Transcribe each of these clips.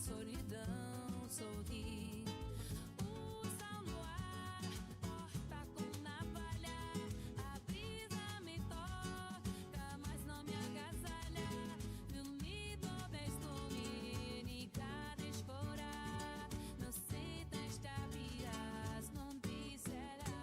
solidão sorri. O sal no ar, corta com navalha. A brisa me toca, mas não me agasalha. Dormido bestume, ni cada escora. Não sei das tabias, não disserá.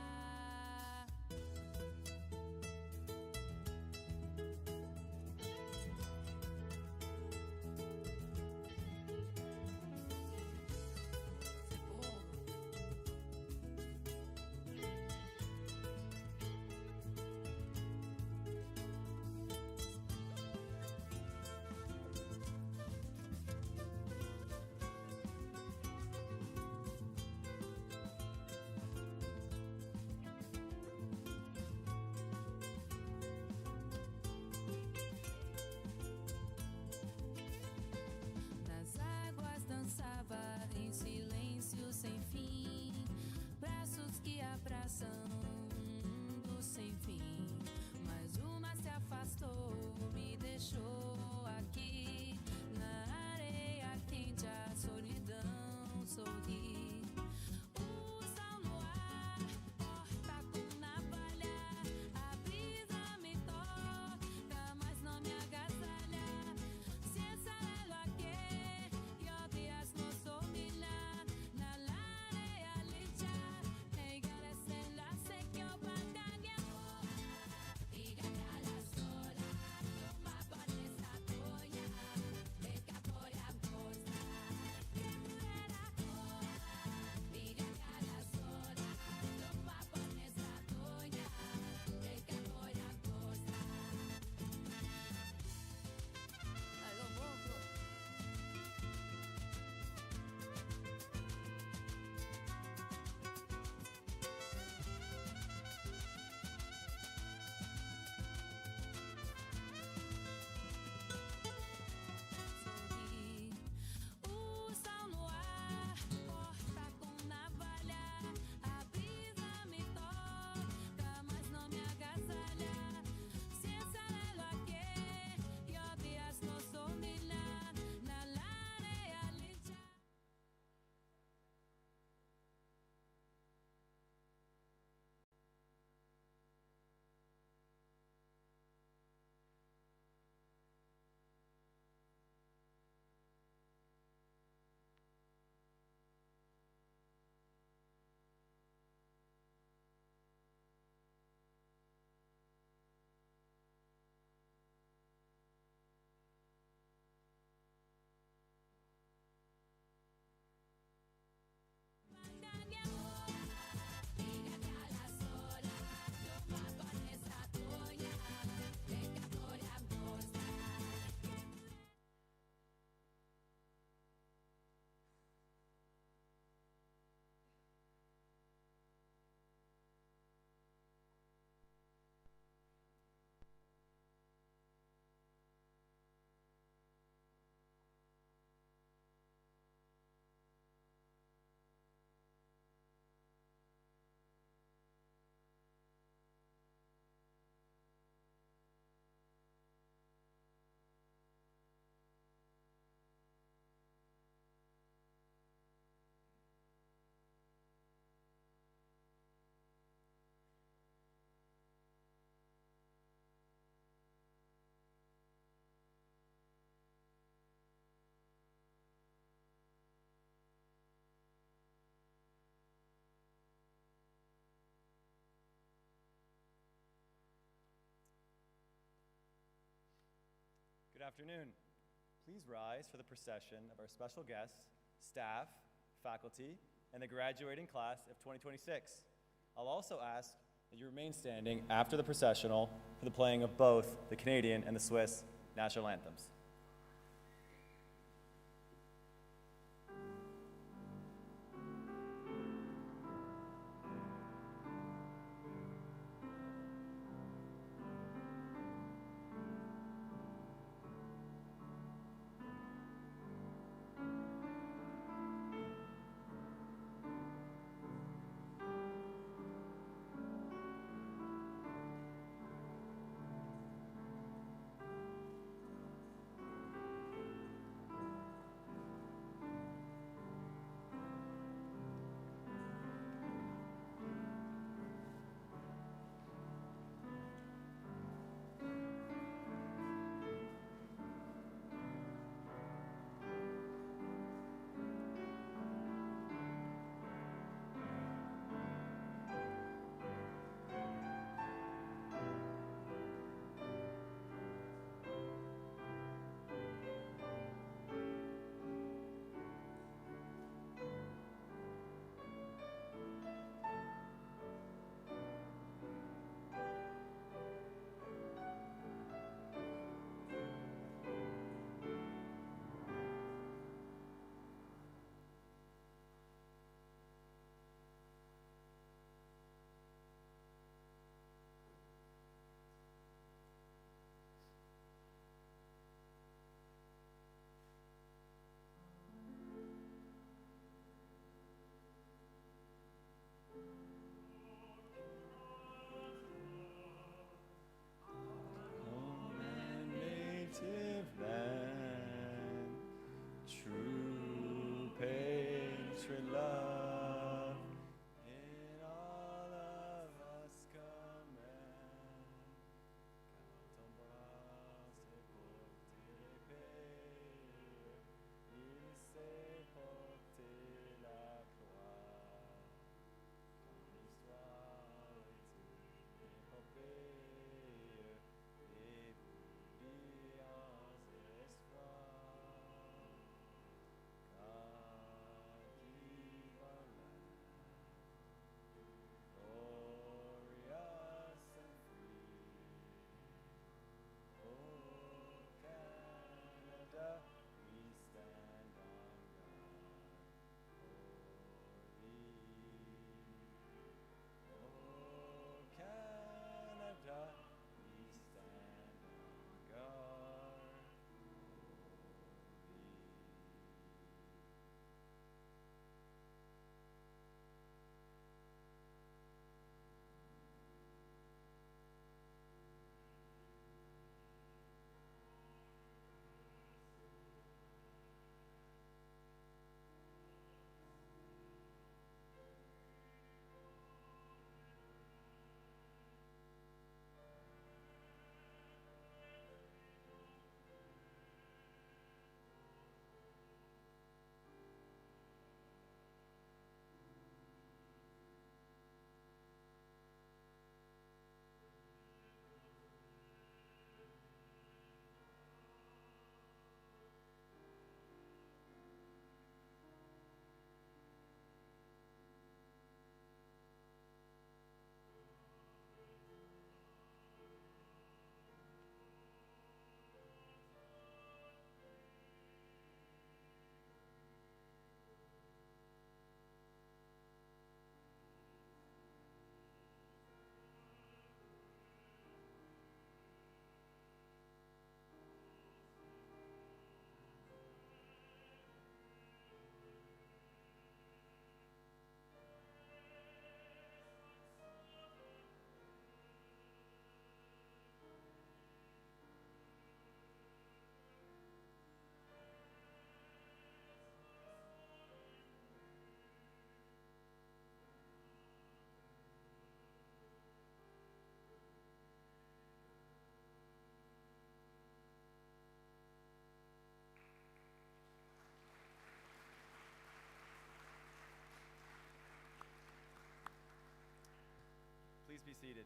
Nas águas dançava em silêncio sem fim, braços que abraçam um mundo sem fim. Mas uma se afastou, me deixou aqui na areia quente, a solidão sorri. O sal no ar, corta com navalha. A brisa me toca, mas não me agasalha. Si es algo que yo días no somila, na larea licha, egale se la se que o pantalla. Y gana la sola, toma por esa toya, deca por la costa, que muera toda. Y gana la sola, toma por esa toya, deca por la costa. Aló, bobo. Sorri. O sal no ar, corta com navalha. A brisa me toca, mas não me agasalha. Si es algo que yo días no somila, na larea licha. Good afternoon. Please rise for the procession of our special guests, staff, faculty, and the graduating class of 2026. I'll also ask that you remain standing after the processional for the playing of both the Canadian and the Swiss national anthems. Please be seated.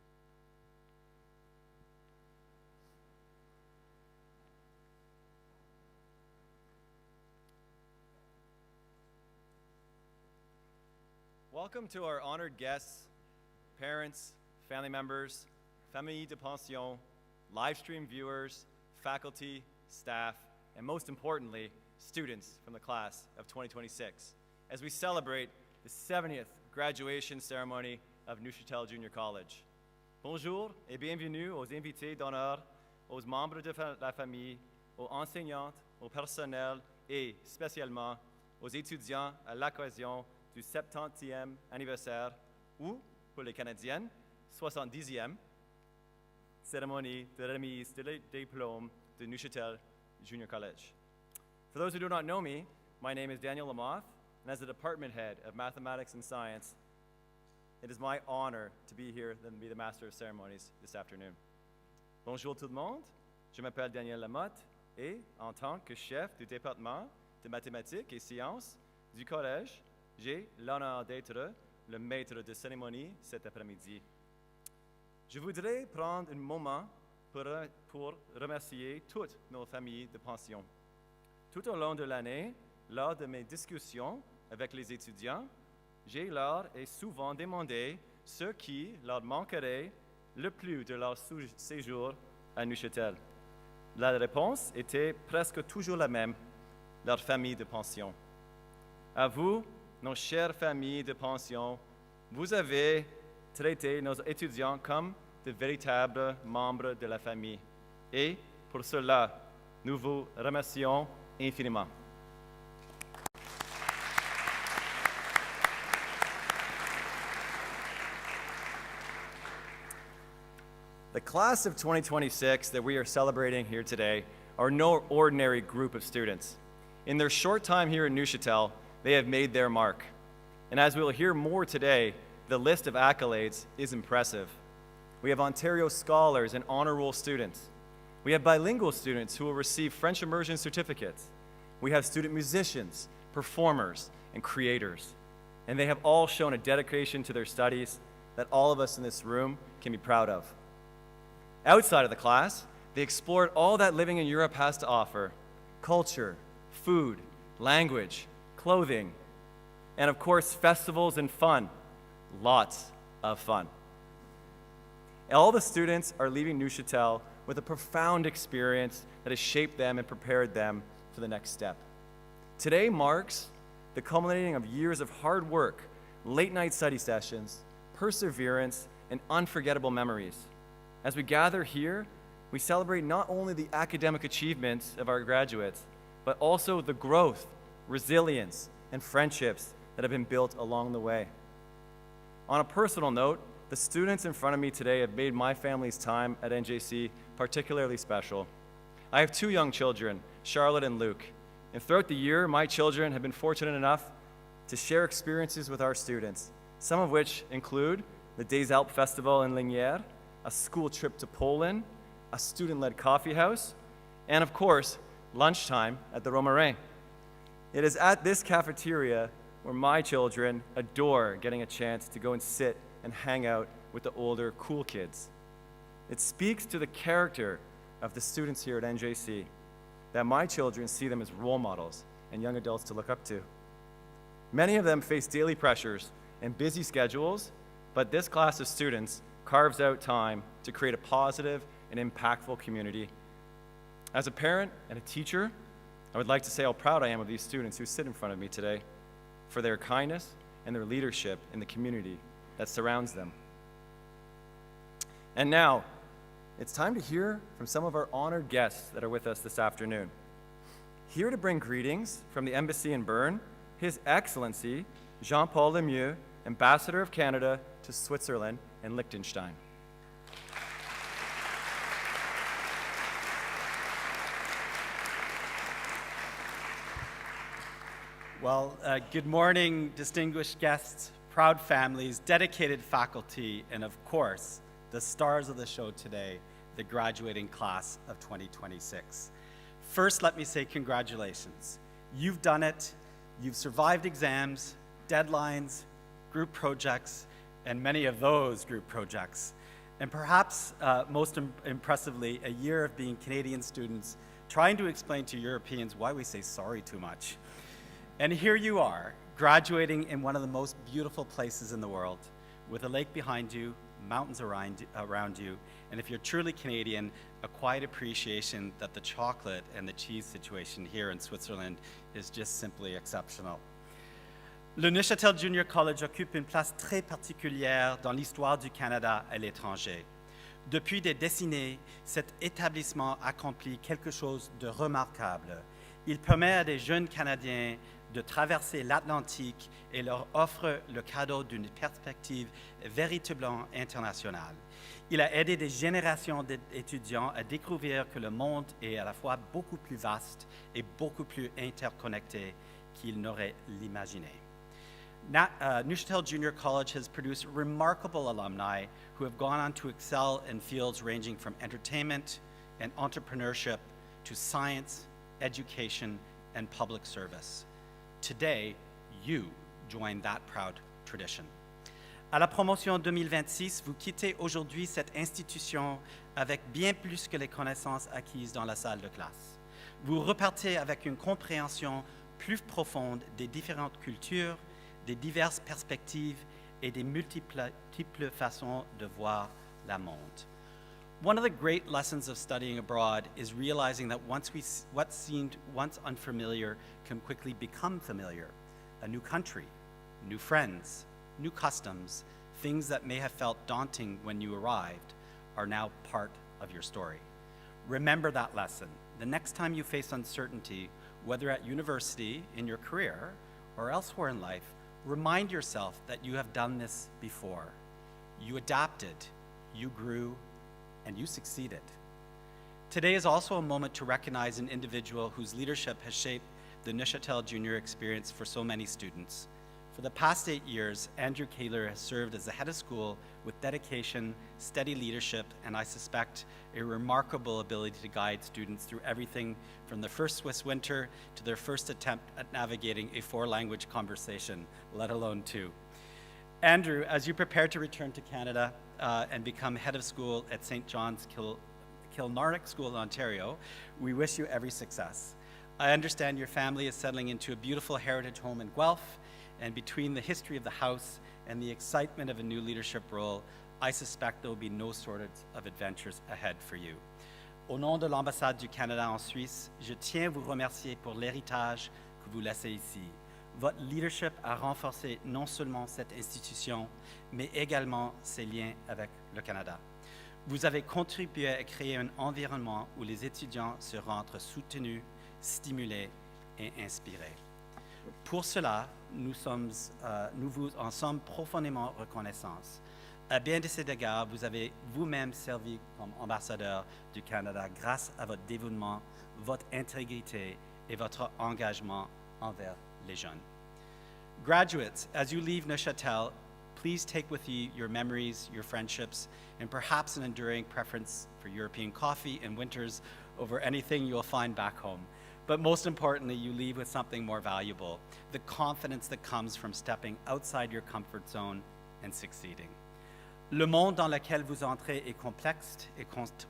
Welcome to our honored guests, parents, family members, famille de pension, live stream viewers, faculty, staff, and most importantly, students from the class of 2026, as we celebrate the 70th graduation ceremony of Neuchâtel Junior College. Bonjour et bienvenue aux invités d'honneur, aux membres de la famille, aux enseignantes, au personnel et spécialement aux étudiants à l'occasion du 70e anniversaire ou, pour les Canadiennes, 70e cérémonie de remise de diplôme de Neuchâtel Junior College. For those who do not know me, my name is Daniel Lamoth, and as the department head of mathematics and science, it is my honor to be here and be the master of ceremonies this afternoon. Bonjour tout le monde, je m'appelle Daniel Lamotte et en tant que chef du département de mathématiques et sciences du collège, j'ai l'honneur d'être le maître de cérémonie cet après-midi. Je voudrais prendre un moment pour remercier toutes nos familles de pension. Tout au long de l'année, lors de mes discussions avec les étudiants, j'ai leur ai souvent demandé ce qui leur manquerait le plus de leur séjour à Neuchâtel. La réponse était presque toujours la même, leur famille de pension. À vous, nos chères familles de pension, vous avez traité nos étudiants comme de véritables membres de la famille. Et pour cela, nous vous remercions infiniment. The class of 2026 that we are celebrating here today are no ordinary group of students. In their short time here in Neuchâtel, they have made their mark. And as we'll hear more today, the list of accolades is impressive. We have Ontario scholars and honor roll students. We have bilingual students who will receive French immersion certificates. We have student musicians, performers, and creators. And they have all shown a dedication to their studies that all of us in this room can be proud of. Outside of the class, they explored all that living in Europe has to offer: culture, food, language, clothing, and of course, festivals and fun. Lots of fun. All the students are leaving Neuchâtel with a profound experience that has shaped them and prepared them for the next step. Today marks the culminating of years of hard work, late-night study sessions, perseverance, and unforgettable memories. As we gather here, we celebrate not only the academic achievements of our graduates, but also the growth, resilience, and friendships that have been built along the way. On a personal note, the students in front of me today have made my family's time at NJC particularly special. I have two young children, Charlotte and Luke, and throughout the year, my children have been fortunate enough to share experiences with our students, some of which include the Des Alpes Festival in Lignières, a school trip to Poland, a student-led coffee house, and of course, lunchtime at the Romarin. It is at this cafeteria where my children adore getting a chance to go and sit and hang out with the older, cool kids. It speaks to the character of the students here at NJC that my children see them as role models and young adults to look up to. Many of them face daily pressures and busy schedules, but this class of students carves out time to create a positive and impactful community. As a parent and a teacher, I would like to say how proud I am of these students who sit in front of me today for their kindness and their leadership in the community that surrounds them. And now, it's time to hear from some of our honored guests that are with us this afternoon. Here to bring greetings from the Embassy in Bern, His Excellency Jean-Paul Lemieux, Ambassador of Canada to Switzerland and Liechtenstein. Well, good morning, distinguished guests, proud families, dedicated faculty, and of course, the stars of the show today, the graduating class of 2026. First, let me say congratulations. You've done it. You've survived exams, deadlines, group projects, and many of those group projects. And perhaps most impressively, a year of being Canadian students trying to explain to Europeans why we say sorry too much. And here you are, graduating in one of the most beautiful places in the world, with a lake behind you, mountains around you, and if you're truly Canadian, a quiet appreciation that the chocolate and the cheese situation here in Switzerland is just simply exceptional. Le Neuchâtel Junior College occupe une place très particulière dans l'histoire du Canada à l'étranger. Depuis des décennies, cet établissement accomplit quelque chose de remarquable. Il permet à des jeunes Canadiens de traverser l'Atlantique et leur offre le cadeau d'une perspective véritablement internationale. Il a aidé des générations d'étudiants à découvrir que le monde est à la fois beaucoup plus vaste et beaucoup plus interconnecté qu'ils n'auraient l'imaginé. Neuchâtel Junior College has produced remarkable alumni who have gone on to excel in fields ranging from entertainment and entrepreneurship to science, education, and public service. Today, you join that proud tradition. À la promotion 2026, vous quittez aujourd'hui cette institution avec bien plus que les connaissances acquises dans la salle de classe. Vous repartez avec une compréhension plus profonde des différentes cultures, des diverses perspectives et des multiples façons de voir le monde. One of the great lessons of studying abroad is realizing that what seemed once unfamiliar can quickly become familiar. A new country, new friends, new customs, things that may have felt daunting when you arrived are now part of your story. Remember that lesson. The next time you face uncertainty, whether at university, in your career, or elsewhere in life, remind yourself that you have done this before. You adapted, you grew, and you succeeded. Today is also a moment to recognize an individual whose leadership has shaped the Neuchâtel Junior experience for so many students. For the past 8 years, Andrew Kaler has served as the head of school with dedication, steady leadership, and I suspect a remarkable ability to guide students through everything from the first Swiss winter to their first attempt at navigating a 4-language conversation, let alone 2. Andrew, as you prepare to return to Canada and become head of school at St. John's Kilmarnock School in Ontario, we wish you every success. I understand your family is settling into a beautiful heritage home in Guelph, and between the history of the house and the excitement of a new leadership role, I suspect there will be no shortage of adventures ahead for you. Au nom de l'ambassade du Canada en Suisse, je tiens à vous remercier pour l'héritage que vous laissez ici. Votre leadership a renforcé non seulement cette institution, mais également ses liens avec le Canada. Vous avez contribué à créer un environnement où les étudiants se rentrent soutenus, stimulés et inspirés. Pour cela, nous vous en sommes profondément reconnaissants. À bien de ces égards, vous avez vous-même servi comme ambassadeur du Canada grâce à votre dévouement, votre intégrité et votre engagement envers les jeunes. Graduates, as you leave Neuchâtel, please take with you your memories, your friendships, and perhaps an enduring preference for European coffee and winters over anything you will find back home. But most importantly, you leave with something more valuable, the confidence that comes from stepping outside your comfort zone and succeeding. Le monde dans lequel vous entrez est complexe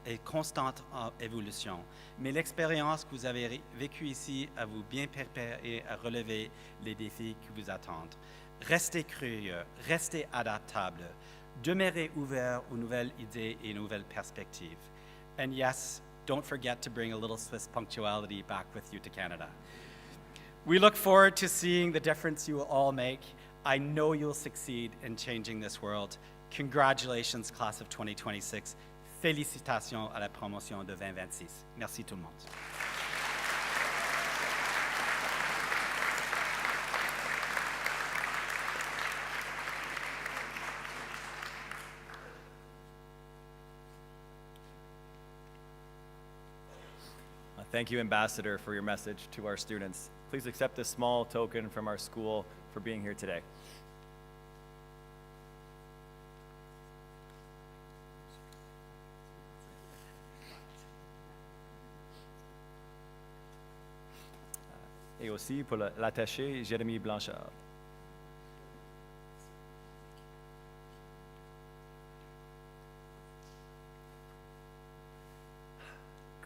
et constante en évolution, mais l'expérience que vous avez vécue ici a vous bien préparé à relever les défis qui vous attendent. Restez curieux, restez adaptable, demeurez ouvert aux nouvelles idées et nouvelles perspectives. And yes, don't forget to bring a little Swiss punctuality back with you to Canada. We look forward to seeing the difference you will all make. I know you'll succeed in changing this world. Congratulations, class of 2026. Félicitations à la promotion de 2026. Merci tout le monde. Thank you, Ambassador, for your message to our students. Please accept this small token from our school for being here today. Et aussi pour l'attaché Jérémy Blanchard.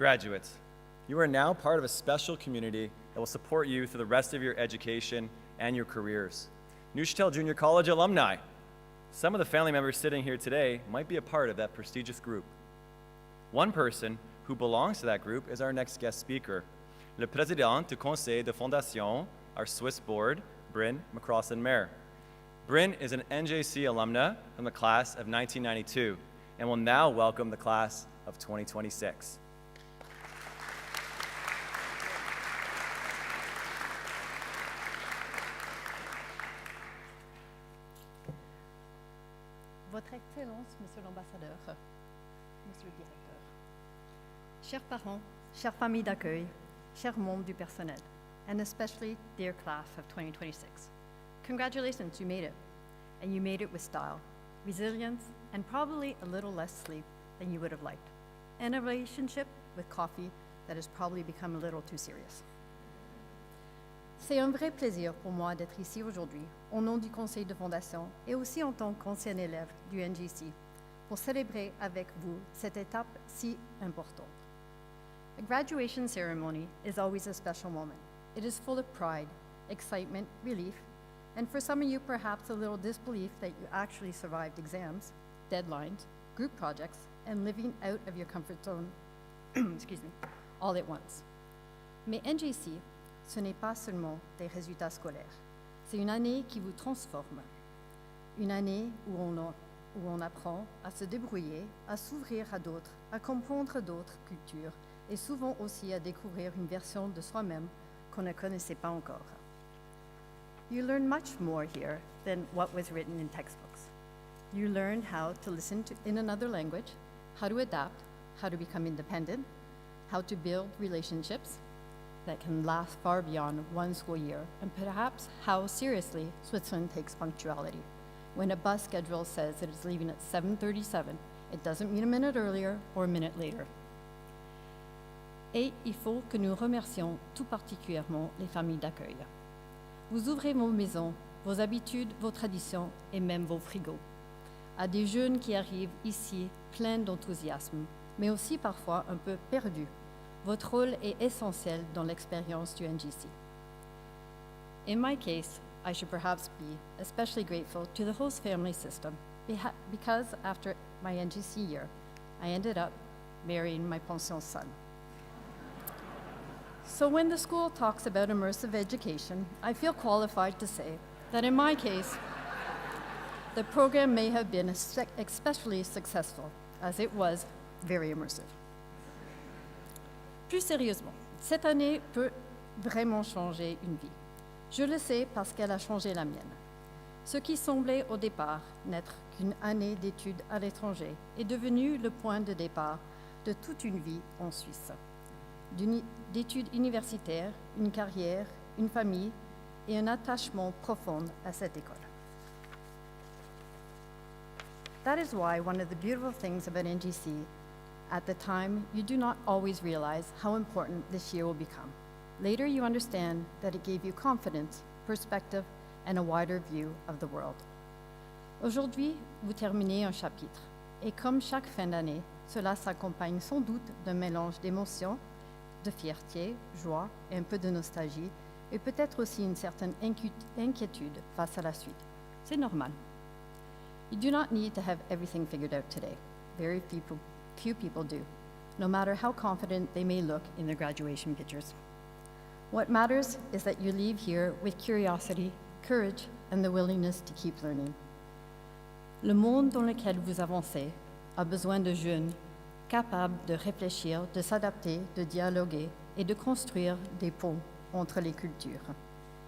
Graduates, you are now part of a special community that will support you through the rest of your education and your careers. Neuchâtel Junior College alumni. Some of the family members sitting here today might be a part of that prestigious group. One person who belongs to that group is our next guest speaker, le président du conseil de fondation, our Swiss board, Bryn McCrossan-Mayer. Bryn is an NJC alumna from the class of 1992 and will now welcome the class of 2026. Votre Excellence, Monsieur l'Ambassadeur, Monsieur le Directeur, chers parents, chères familles d'accueil, chers membres du personnel, and especially dear class of 2026. Congratulations, you made it. And you made it with style, resilience, and probably a little less sleep than you would have liked, and a relationship with coffee that has probably become a little too serious. C'est un vrai plaisir pour moi d'être ici aujourd'hui, au nom du conseil de fondation et aussi en tant qu'ancien élève du NJC, pour célébrer avec vous cette étape si importante. A graduation ceremony is always a special moment. It is full of pride, excitement, relief, and for some of you, perhaps a little disbelief that you actually survived exams, deadlines, group projects, and living out of your comfort zone, excuse me, all at once. Mais NJC, ce n'est pas seulement des résultats scolaires. C'est une année qui vous transforme. Une année où on apprend à se débrouiller, à s'ouvrir à d'autres, à comprendre d'autres cultures et souvent aussi à découvrir une version de soi-même qu'on ne connaissait pas encore. You learn much more here than what was written in textbooks. You learn how to listen in another language, how to adapt, how to become independent, how to build relationships that can last far beyond one school year, and perhaps how seriously Switzerland takes punctuality. When a bus schedule says it is leaving at 7:37, it doesn't mean a minute earlier or a minute later. Et il faut que nous remercions tout particulièrement les familles d'accueil. Vous ouvrez vos maisons, vos habitudes, vos traditions et même vos frigos à des jeunes qui arrivent ici pleins d'enthousiasme, mais aussi parfois un peu perdus. Votre rôle est essentiel dans l'expérience du NJC. In my case, I should perhaps be especially grateful to the host family system because after my NJC year, I ended up marrying my pension son. So when the school talks about immersive education, I feel qualified to say that in my case, the program may have been especially successful, as it was very immersive. Plus sérieusement, cette année peut vraiment changer une vie. Je le sais parce qu'elle a changé la mienne. Ce qui semblait au départ n'être qu'une année d'études à l'étranger est devenu le point de départ de toute une vie en Suisse. D'études universitaires, une carrière, une famille et un attachement profond à cette école. That is why one of the beautiful things about NJC, at the time, you do not always realize how important this year will become. Later, you understand that it gave you confidence, perspective, and a wider view of the world. Aujourd'hui, vous terminez un chapitre, et comme chaque fin d'année, cela s'accompagne sans doute d'un mélange d'émotions, de fierté, joie et un peu de nostalgie, et peut-être aussi une certaine inquiétude face à la suite. C'est normal. You do not need to have everything figured out today. Very few people do, no matter how confident they may look in their graduation pictures. What matters is that you leave here with curiosity, courage, and the willingness to keep learning. Le monde dans lequel vous avancez a besoin de jeunes capables de réfléchir, de s'adapter, de dialoguer et de construire des ponts entre les cultures.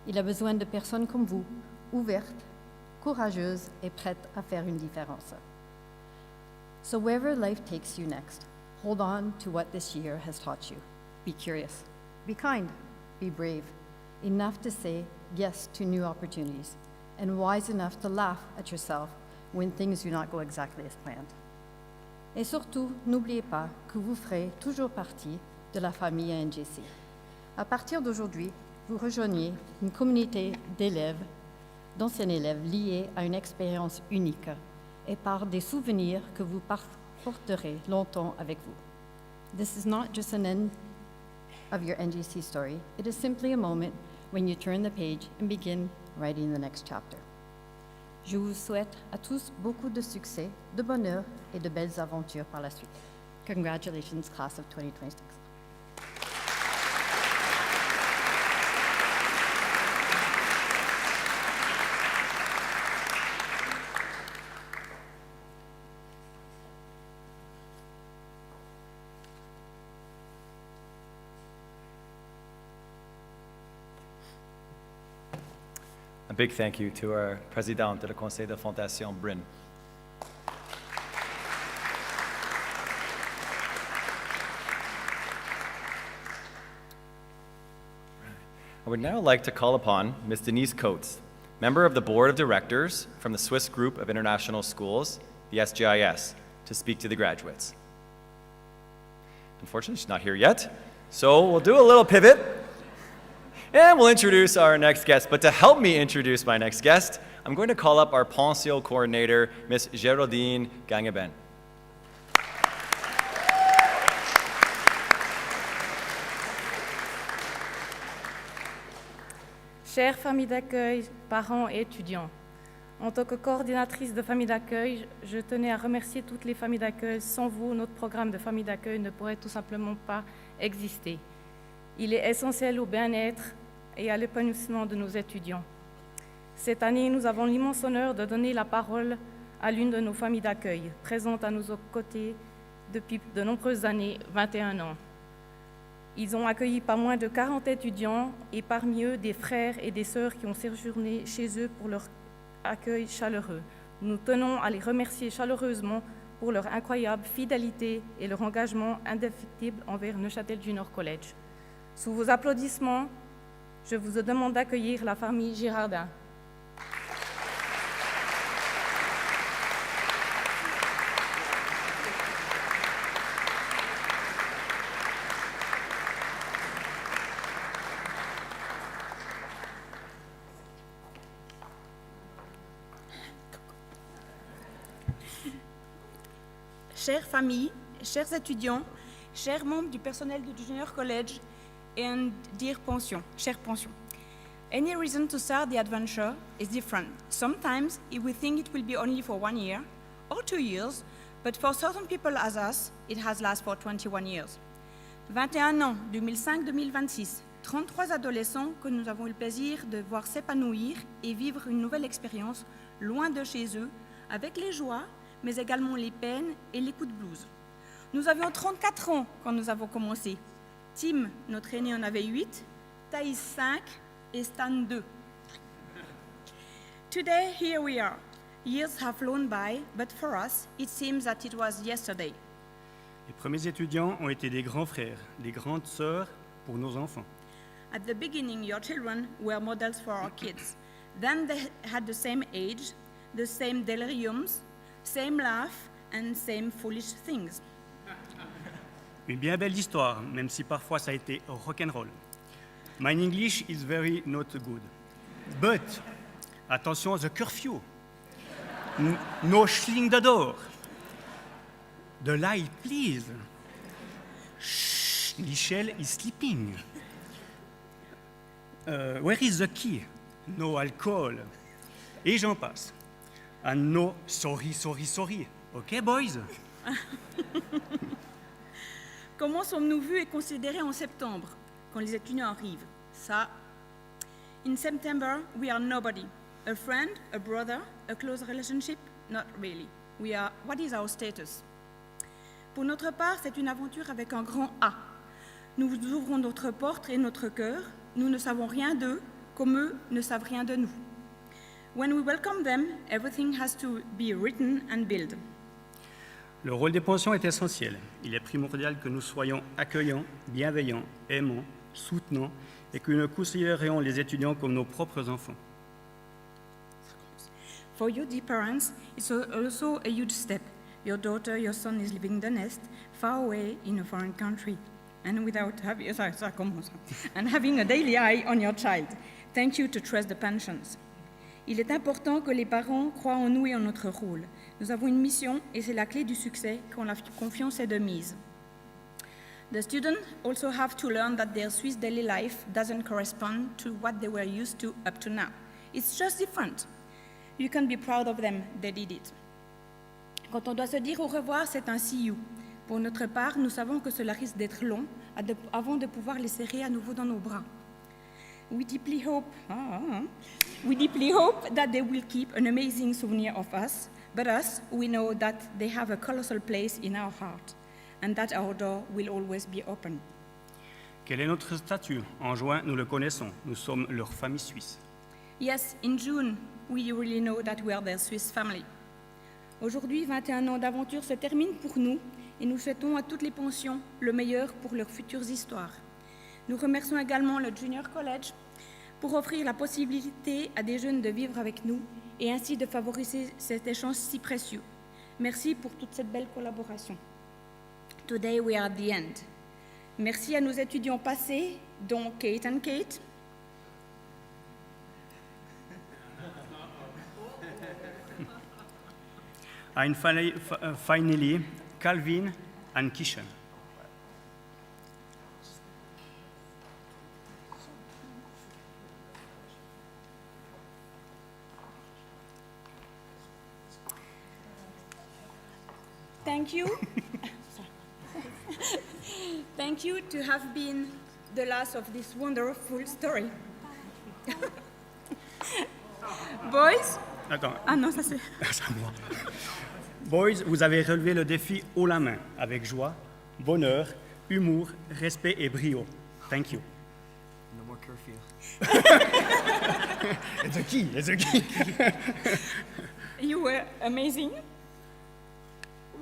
Il a besoin de personnes comme vous, ouvertes, courageuses et prêtes à faire une différence. So wherever life takes you next, hold on to what this year has taught you. Be curious, be kind, be brave, enough to say yes to new opportunities, and wise enough to laugh at yourself when things do not go exactly as planned. Et surtout, n'oubliez pas que vous ferez toujours partie de la famille NJC. À partir d'aujourd'hui, vous rejoignez une communauté d'élèves, d'anciens élèves liés à une expérience unique et par des souvenirs que vous porterez longtemps avec vous. This is not just an end of your NJC story. It is simply a moment when you turn the page and begin writing the next chapter. Je vous souhaite à tous beaucoup de succès, de bonheur et de belles aventures par la suite. Congratulations, class of 2026. A big thank you to our Présidente de la Conseil de Fondation, Bryn. I would now like to call upon Ms. Denise Coates, member of the Board of Directors from the Swiss Group of International Schools, the SGIS, to speak to the graduates. Unfortunately, she's not here yet, so we'll do a little pivot, and we'll introduce our next guest. But to help me introduce my next guest, I'm going to call up our Pensio coordinator, Ms. Geraldine Gangeben. Chères familles d'accueil, parents et étudiants, en tant que coordinatrice de famille d'accueil, je tenais à remercier toutes les familles d'accueil. Sans vous, notre programme de famille d'accueil ne pourrait tout simplement pas exister. Il est essentiel au bien-être et à l'épanouissement de nos étudiants. Cette année, nous avons l'immense honneur de donner la parole à l'une de nos familles d'accueil, présente à nos côtés depuis de nombreuses années, 21 ans. Ils ont accueilli pas moins de 40 étudiants et parmi eux des frères et des sœurs qui ont séjourné chez eux pour leur accueil chaleureux. Nous tenons à les remercier chaleureusement pour leur incroyable fidélité et leur engagement indéfectible envers Neuchâtel Junior College. Sous vos applaudissements, je vous demande d'accueillir la famille Girardin. Chères familles, chers étudiants, chers membres du personnel du Junior College, and dear pension, chère pension. Any reason to start the adventure is different. Sometimes we think it will be only for 1 year or 2 years, but for certain people as us, it has lasted for 21 years. 21 ans, 2005-2026, 33 adolescents que nous avons eu le plaisir de voir s'épanouir et vivre une nouvelle expérience loin de chez eux, avec les joies, mais également les peines et les coups de blues. Nous avions 34 ans quand nous avons commencé. Tim, notre aîné, en avait 8, Thaïs 5 et Stan 2. Today, here we are. Years have flown by, but for us, it seems that it was yesterday. Les premiers étudiants ont été des grands frères, des grandes sœurs pour nos enfants. At the beginning, your children were models for our kids. Then they had the same age, the same deliriums, same laugh, and same foolish things. Une bien belle histoire, même si parfois ça a été rock'n'roll. My English is very not good. But, attention, the curfew. No shilling the door. The light, please. Shh, Michelle is sleeping. Where is the key? No alcohol. Et j'en passe. And no sorry. OK, boys? Comment sommes-nous vus et considérés en septembre, quand les étudiants arrivent? Ça. In September, we are nobody. A friend, a brother, a close relationship? Not really. We are, what is our status? Pour notre part, c'est une aventure avec un grand A. Nous vous ouvrons notre porte et notre cœur. Nous ne savons rien d'eux, comme eux ne savent rien de nous. When we welcome them, everything has to be written and built. Le rôle des pensions est essentiel. Il est primordial que nous soyons accueillants, bienveillants, aimants, soutenants et que nous considérions les étudiants comme nos propres enfants. For you, dear parents, it's also a huge step. Your daughter, your son is leaving the nest far away in a foreign country and without having a daily eye on your child. Thank you to trust the pensions. Il est important que les parents croient en nous et en notre rôle. Nous avons une mission et c'est la clé du succès quand la confiance est de mise. The students also have to learn that their Swiss daily life doesn't correspond to what they were used to up to now. It's just different. You can be proud of them, they did it. Quand on doit se dire au revoir, c'est un see you. Pour notre part, nous savons que cela risque d'être long avant de pouvoir les serrer à nouveau dans nos bras. We deeply hope that they will keep an amazing souvenir of us, but us, we know that they have a colossal place in our heart, and that our door will always be open. Quel est notre statut? En juin, nous le connaissons. Nous sommes leur famille suisse. Yes, in June, we really know that we are their Swiss family. Aujourd'hui, 21 ans d'aventure se terminent pour nous et nous souhaitons à toutes les pensions le meilleur pour leurs futures histoires. Nous remercions également le Junior College pour offrir la possibilité à des jeunes de vivre avec nous et ainsi de favoriser cet échange si précieux. Merci pour toute cette belle collaboration. Today we are at the end. Merci à nos étudiants passés, dont Kate and Kate. And finally, Calvin and Kishan. Thank you. Thank you to have been the last of this wonderful story. Boys? Attends. Ah non, ça c'est... C'est à moi. Boys, vous avez relevé le défi haut la main, avec joie, bonheur, humour, respect et brio. Thank you. No more curfew. It's a key, it's a key. You were amazing.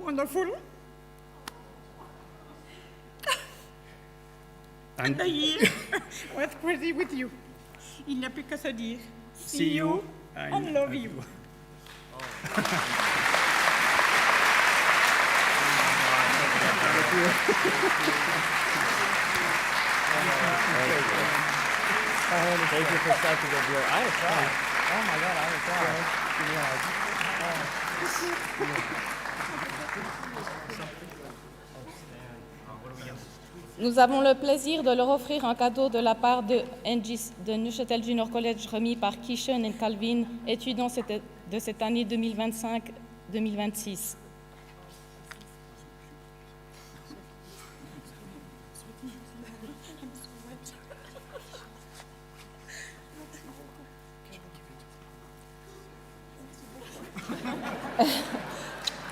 Wonderful. And the year was crazy with you. Il n'y a plus qu'à se dire. See you and love you. Thank you for such a good year. I had a cry. Oh my God, I had a cry. Nous avons le plaisir de leur offrir un cadeau de la part de NJC, de Neuchâtel Junior College remis par Kishan et Calvin, étudiants de cette année 2025-2026.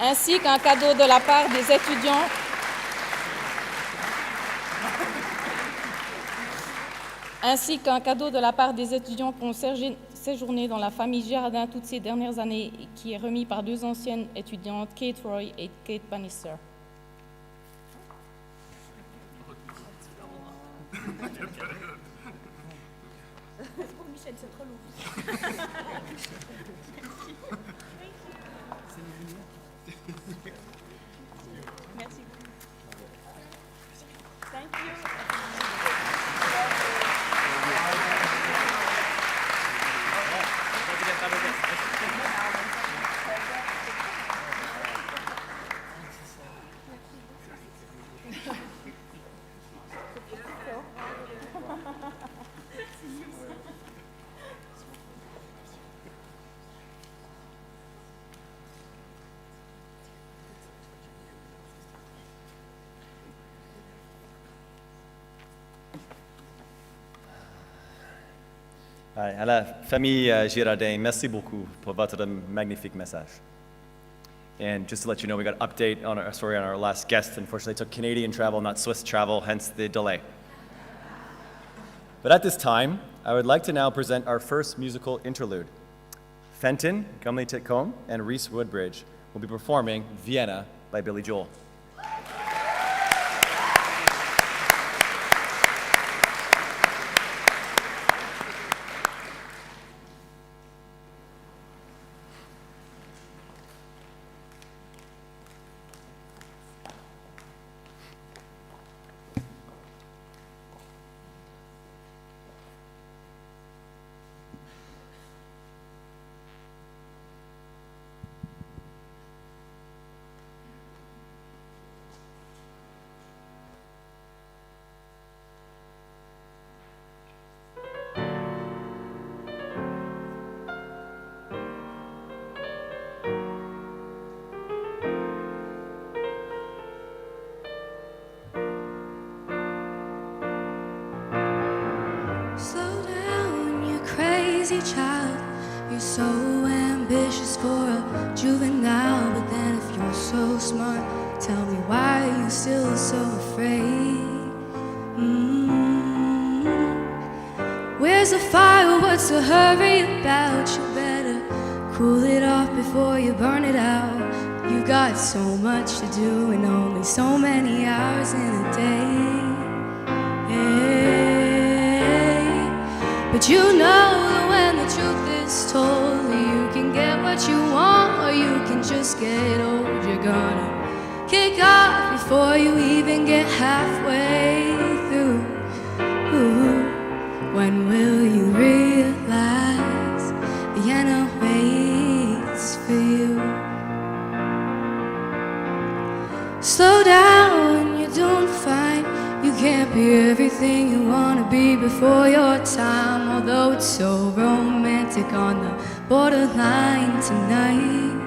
Ainsi qu'un cadeau de la part des étudiants qui ont séjourné dans la famille Girardin toutes ces dernières années, qui est remis par deux anciennes étudiantes, Kate Roy et Kate Bannister. Pour Michel, c'est trop lourd. Merci. Thank you. À la famille Girardin, merci beaucoup pour votre magnifique message. And just to let you know, we got an update on our last guest. Unfortunately, took Canadian travel, not Swiss travel, hence the delay. But at this time, I would like to now present our first musical interlude. Fenton, Gumley Titcombe, and Reese Woodbridge will be performing Vienna by Billy Joel. crazy child. You're so ambitious for a juvenile, but then if you're so smart, tell me why are you still so afraid? Where's the fire? What's the hurry about? You better cool it off before you burn it out. You got so much to do and only so many hours in a day. But you know that when the truth is told, you can get what you want or you can just get old. You're gonna kick off before you even get halfway through. When will you realize Vienna waits for you? Slow down, you're doing fine. You can't be everything you want to be before your time. Although it's so romantic on the borderline tonight.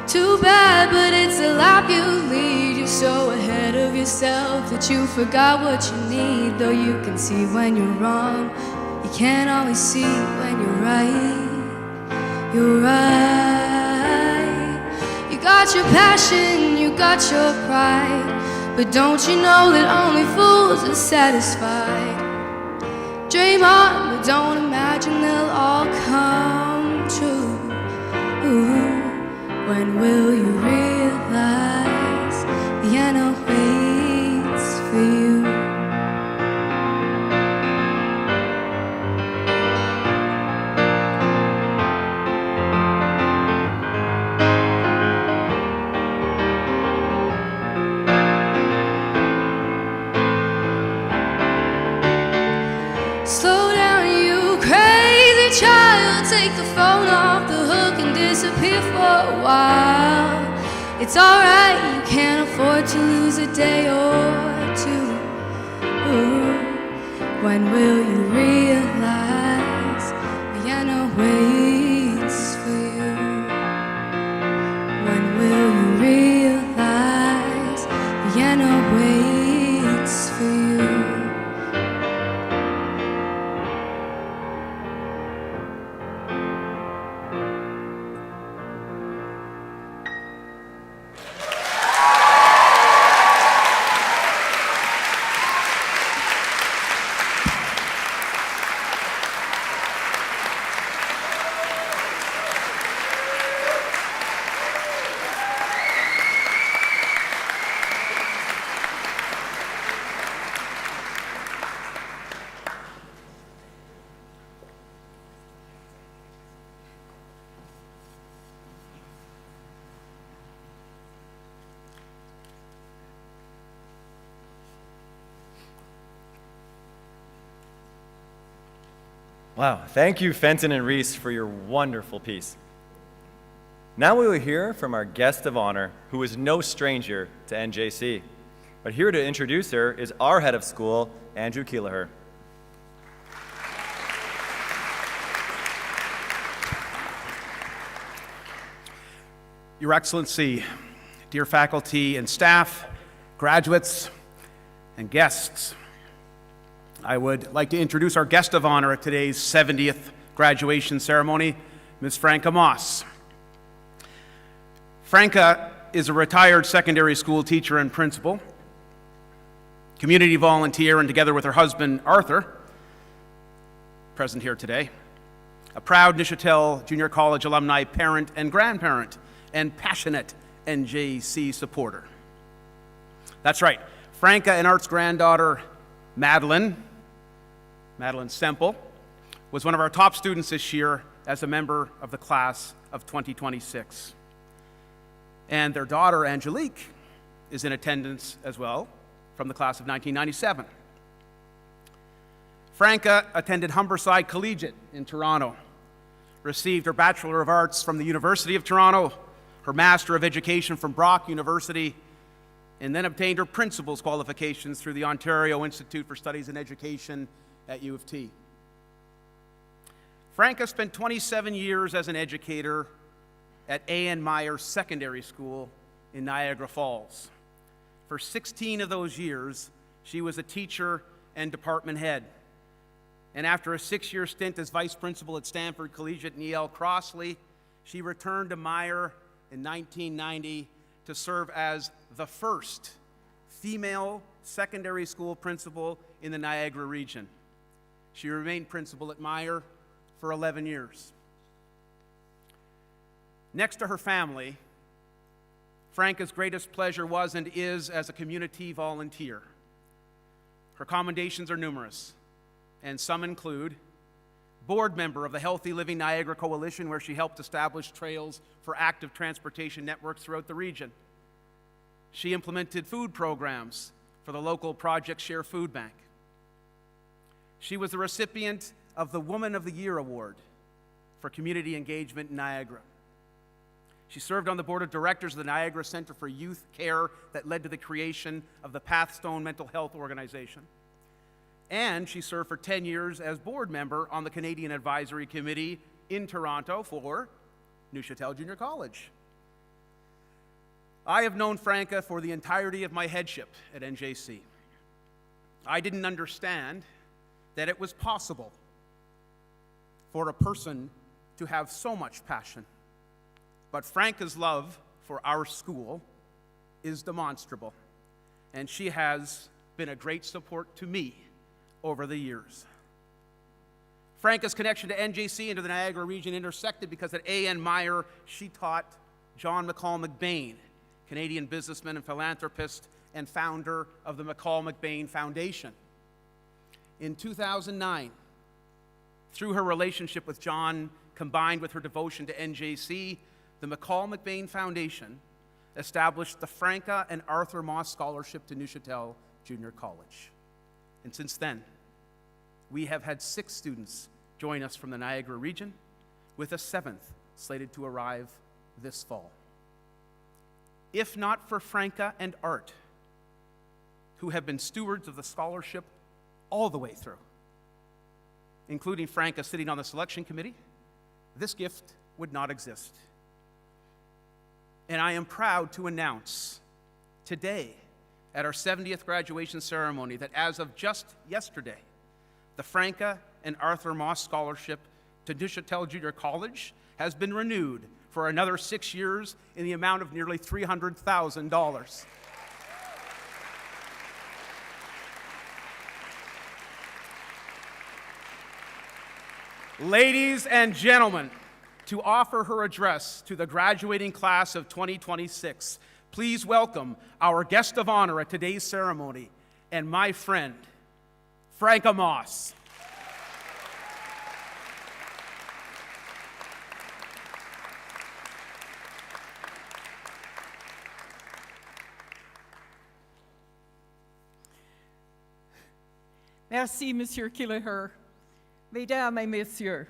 Too bad, but it's a life you lead. You're so ahead of yourself that you forgot what you need. Though you can see when you're wrong, you can't always see when you're right. You're right. You got your passion, you got your pride, but don't you know that only fools are satisfied? Dream on, but don't imagine they'll all come true. When will you realize Vienna waits for you? Slow down, you crazy child. Take the phone off the hook and disappear for a while. It's alright, you can't afford to lose a day or two. When will you realize Vienna waits for you? When will you realize Vienna waits for you? Wow, thank you, Fenton and Reese, for your wonderful piece. Now we will hear from our guest of honor, who is no stranger to NJC. But here to introduce her is our head of school, Andrew Keelaher. Your Excellency, dear faculty and staff, graduates, and guests, I would like to introduce our guest of honor at today's 70th graduation ceremony, Ms. Franca Moss. Franca is a retired secondary school teacher and principal, community volunteer, and together with her husband, Arthur, present here today, a proud Neuchâtel Junior College alumni parent and grandparent, and passionate NJC supporter. That's right, Franca and Art's granddaughter, Madeline Semple, was one of our top students this year as a member of the class of 2026. And their daughter, Angelique, is in attendance as well from the class of 1997. Franca attended Humberside Collegiate in Toronto, received her Bachelor of Arts from the University of Toronto, her Master of Education from Brock University, and then obtained her principal's qualifications through the Ontario Institute for Studies in Education at U of T. Franca spent 27 years as an educator at A.N. Meyer Secondary School in Niagara Falls. For 16 of those years, she was a teacher and department head, and after a 6-year stint as vice principal at Stanford Collegiate and E.L. Crossley, she returned to Meyer in 1990 to serve as the first female secondary school principal in the Niagara region. She remained principal at Meyer for 11 years. Next to her family, Franca's greatest pleasure was and is as a community volunteer. Her commendations are numerous, and some include board member of the Healthy Living Niagara Coalition, where she helped establish trails for active transportation networks throughout the region. She implemented food programs for the local Project Share Food Bank. She was the recipient of the Woman of the Year Award for community engagement in Niagara. She served on the board of directors of the Niagara Center for Youth Care that led to the creation of the Pathstone Mental Health Organization. And she served for 10 years as board member on the Canadian Advisory Committee in Toronto for Neuchâtel Junior College. I have known Franca for the entirety of my headship at NJC. I didn't understand that it was possible for a person to have so much passion. But Franca's love for our school is demonstrable, and she has been a great support to me over the years. Franca's connection to NJC and to the Niagara region intersected because at A.N. Meyer, she taught John McCall McBain, Canadian businessman and philanthropist and founder of the McCall McBain Foundation. In 2009, through her relationship with John, combined with her devotion to NJC, the McCall McBain Foundation established the Franca and Arthur Moss Scholarship to Neuchâtel Junior College. And since then, we have had 6 students join us from the Niagara region, with a 7th slated to arrive this fall. If not for Franca and Art, who have been stewards of the scholarship all the way through, including Franca sitting on the selection committee, this gift would not exist. And I am proud to announce today at our 70th graduation ceremony that as of just yesterday, the Franca and Arthur Moss Scholarship to Neuchâtel Junior College has been renewed for another 6 years in the amount of nearly $300,000. Ladies and gentlemen, to offer her address to the graduating class of 2026, please welcome our guest of honor at today's ceremony and my friend, Franca Moss. Merci, Monsieur Kelleher. Mesdames et Messieurs,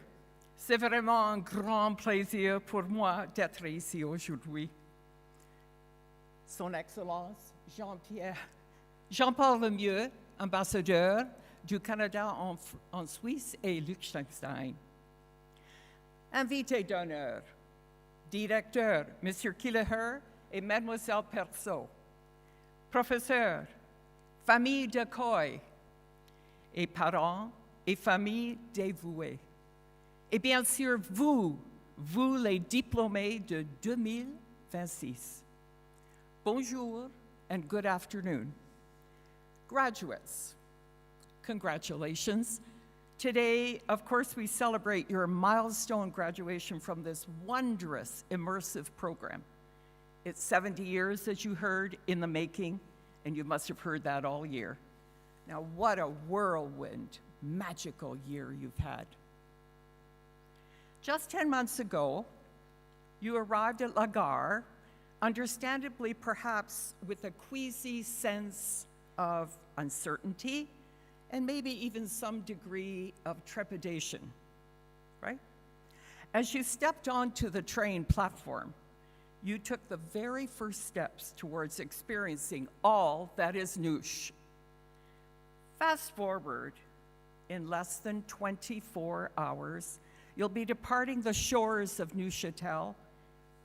c'est vraiment un grand plaisir pour moi d'être ici aujourd'hui. Son Excellence Jean-Paul Lemieux, ambassadeur du Canada en Suisse et Liechtenstein. Invité d'honneur, directeur, Monsieur Kelleher et Mademoiselle Perceau. Professeur, famille d'accueil et parents et familles dévouées. Et bien sûr, vous les diplômés de 2026. Bonjour and good afternoon. Graduates, congratulations. Today, of course, we celebrate your milestone graduation from this wondrous, immersive program. It's 70 years, as you heard, in the making, and you must have heard that all year. Now, what a whirlwind, magical year you've had. Just 10 months ago, you arrived at La Gare, understandably perhaps with a queasy sense of uncertainty and maybe even some degree of trepidation, right? As you stepped onto the train platform, you took the very first steps towards experiencing all that is Neuch. Fast forward, in less than 24 hours, you'll be departing the shores of Neuchâtel,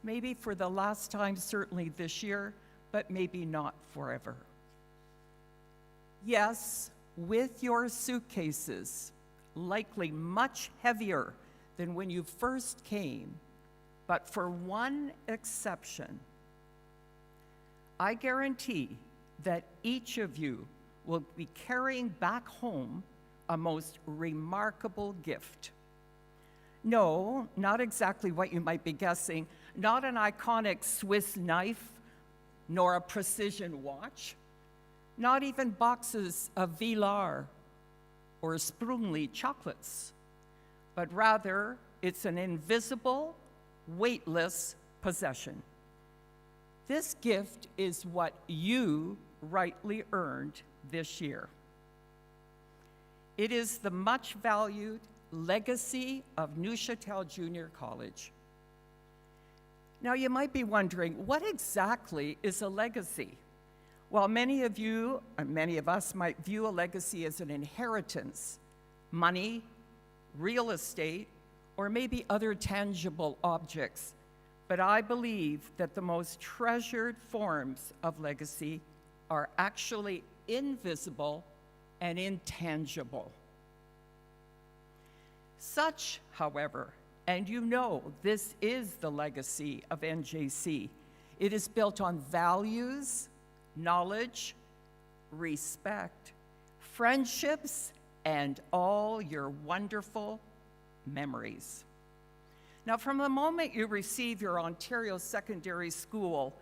maybe for the last time, certainly this year, but maybe not forever. Yes, with your suitcases, likely much heavier than when you first came, but for one exception, I guarantee that each of you will be carrying back home a most remarkable gift. No, not exactly what you might be guessing, not an iconic Swiss knife, nor a precision watch, not even boxes of Villar or Sprungli chocolates, but rather it's an invisible, weightless possession. This gift is what you rightly earned this year. It is the much valued legacy of Neuchâtel Junior College. Now you might be wondering, what exactly is a legacy? Well, many of you, and many of us might view a legacy as an inheritance, money, real estate, or maybe other tangible objects. But I believe that the most treasured forms of legacy are actually invisible and intangible. Such, however, and you know this is the legacy of NJC, it is built on values, knowledge, respect, friendships, and all your wonderful memories. Now, from the moment you receive your Ontario Secondary School,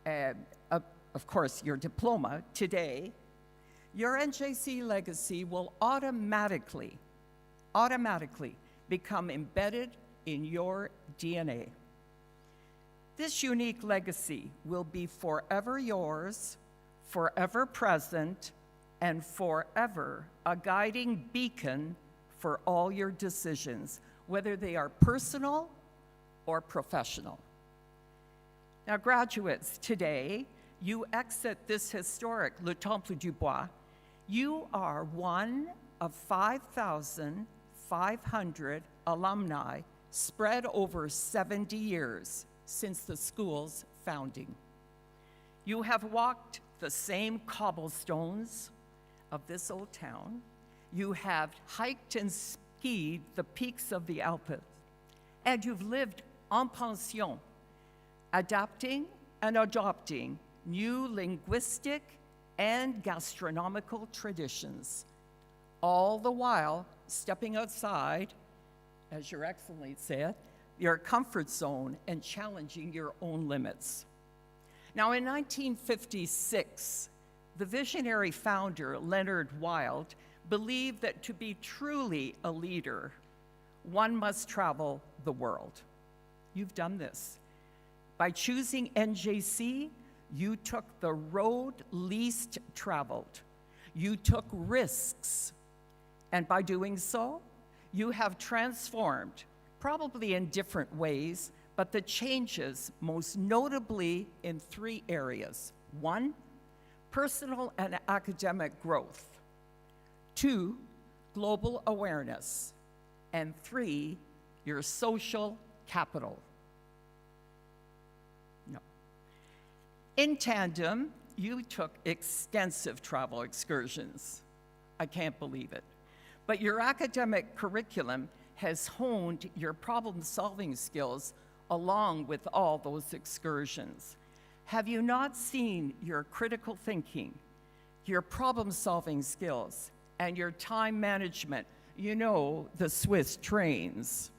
of course, your diploma today, your NJC legacy will automatically become embedded in your DNA. This unique legacy will be forever yours, forever present, and forever a guiding beacon for all your decisions, whether they are personal or professional. Now, graduates, today, you exit this historic Le Temple du Bois. You are one of 5,500 alumni spread over 70 years since the school's founding. You have walked the same cobblestones of this old town. You have hiked and skied the peaks of the Alps, and you've lived en pension, adapting and adopting new linguistic and gastronomical traditions, all the while stepping outside, as Your Excellency said, your comfort zone and challenging your own limits. Now, in 1956, the visionary founder, Leonard Wilde, believed that to be truly a leader, one must travel the world. You've done this. By choosing NJC, you took the road least traveled. You took risks. And by doing so, you have transformed, probably in different ways, but the changes most notably in 3 areas. 1, personal and academic growth. 2, global awareness. And 3, your social capital. No. In tandem, you took extensive travel excursions. I can't believe it. But your academic curriculum has honed your problem-solving skills along with all those excursions. Have you not seen your critical thinking, your problem-solving skills, and your time management, you know, the Swiss trains?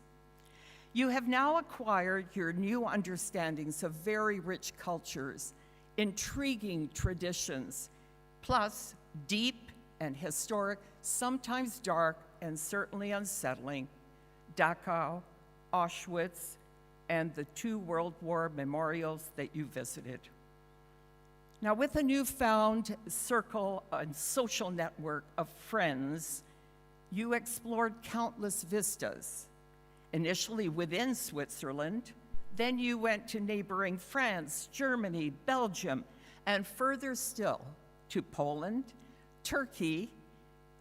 You have now acquired your new understandings of very rich cultures, intriguing traditions, plus deep and historic, sometimes dark and certainly unsettling, Dachau, Auschwitz, and the 2 World War memorials that you visited. Now, with a newfound circle and social network of friends, you explored countless vistas, initially within Switzerland, then you went to neighboring France, Germany, Belgium, and further still to Poland, Turkey,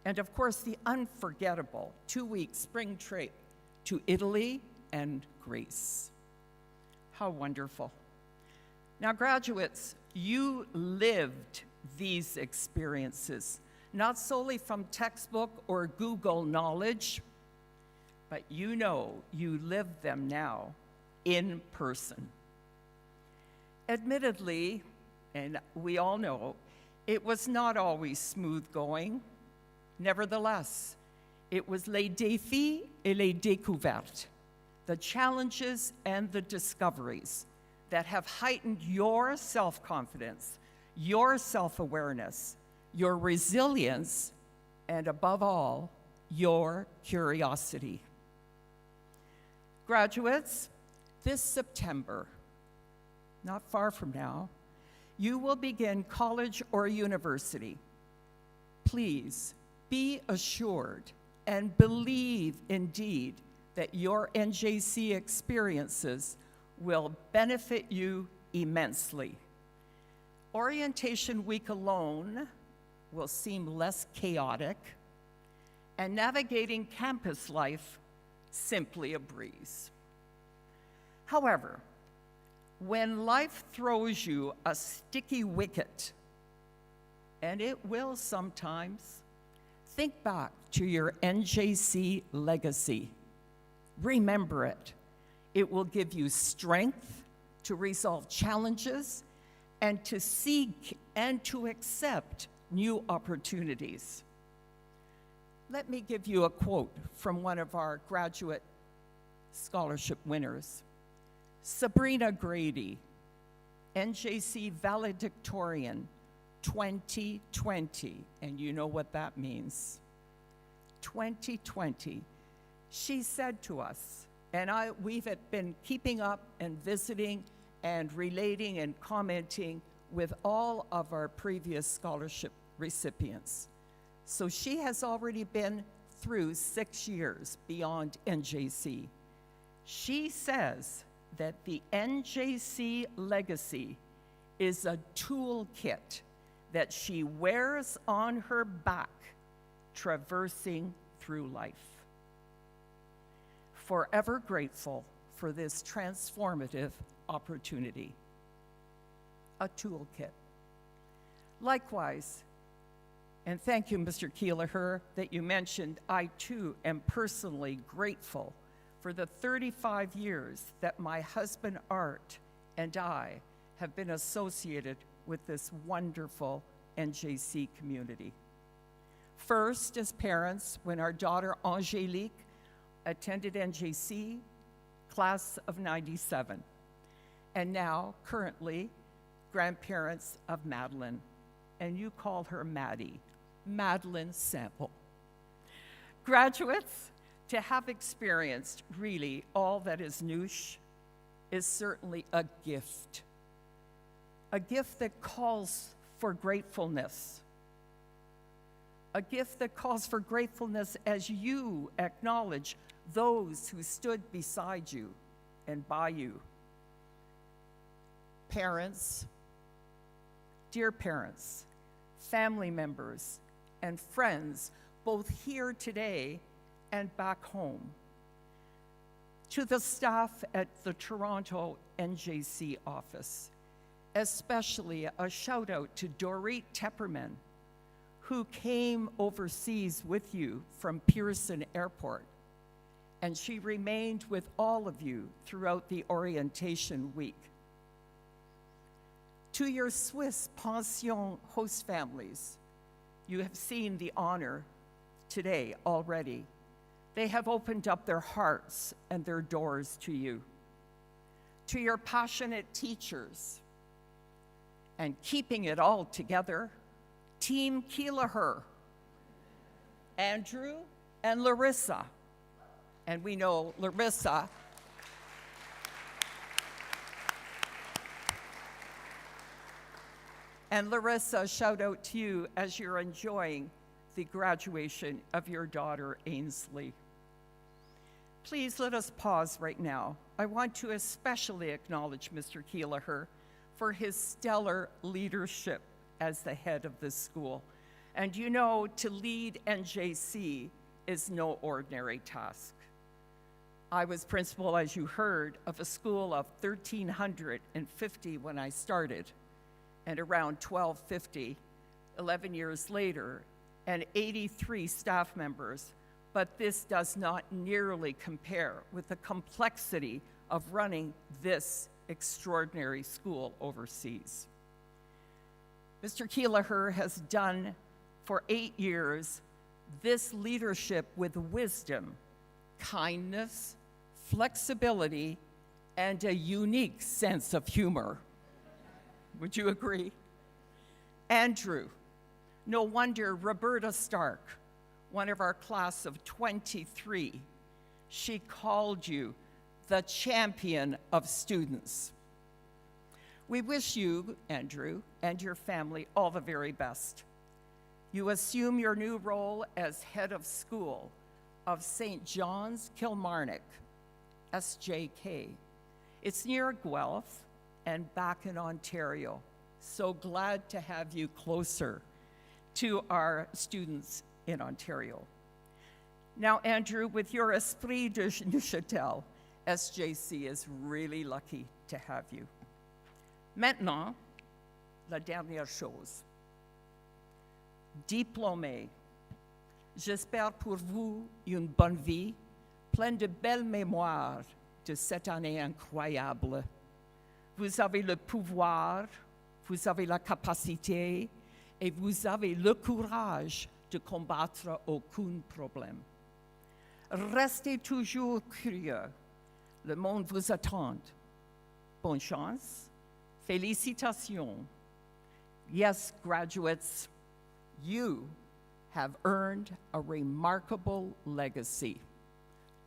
and of course the unforgettable 2-week spring trip to Italy and Greece. How wonderful. Now, graduates, you lived these experiences, not solely from textbook or Google knowledge, but you know you live them now in person. Admittedly, and we all know, it was not always smooth going. Nevertheless, it was les défis et les découvertes, the challenges and the discoveries that have heightened your self-confidence, your self-awareness, your resilience, and above all, your curiosity. Graduates, this September, not far from now, you will begin college or university. Please be assured and believe indeed that your NJC experiences will benefit you immensely. Orientation week alone will seem less chaotic, and navigating campus life simply a breeze. However, when life throws you a sticky wicket, and it will sometimes, think back to your NJC legacy. Remember it. It will give you strength to resolve challenges and to seek and to accept new opportunities. Let me give you a quote from one of our graduate scholarship winners. Sabrina Grady, NJC valedictorian 2020, and you know what that means. 2020. She said to us, and we've been keeping up and visiting and relating and commenting with all of our previous scholarship recipients. So she has already been through 6 years beyond NJC. She says that the NJC legacy is a toolkit that she wears on her back, traversing through life. Forever grateful for this transformative opportunity. A toolkit. Likewise, and thank you, Mr. Keelaher, that you mentioned, I too am personally grateful for the 35 years that my husband Art and I have been associated with this wonderful NJC community. First, as parents, when our daughter Angélique attended NJC, class of '97, and now, currently, grandparents of Madeline, and you call her Maddie, Madeline Sample. Graduates, to have experienced really all that is Noosh is certainly a gift that calls for gratefulness. A gift that calls for gratefulness as you acknowledge those who stood beside you and by you. Parents, dear parents, family members, and friends, both here today and back home. To the staff at the Toronto NJC office, especially a shout out to Dorit Tepperman, who came overseas with you from Pearson Airport, and she remained with all of you throughout the orientation week. To your Swiss pension host families, you have seen the honor today already. They have opened up their hearts and their doors to you. To your passionate teachers, and keeping it all together, Team Keelaher, Andrew and Larissa. And we know Larissa shout out to you as you're enjoying the graduation of your daughter, Ainsley. Please let us pause right now. I want to especially acknowledge Mr. Keelaher for his stellar leadership as the head of this school. And you know, to lead NJC is no ordinary task. I was principal, as you heard, of a school of 1,350 when I started, and around 1,250, 11 years later, and 83 staff members, but this does not nearly compare with the complexity of running this extraordinary school overseas. Mr. Keelaher has done for 8 years this leadership with wisdom, kindness, flexibility, and a unique sense of humor. Would you agree? Andrew, no wonder Roberta Stark, one of our class of 23, she called you the champion of students. We wish you, Andrew, and your family all the very best. You assume your new role as head of school of St. John's, Kilmarnock, SJK. It's near Guelph and back in Ontario. So glad to have you closer to our students in Ontario. Now, Andrew, with your esprit de Neuchâtel, SJC is really lucky to have you. Maintenant, la dernière chose. Diplômé, j'espère pour vous une bonne vie, pleine de belles mémoires de cette année incroyable. Vous avez le pouvoir, vous avez la capacité et vous avez le courage de combattre aucun problème. Restez toujours curieux. Le monde vous attend. Bonne chance. Félicitations. Yes, graduates, you have earned a remarkable legacy.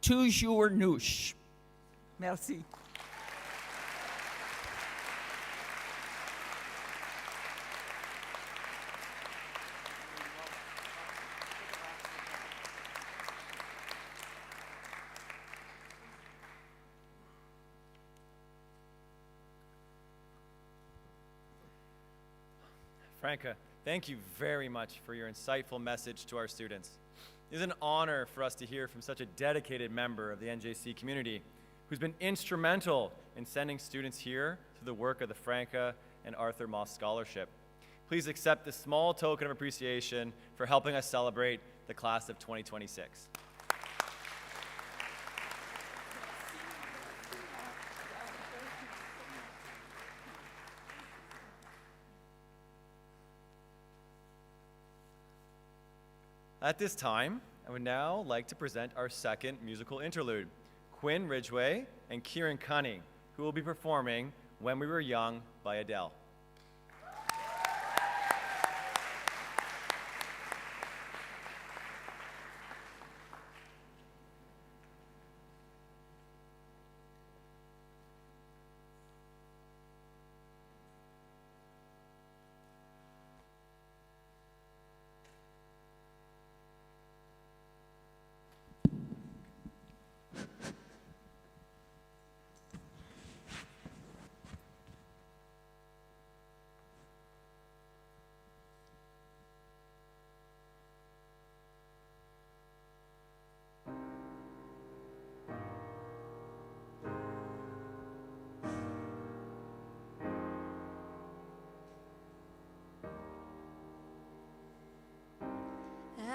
Toujours nous. Merci. Franca, thank you very much for your insightful message to our students. It is an honor for us to hear from such a dedicated member of the NJC community who's been instrumental in sending students here through the work of the Franca and Arthur Moss Scholarship. Please accept this small token of appreciation for helping us celebrate the class of 2026. At this time, I would now like to present our second musical interlude, Quinn Ridgway and Kieran Cunning, who will be performing When We Were Young by Adele.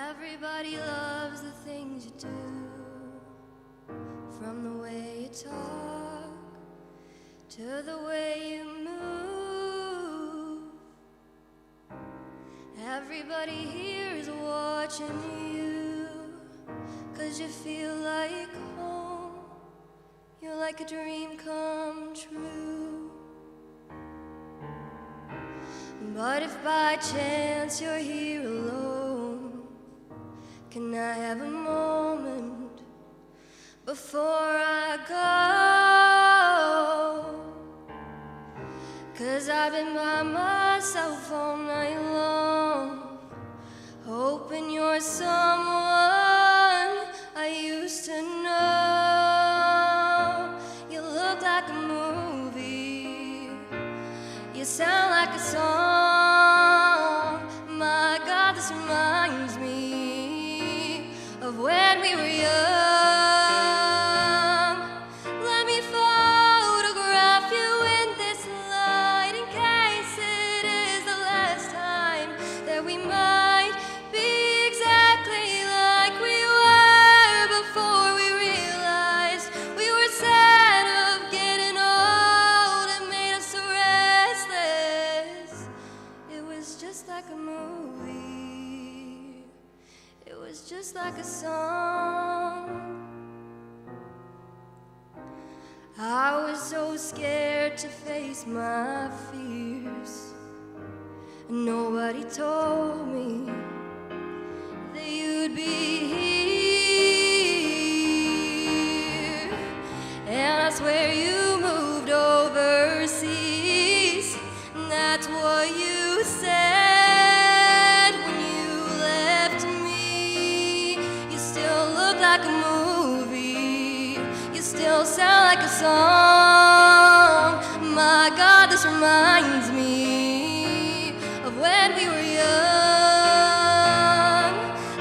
Everybody loves the things you do, from the way you talk to the way you move. Everybody here is watching you, 'cause you feel like home. You're like a dream come true. But if by chance you're here alone, can I have a moment before I go? 'Cause I've been by myself all night long, hoping you're someone I used to know. You look like a movie, you sound like a song. My God, this reminds me of when we were young. Let me photograph you in this light, in case it is the last time that we might be just like a song. I was so scared to face my fears. Nobody told me that you'd be here. And I swear you moved overseas. And that's what you said when you left me. You still look like a movie. You still sound like a song. My God, this reminds me of when we were young.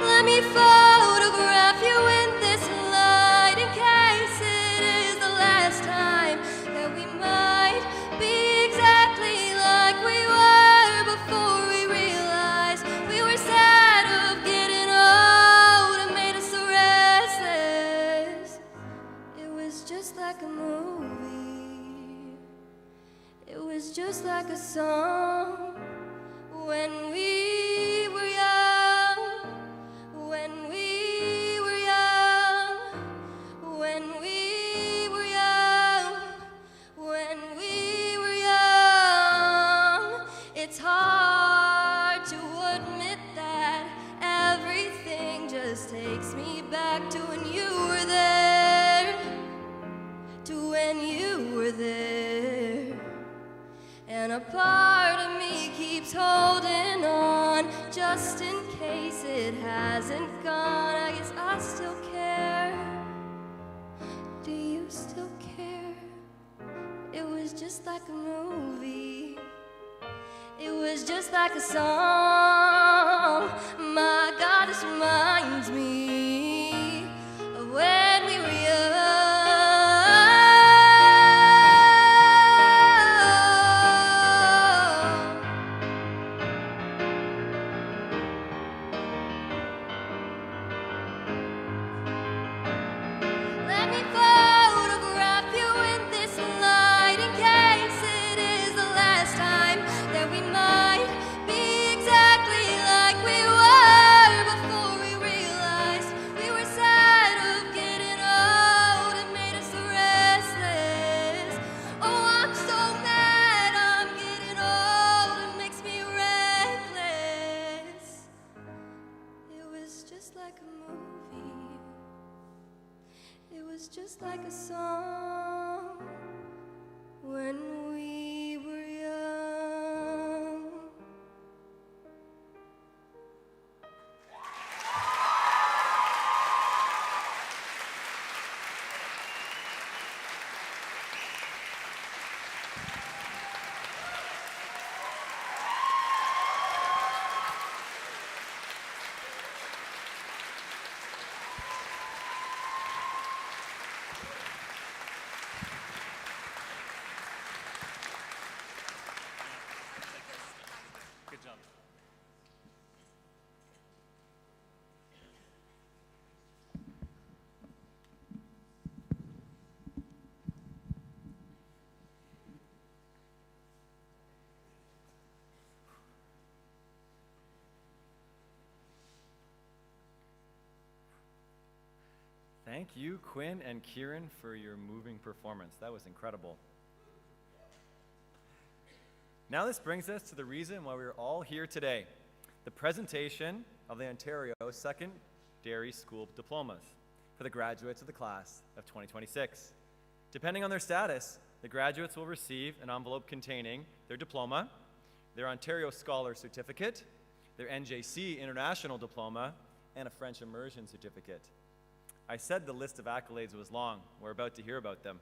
Let me photograph you in this light in case it is the last time that we might be exactly like we were before we realized we were sad of getting old and made us so restless. It was just like a movie. It was just like a song. When we were young, when we were young, when we were young, when we were young. It's hard to admit that everything just takes me back to when you were there, to when you were there. And a part of me keeps holding on, just in case it hasn't gone. I guess I still care. Do you still care? It was just like a movie. It was just like a song. My God, this reminds me of when we were young. Let me photograph you in this light in case it is the last time that we might be exactly like we were before we realized we were sad of getting old and made us so restless. Oh, I'm so mad I'm getting old, it makes me reckless. It was just like a movie. It was just like a song when we were young. Good job. Thank you, Quinn and Kieran, for your moving performance. That was incredible. Now this brings us to the reason why we're all here today, the presentation of the Ontario Secondary School Diplomas for the graduates of the class of 2026. Depending on their status, the graduates will receive an envelope containing their diploma, their Ontario Scholar Certificate, their NJC International Diploma, and a French Immersion Certificate. I said the list of accolades was long. We're about to hear about them.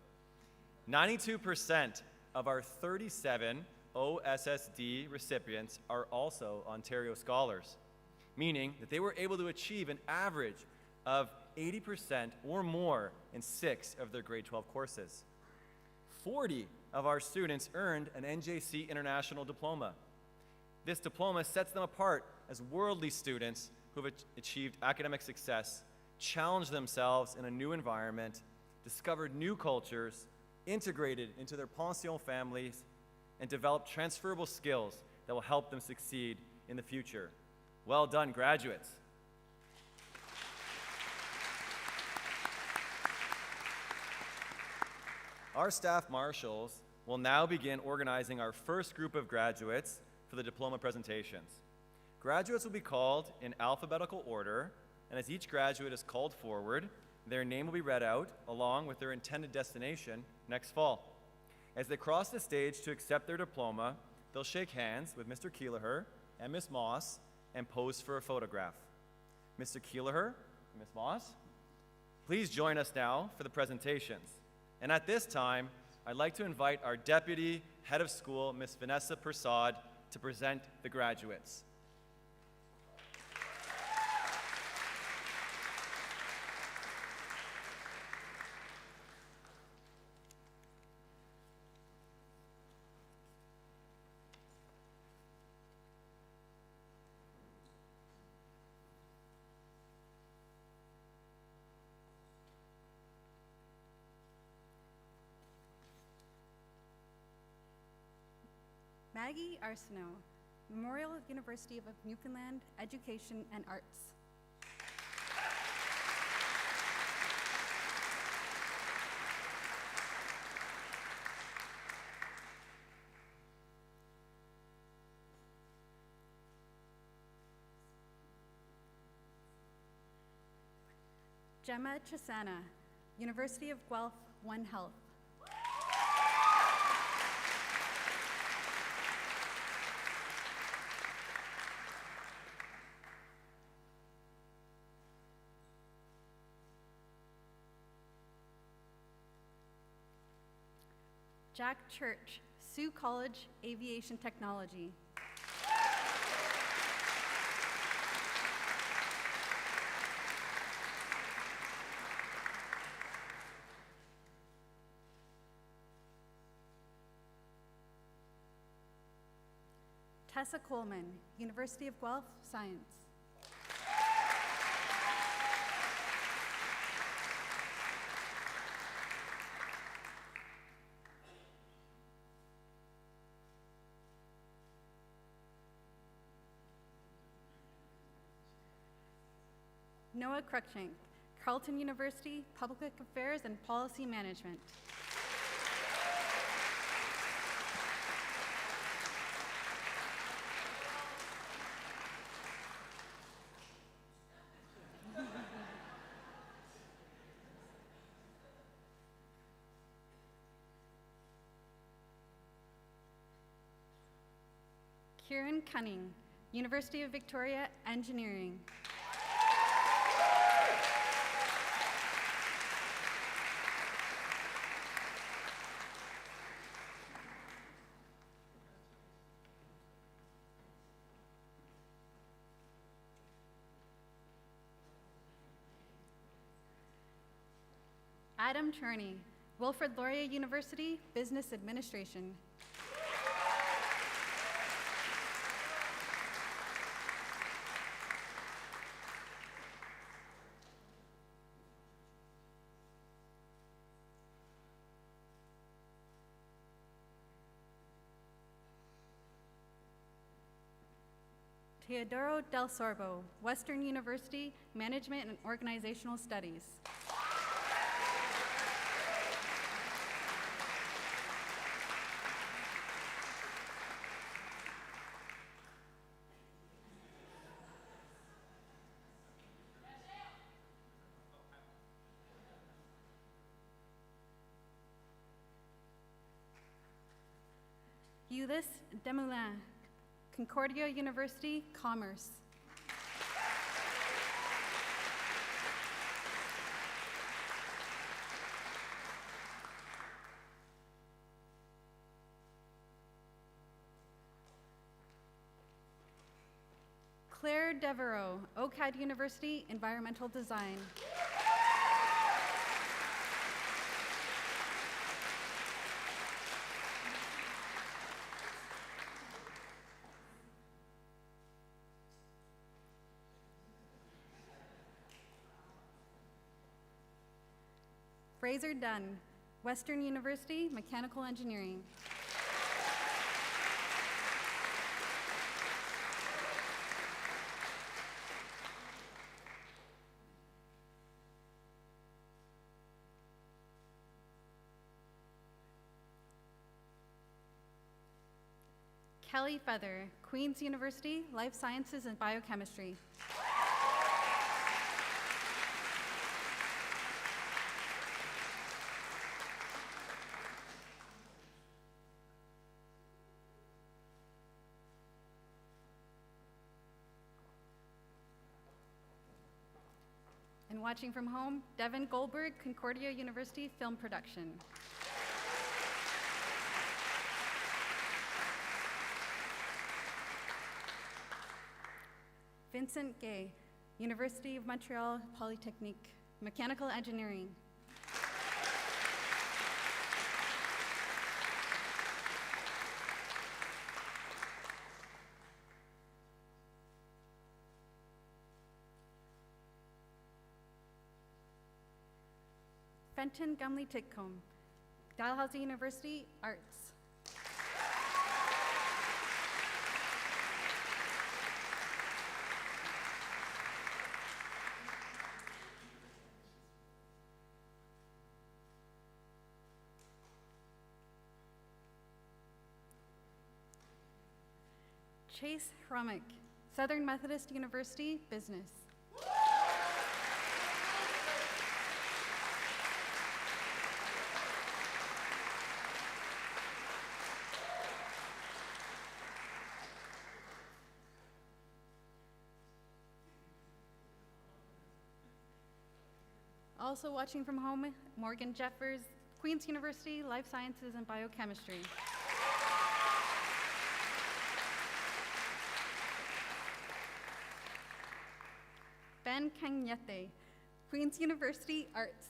92% of our 37 OSSD recipients are also Ontario scholars, meaning that they were able to achieve an average of 80% or more in 6 of their grade 12 courses. 40 of our students earned an NJC International Diploma. This diploma sets them apart as worldly students who have achieved academic success, challenged themselves in a new environment, discovered new cultures, integrated into their pension families, and developed transferable skills that will help them succeed in the future. Well done, graduates. Our staff marshals will now begin organizing our first group of graduates for the diploma presentations. Graduates will be called in alphabetical order, and as each graduate is called forward, their name will be read out along with their intended destination next fall. As they cross the stage to accept their diploma, they'll shake hands with Mr. Keelaher and Miss Moss and pose for a photograph. Mr. Keelaher and Miss Moss, please join us now for the presentations. And at this time, I'd like to invite our Deputy Head of School, Miss Vanessa Persad, to present the graduates. Maggie Arsenault, Memorial University of Newfoundland, Education and Arts. Gemma Chisana, University of Guelph, One Health. Jack Church, Sioux College, Aviation Technology. Tessa Coleman, University of Guelph, Science. Noah Cruikshank, Carleton University, Public Affairs and Policy Management. Kieran Cunning, University of Victoria, Engineering. Adam Turney, Wilfrid Laurier University, Business Administration. Teodoro Del Sorbo, Western University, Management and Organizational Studies. Ulysse Desmoulins, Concordia University, Commerce. Claire Devereaux, OCAD University, Environmental Design. Fraser Dunn, Western University, Mechanical Engineering. Kelly Feather, Queen's University, Life Sciences and Biochemistry. And watching from home, Devin Goldberg, Concordia University, Film Production. Vincent Gay, University of Montreal Polytechnique, Mechanical Engineering. Fenton Gumley Titcombe, Dalhousie University, Arts. Chase Hromick, Southern Methodist University, Business. Also watching from home, Morgan Jeffers, Queen's University, Life Sciences and Biochemistry. Ben Kanyete, Queen's University, Arts.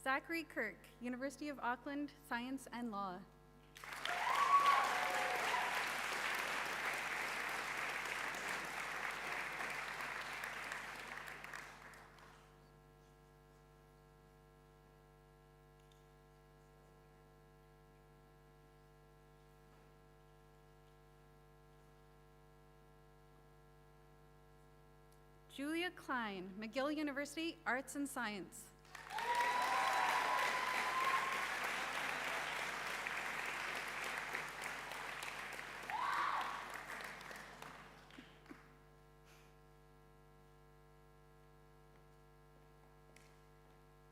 Zachary Kirk, University of Auckland, Science and Law. Julia Klein, McGill University, Arts and Science.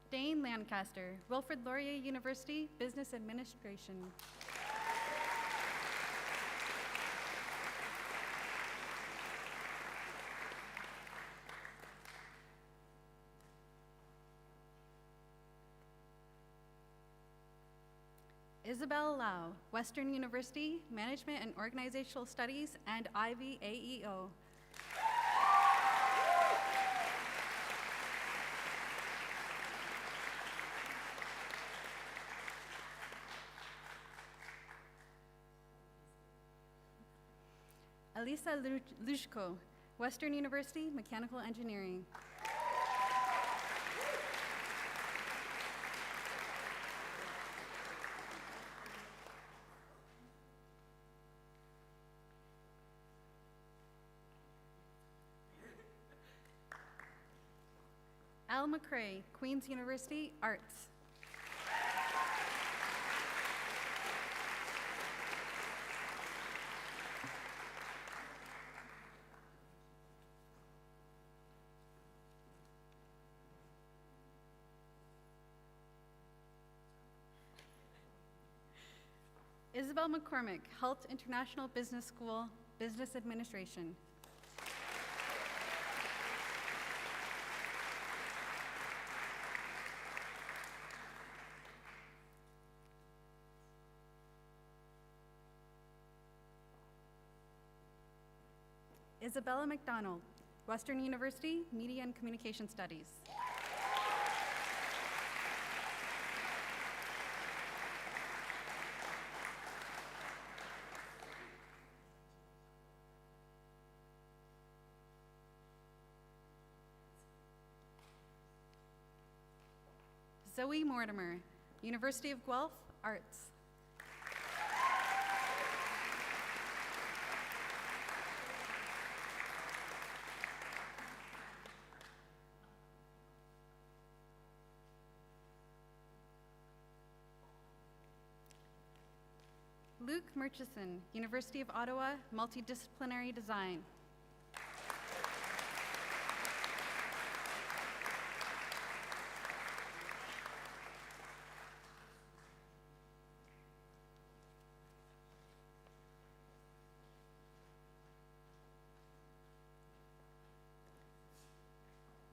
Dane Lancaster, Wilfrid Laurier University, Business Administration. Isabel Lau, Western University, Management and Organizational Studies and Ivy AEO. Elisa Lushko, Western University, Mechanical Engineering. Al McCrae, Queen's University, Arts. Isabel McCormick, Halt International Business School, Business Administration. Isabella McDonald, Western University, Media and Communication Studies. Zoe Mortimer, University of Guelph, Arts. Luke Murchison, University of Ottawa, Multidisciplinary Design.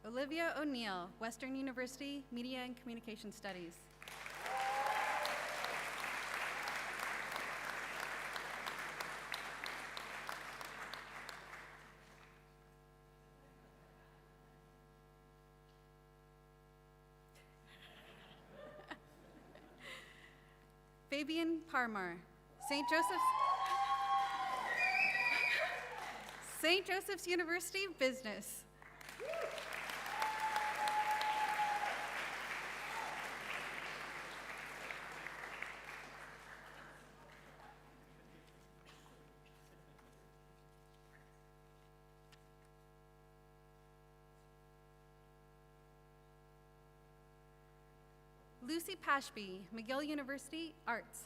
Olivia O'Neill, Western University, Media and Communication Studies. Fabian Parmar, St. Joseph's University, Business. Lucy Pashby, McGill University, Arts.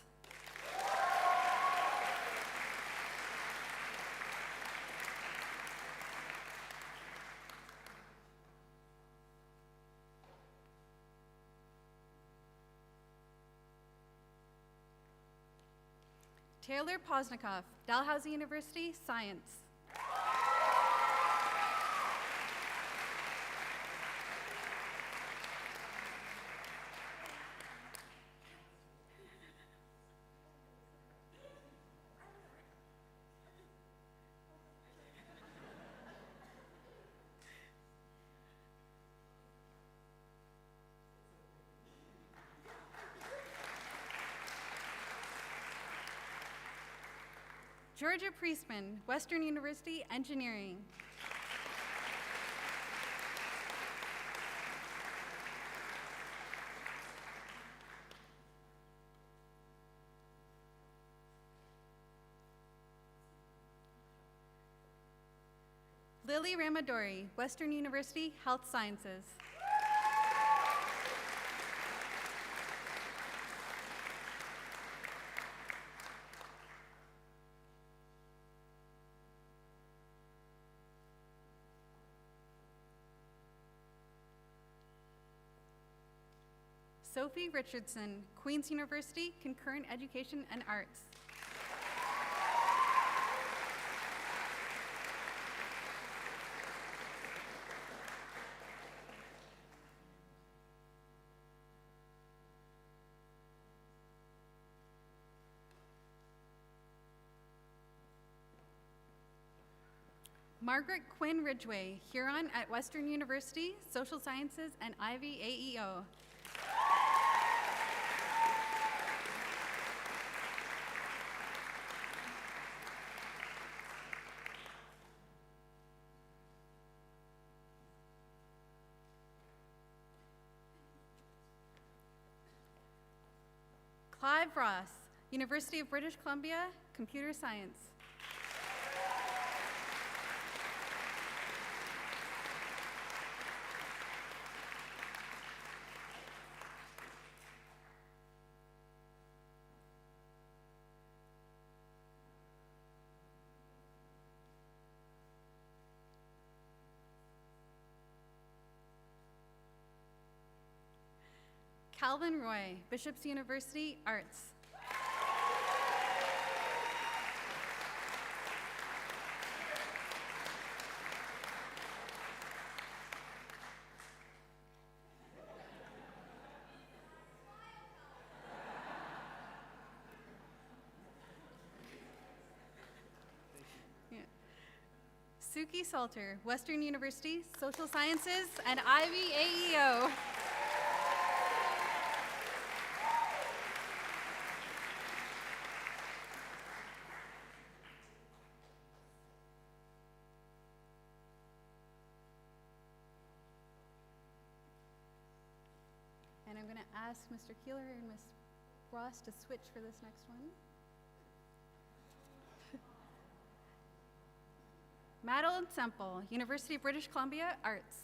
Taylor Posnikoff, Dalhousie University, Science. Georgia Priestman, Western University, Engineering. Lily Ramadori, Western University, Health Sciences. Sophie Richardson, Queen's University, Concurrent Education and Arts. Margaret Quinn Ridgway, Huron at Western University, Social Sciences and Ivy AEO. Clive Ross, University of British Columbia, Computer Science. Calvin Roy, Bishop's University, Arts. Yeah. Suki Salter, Western University, Social Sciences and Ivy AEO. And I'm going to ask Mr. Keeler and Ms. Ross to switch for this next one. Madeline Semple, University of British Columbia, Arts.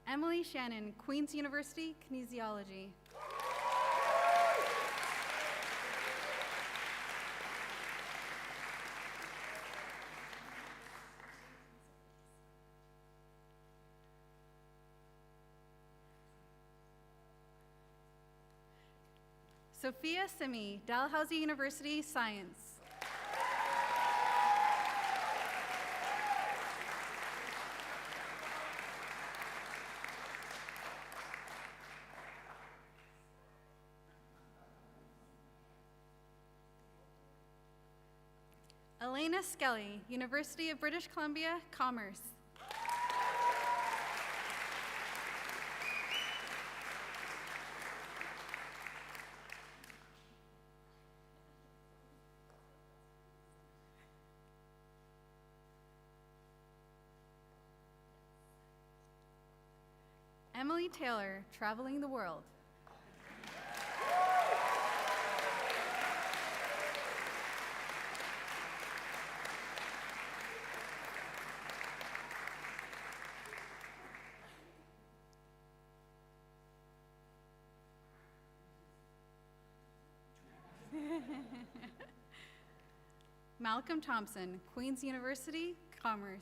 Emily Shannon, Queen's University, Kinesiology. Sophia Simi, Dalhousie University, Science. Elena Skelly, University of British Columbia, Commerce. Emily Taylor, Traveling the World. Malcolm Thompson, Queen's University, Commerce.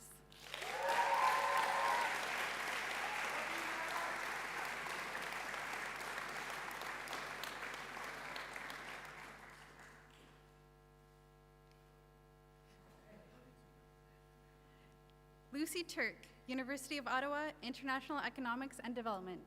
Lucy Turk, University of Ottawa, International Economics and Development.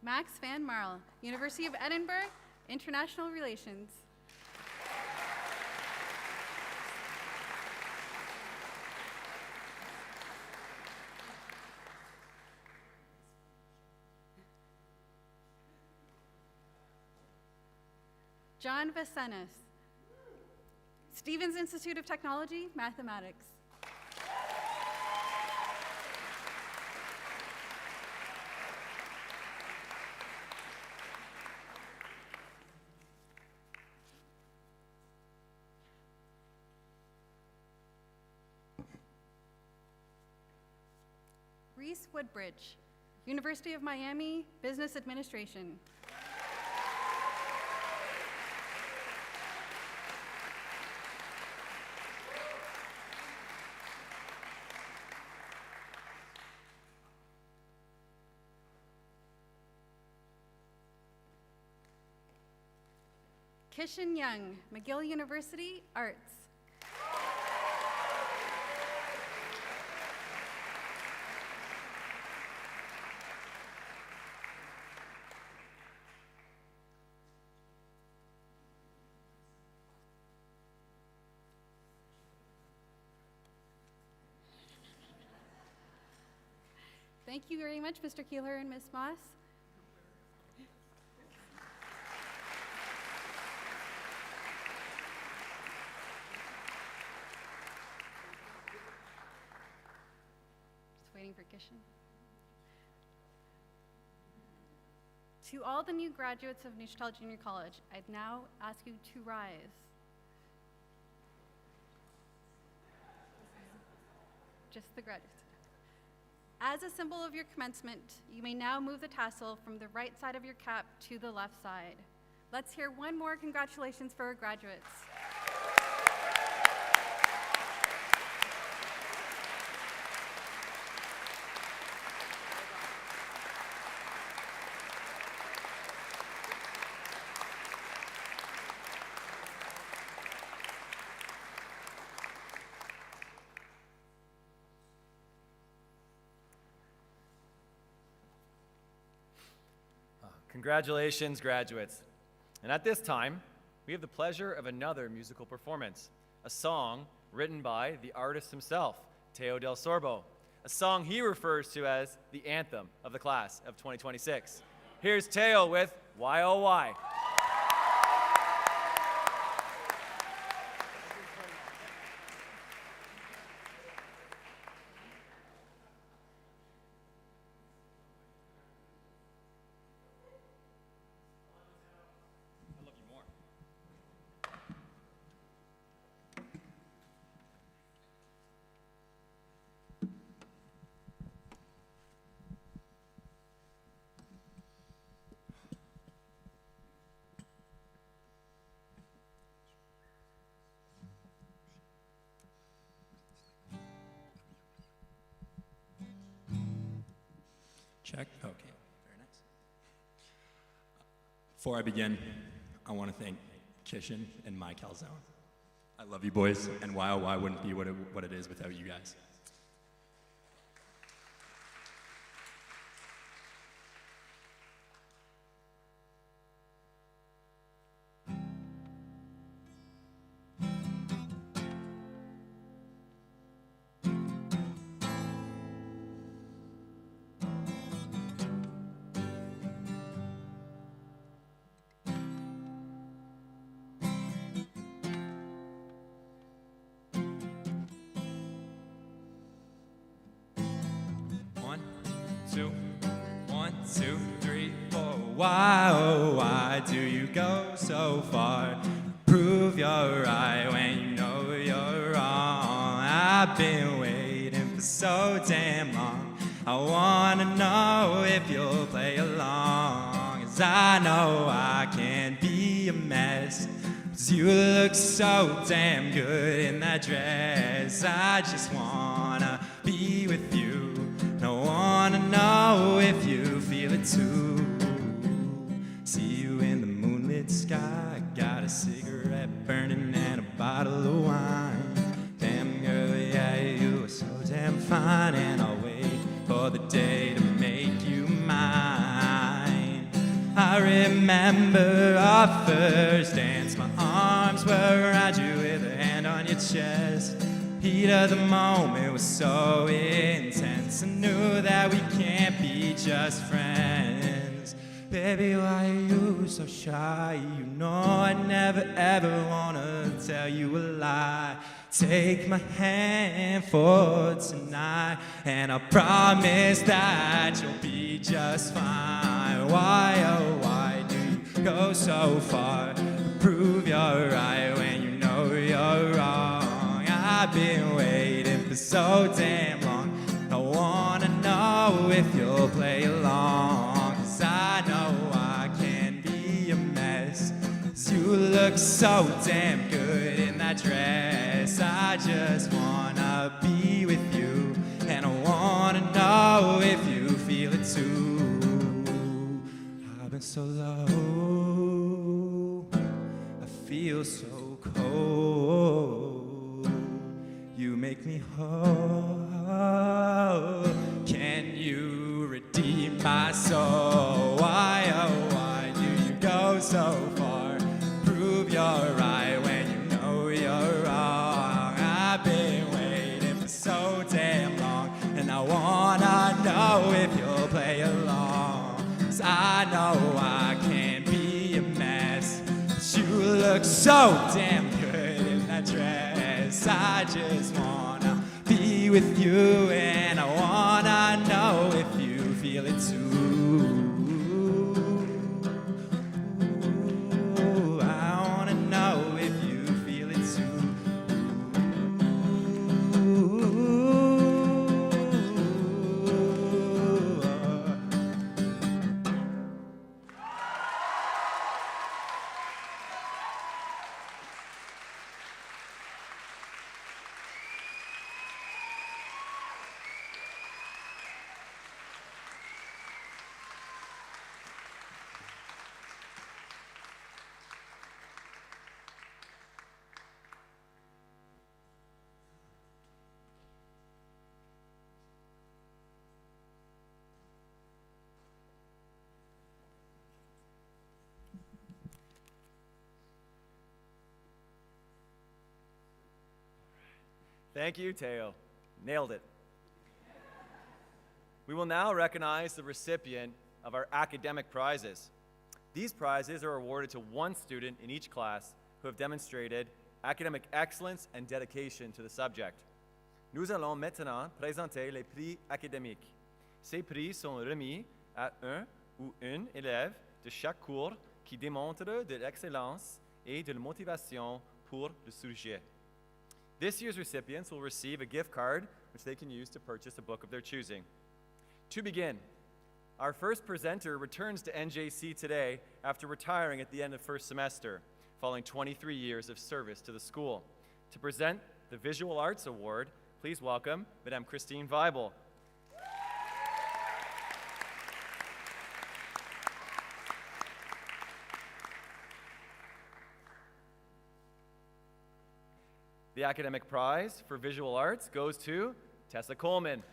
Max Van Marl, University of Edinburgh, International Relations. John Vasenas, Stevens Institute of Technology, Mathematics. Reese Woodbridge, University of Miami, Business Administration. Kishan Young, McGill University, Arts. Thank you very much, Mr. Keeler and Ms. Moss. Just waiting for Kishan. To all the new graduates of Neuchâtel Junior College, I'd now ask you to rise. Just the graduates. As a symbol of your commencement, you may now move the tassel from the right side of your cap to the left side. Let's hear one more congratulations for our graduates. Congratulations, graduates. And at this time, we have the pleasure of another musical performance, a song written by the artist himself, Teo del Sorbo, a song he refers to as the anthem of the class of 2026. Here's Teo with Why Oh Why. Check. Okay. Very nice. Before I begin, I want to thank Kishan and my calzone. I love you boys, and why oh why wouldn't be what it is without you guys. One, two, three, four. Why, oh, why do you go so far? Prove you're right when you know you're wrong. I've been waiting for so damn long. I wanna know if you'll play along. 'Cause I know I can be a mess. 'Cause you look so damn good in that dress. I just wanna be with you. I wanna know if you feel it too. See you in the moonlit sky. Got a cigarette burning and a bottle of wine. Damn girl, yeah, you are so damn fine. And I'll wait for the day to make you mine. I remember our first dance. My arms were around you with a hand on your chest. Heat of the moment was so intense. I knew that we can't be just friends. Baby, why are you so shy? You know I never ever wanna tell you a lie. Take my hand for tonight, and I promise that you'll be just fine. Why, oh, why do you go so far? Prove you're right when you know you're wrong. I've been waiting for so damn long. I wanna know if you'll play along. 'Cause I know I can be a mess. 'Cause you look so damn good in that dress. I just wanna be with you. And I wanna know if you feel it too. I've been so low, I feel so cold. You make me whole. Can you redeem my soul? Why, oh, why do you go so far? Prove you're right when you know you're wrong. I've been waiting for so damn long, and I wanna know if you'll play along. 'Cause I know I can't be a mess, but you look so damn good in that dress. I just wanna be with you, and I wanna know if you feel it too. I wanna know if you feel it too. Thank you, Teo. Nailed it. We will now recognize the recipient of our academic prizes. These prizes are awarded to one student in each class who have demonstrated academic excellence and dedication to the subject. Nous allons maintenant présenter les prix académiques. Ces prix sont remis à un ou une élève de chaque cours qui démontre de l'excellence et de la motivation pour le sujet. This year's recipients will receive a gift card which they can use to purchase a book of their choosing. To begin, our first presenter returns to NJC today after retiring at the end of first semester, following 23 years of service to the school. To present the Visual Arts Award, please welcome Madame Christine Weibel. The academic prize for visual arts goes to Tessa Coleman.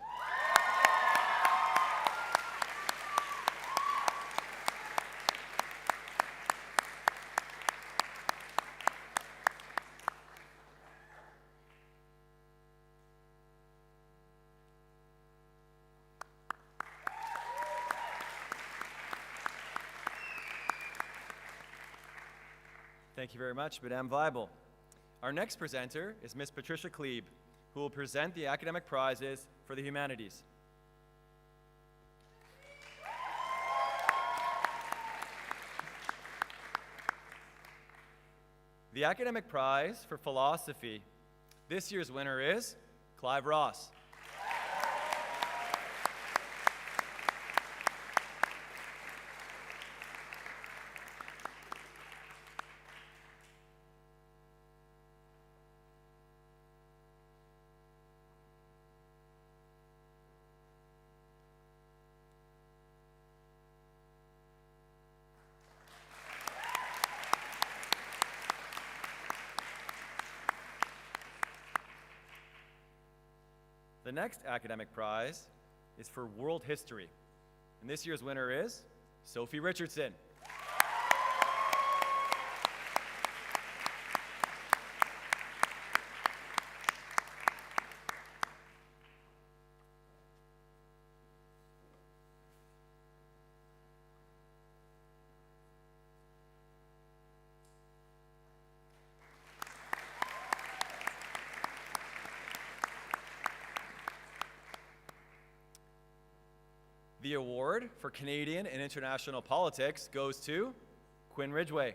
Thank you very much, Madame Weibel. Our next presenter is Miss Patricia Klebe, who will present the academic prizes for the humanities. The academic prize for philosophy. This year's winner is Clive Ross. The next academic prize is for world history, and this year's winner is Sophie Richardson. The award for Canadian and international politics goes to Quinn Ridgway.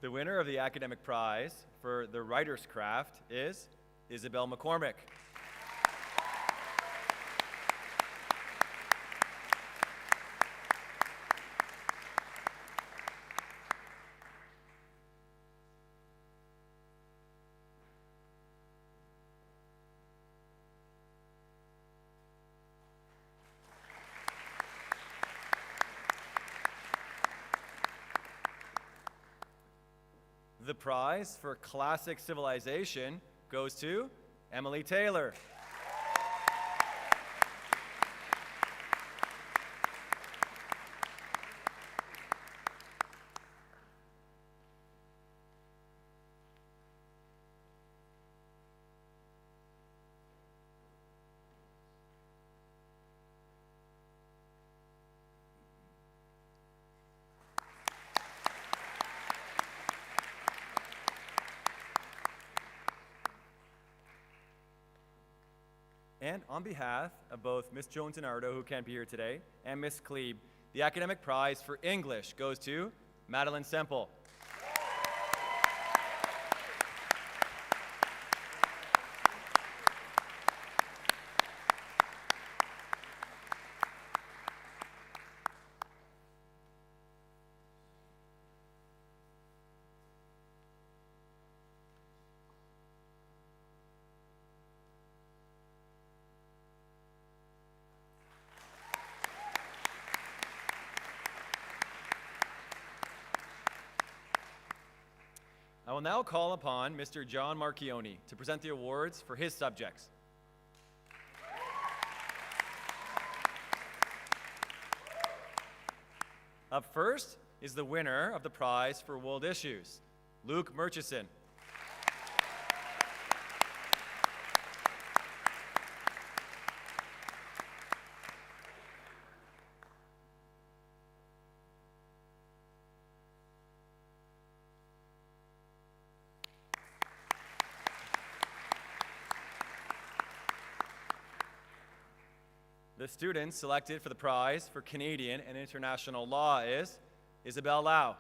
The winner of the academic prize for the writer's craft is Isabel McCormick. The prize for classic civilization goes to Emily Taylor. And on behalf of both Miss Jones and Ardo, who can't be here today, and Miss Klebe, the academic prize for English goes to Madeline Semple. will now call upon Mr. John Marchione to present the awards for his subjects. Up first is the winner of the prize for World Issues, Luke Murchison. The student selected for the prize for Canadian and International Law is Isabel Lau.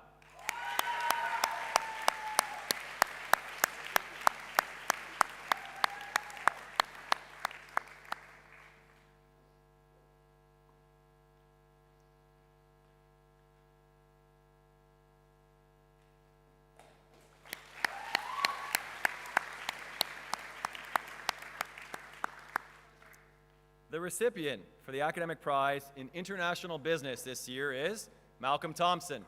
The recipient for the academic prize in international business this year is Malcolm Thompson.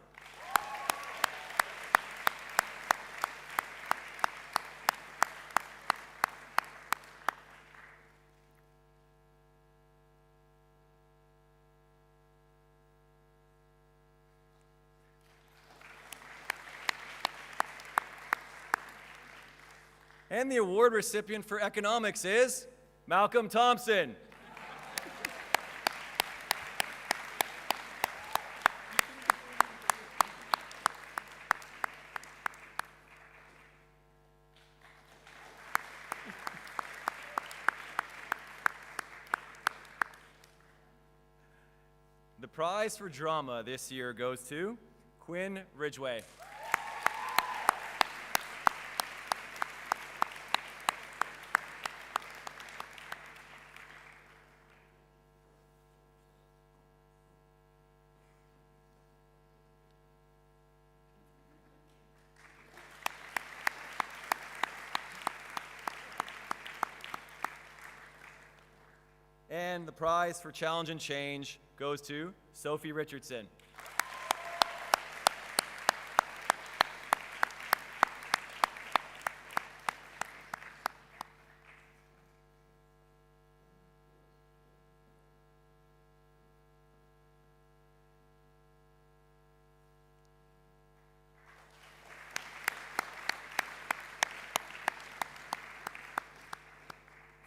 And the award recipient for economics is Malcolm Thompson. The prize for drama this year goes to Quinn Ridgway. And the prize for Challenge and Change goes to Sophie Richardson.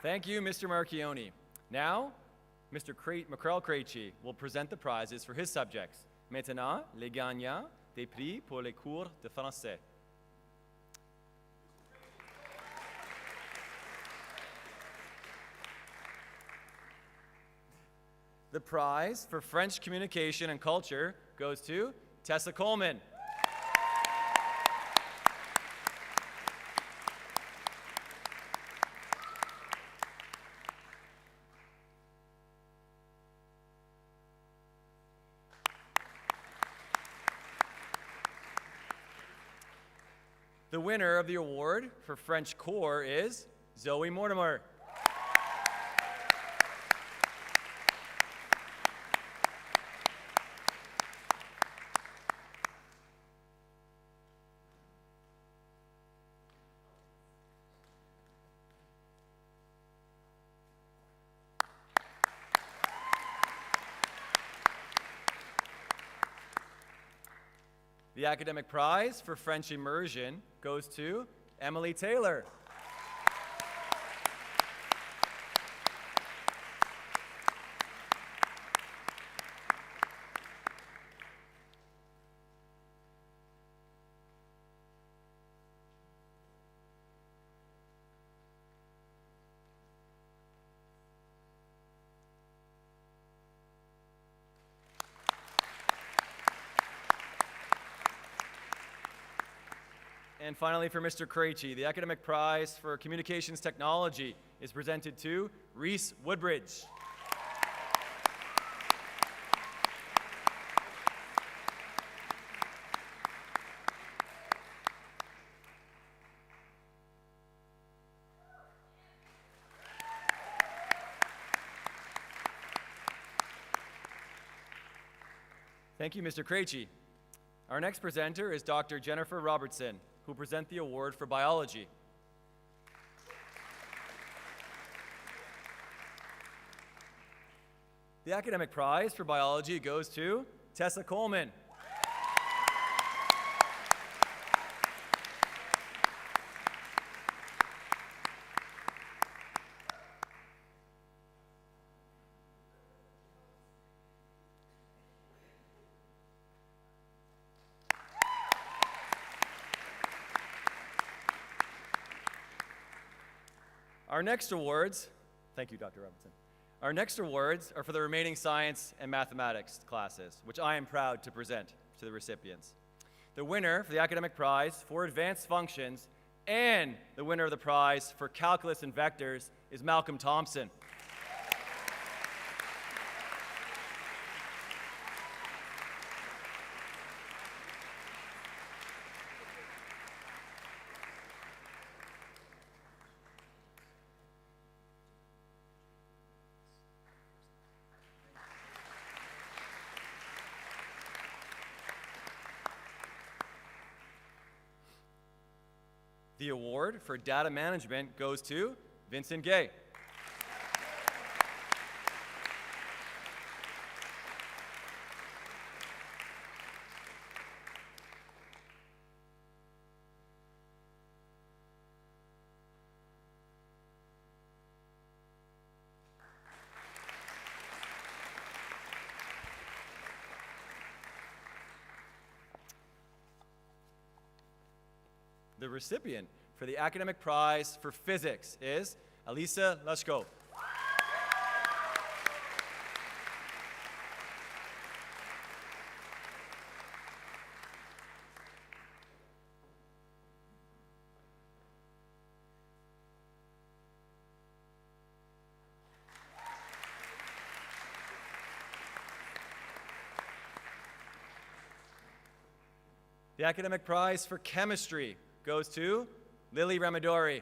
Thank you, Mr. Marchione. Now, Mr. McCrell Krejci will present the prizes for his subjects. Maintenant, les gagnants des prix pour les cours de français. The prize for French communication and culture goes to Tessa Coleman. The winner of the award for French Core is Zoe Mortimer. The academic prize for French Immersion goes to Emily Taylor. And finally, for Mr. Krejci, the academic prize for communications technology is presented to Reese Woodbridge. Thank you, Mr. Krejci. Our next presenter is Dr. Jennifer Robertson, who who present the award for biology. The academic prize for biology goes to Tessa Coleman. Our next awards, thank you, Dr. Robinson. Our next awards are for the remaining science and mathematics classes, which I am proud to present to the recipients. The winner for the academic prize for advanced functions and the winner of the prize for calculus and vectors is Malcolm Thompson. The award for data management goes to Vincent Gay. The recipient for the academic prize for physics is Alisa Lashko. The academic prize for chemistry goes to Lily Ramadori.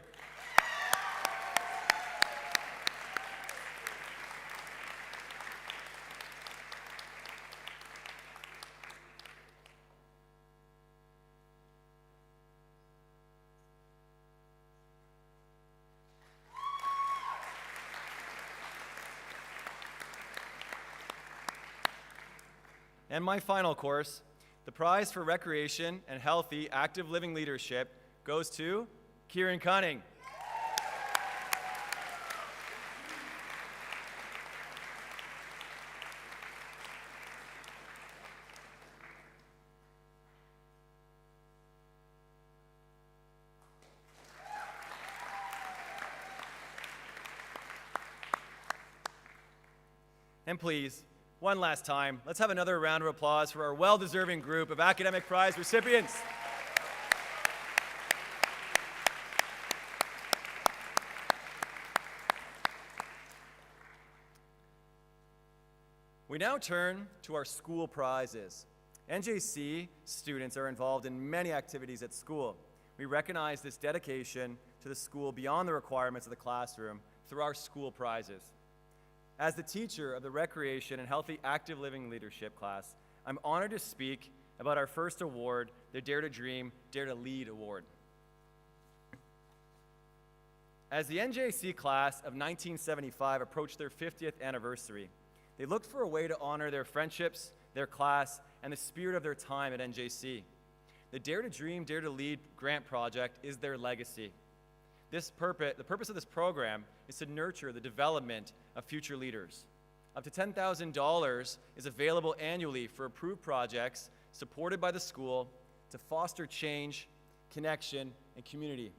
And my final course, the prize for recreation and healthy active living leadership goes to Kieran Cunning. And please, one last time, let's have another round of applause for our well-deserving group of academic prize recipients. We now turn to our school prizes. NJC students are involved in many activities at school. We recognize this dedication to the school beyond the requirements of the classroom through our school prizes. As the teacher of the Recreation and Healthy Active Living Leadership class, I'm honored to speak about our first award, the Dare to Dream, Dare to Lead Award. As the NJC class of 1975 approached their 50th anniversary, they looked for a way to honor their friendships, their class, and the spirit of their time at NJC. The Dare to Dream, Dare to Lead grant project is their legacy. The purpose of this program is to nurture the development of future leaders. Up to $10,000 is available annually for approved projects supported by the school to foster change, connection, and community.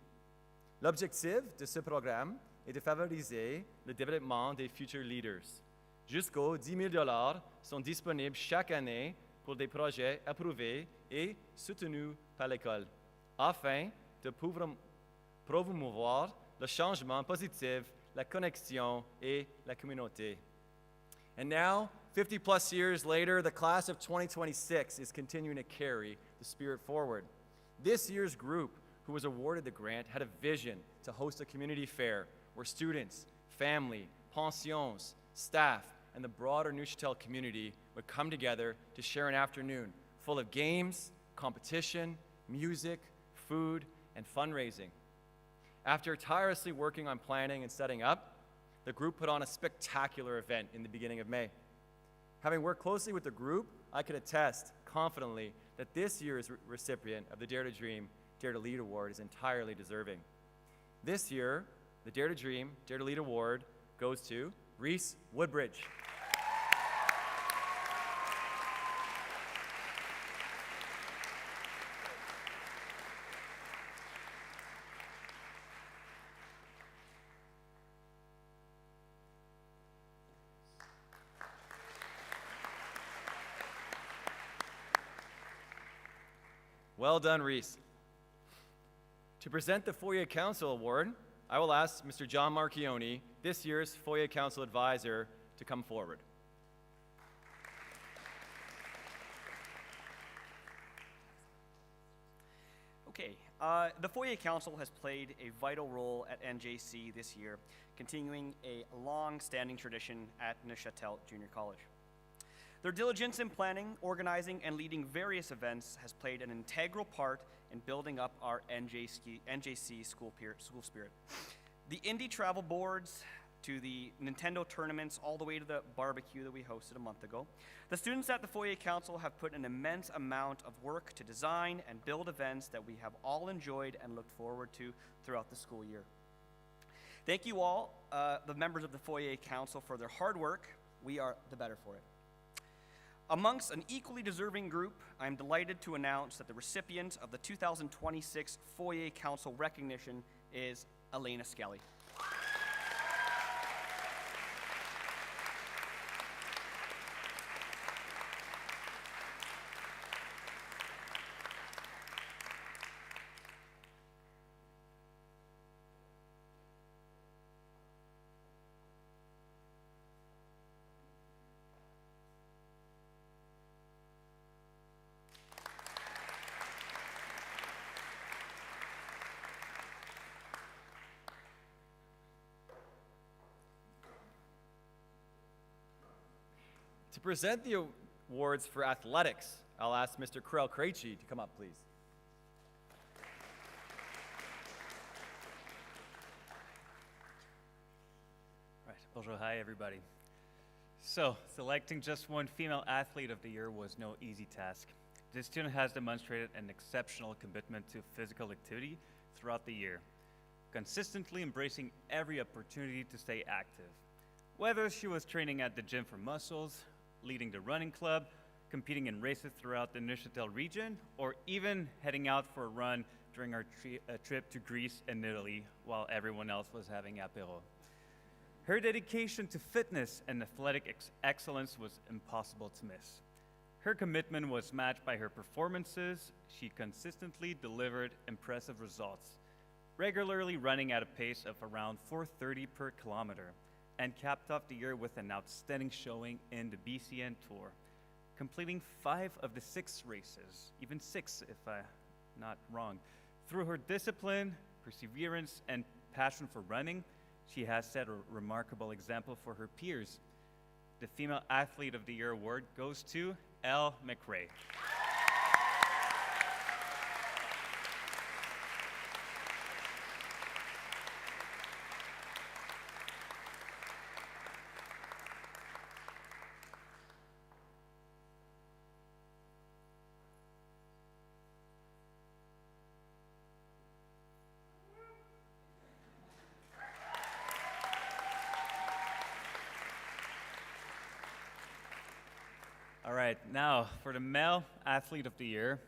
L'objectif de ce programme est de favoriser le développement des futurs leaders. Jusqu'aux $10 000 sont disponibles chaque année pour des projets approuvés et soutenus par l'école, afin de promouvoir le changement positif, la connexion et la communauté. And now, 50+ years later, the class of 2026 is continuing to carry the spirit forward. This year's group, who was awarded the grant, had a vision to host a community fair where students, family, pensions, staff, and the broader Neuchâtel community would come together to share an afternoon full of games, competition, music, food, and fundraising. After tirelessly working on planning and setting up, the group put on a spectacular event in the beginning of May. Having worked closely with the group, I can attest confidently that this year's recipient of the Dare to Dream, Dare to Lead Award is entirely deserving. This year, the Dare to Dream, Dare to Lead Award goes to Reese Woodbridge. Well done, Reese. To present the FOIA Council Award, I will ask Mr. John Marchione, this year's FOIA Council Advisor, to come forward. Okay, the FOIA Council has played a vital role at NJC this year, continuing a long-standing tradition at Neuchâtel Junior College. Their diligence in planning, organizing, and leading various events has played an integral part in building up our NJC school spirit. The indie travel boards to the Nintendo tournaments, all the way to the barbecue that we hosted a month ago. The students at the FOIA Council have put an immense amount of work to design and build events that we have all enjoyed and looked forward to throughout the school year. Thank you all, the members of the FOIA Council, for their hard work. We are the better for it. Amongst an equally deserving group, I am delighted to announce that the recipient of the 2026 FOIA Council recognition is Elena Skelly. To present the awards for athletics, I'll ask Mr. Karel Krejci to come up, please. Right, bonjour, hi everybody. So, selecting just one female athlete of the year was no easy task. This student has demonstrated an exceptional commitment to physical activity throughout the year, consistently embracing every opportunity to stay active. Whether she was training at the gym for muscles, leading the running club, competing in races throughout the Neuchâtel region, or even heading out for a run during our trip to Greece and Italy while everyone else was having apéro. Her dedication to fitness and athletic excellence was impossible to miss. Her commitment was matched by her performances. She consistently delivered impressive results, regularly running at a pace of around 4:30 per kilometer, and capped off the year with an outstanding showing in the BCN Tour, completing 5 of the 6 races, even 6 if I'm not wrong. Through her discipline, perseverance, and passion for running, she has set a remarkable example for her peers. The Female Athlete of the Year award goes to Elle McRae. All right, now for the Male Athlete of the Year.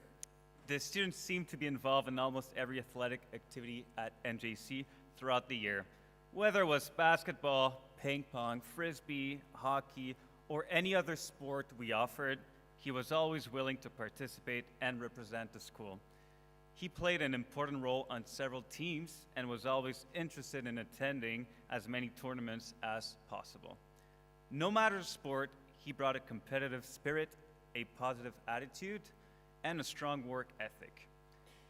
The students seem to be involved in almost every athletic activity at NJC throughout the year. Whether it was basketball, ping pong, frisbee, hockey, or any other sport we offered, he was always willing to participate and represent the school. He played an important role on several teams and was always interested in attending as many tournaments as possible. No matter the sport, he brought a competitive spirit, a positive attitude, and a strong work ethic.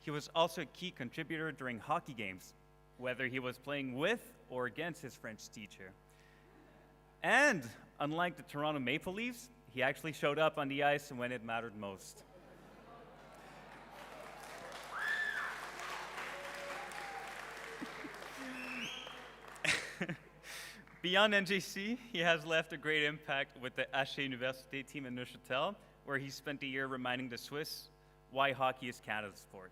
He was also a key contributor during hockey games, whether he was playing with or against his French teacher. And unlike the Toronto Maple Leafs, he actually showed up on the ice when it mattered most. Beyond NJC, he has left a great impact with the HC Université team in Neuchâtel, where he spent a year reminding the Swiss why hockey is Canada's sport.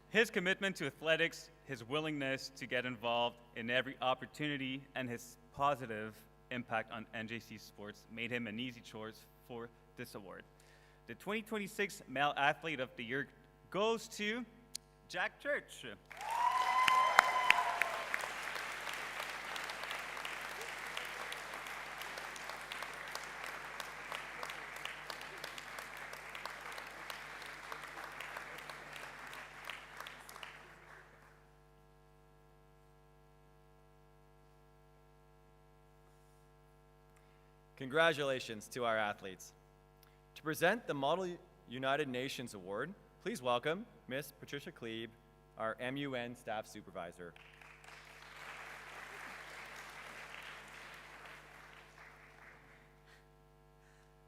His commitment to athletics, his willingness to get involved in every opportunity, and his positive impact on NJC sports made him an easy choice for this award. The 2026 Male Athlete of the Year goes to Jack Church. Congratulations to our athletes. To present the Model United Nations Award, please welcome Miss Patricia Klebe, our MUN Staff Supervisor.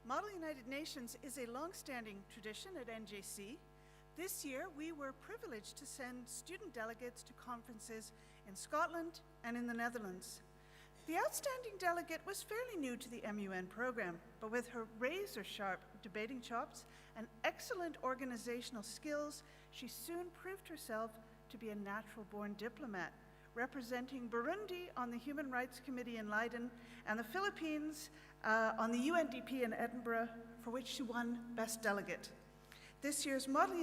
Model United Nations is a long-standing tradition at NJC. This year, we were privileged to send student delegates to conferences in Scotland and in the Netherlands. The outstanding delegate was fairly new to the MUN program, but with her razor-sharp debating chops and excellent organizational skills, she soon proved herself to be a natural-born diplomat, representing Burundi on the Human Rights Committee in Leiden and the Philippines on the UNDP in Edinburgh, for which she won Best Delegate. This year's Model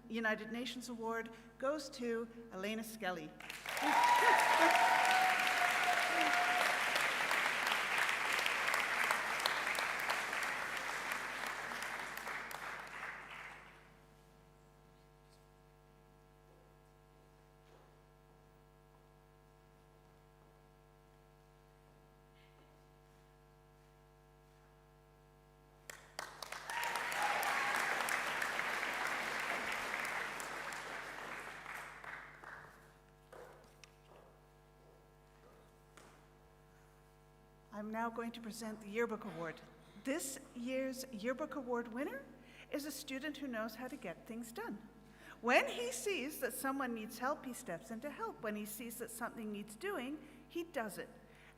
United Nations Award goes to Elena Skelly. I'm now going to present the Yearbook Award. This year's Yearbook Award winner is a student who knows how to get things done. When he sees that someone needs help, he steps in to help. When he sees that something needs doing, he does it.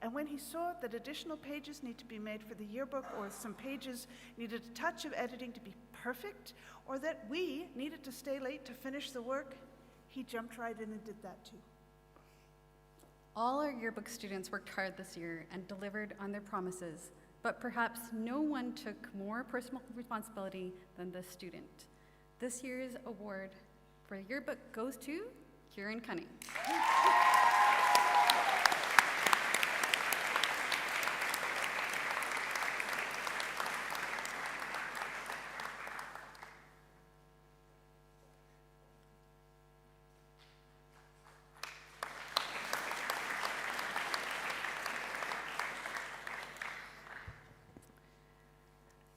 And when he saw that additional pages need to be made for the yearbook, or some pages needed a touch of editing to be perfect, or that we needed to stay late to finish the work, he jumped right in and did that too. All our yearbook students worked hard this year and delivered on their promises, but perhaps no one took more personal responsibility than this student. This year's award for yearbook goes to Kieran Cunning.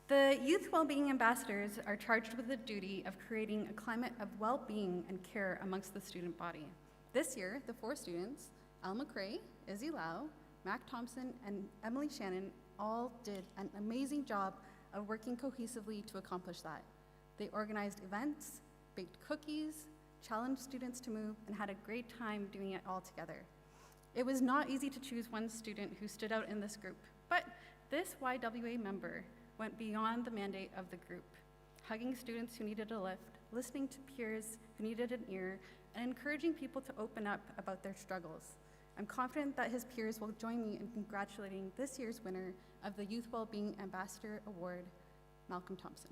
The Youth Wellbeing Ambassadors are charged with the duty of creating a climate of well-being and care amongst the student body. This year, the 4 students, Al McRae, Izzy Lau, Mac Thompson, and Emily Shannon all did an amazing job of working cohesively to accomplish that. They organized events, baked cookies, challenged students to move, and had a great time doing it all together. It was not easy to choose one student who stood out in this group, but this YWA member went beyond the mandate of the group, hugging students who needed a lift, listening to peers who needed an ear, and encouraging people to open up about their struggles. I'm confident that his peers will join me in congratulating this year's winner of the Youth Wellbeing Ambassador Award, Malcolm Thompson.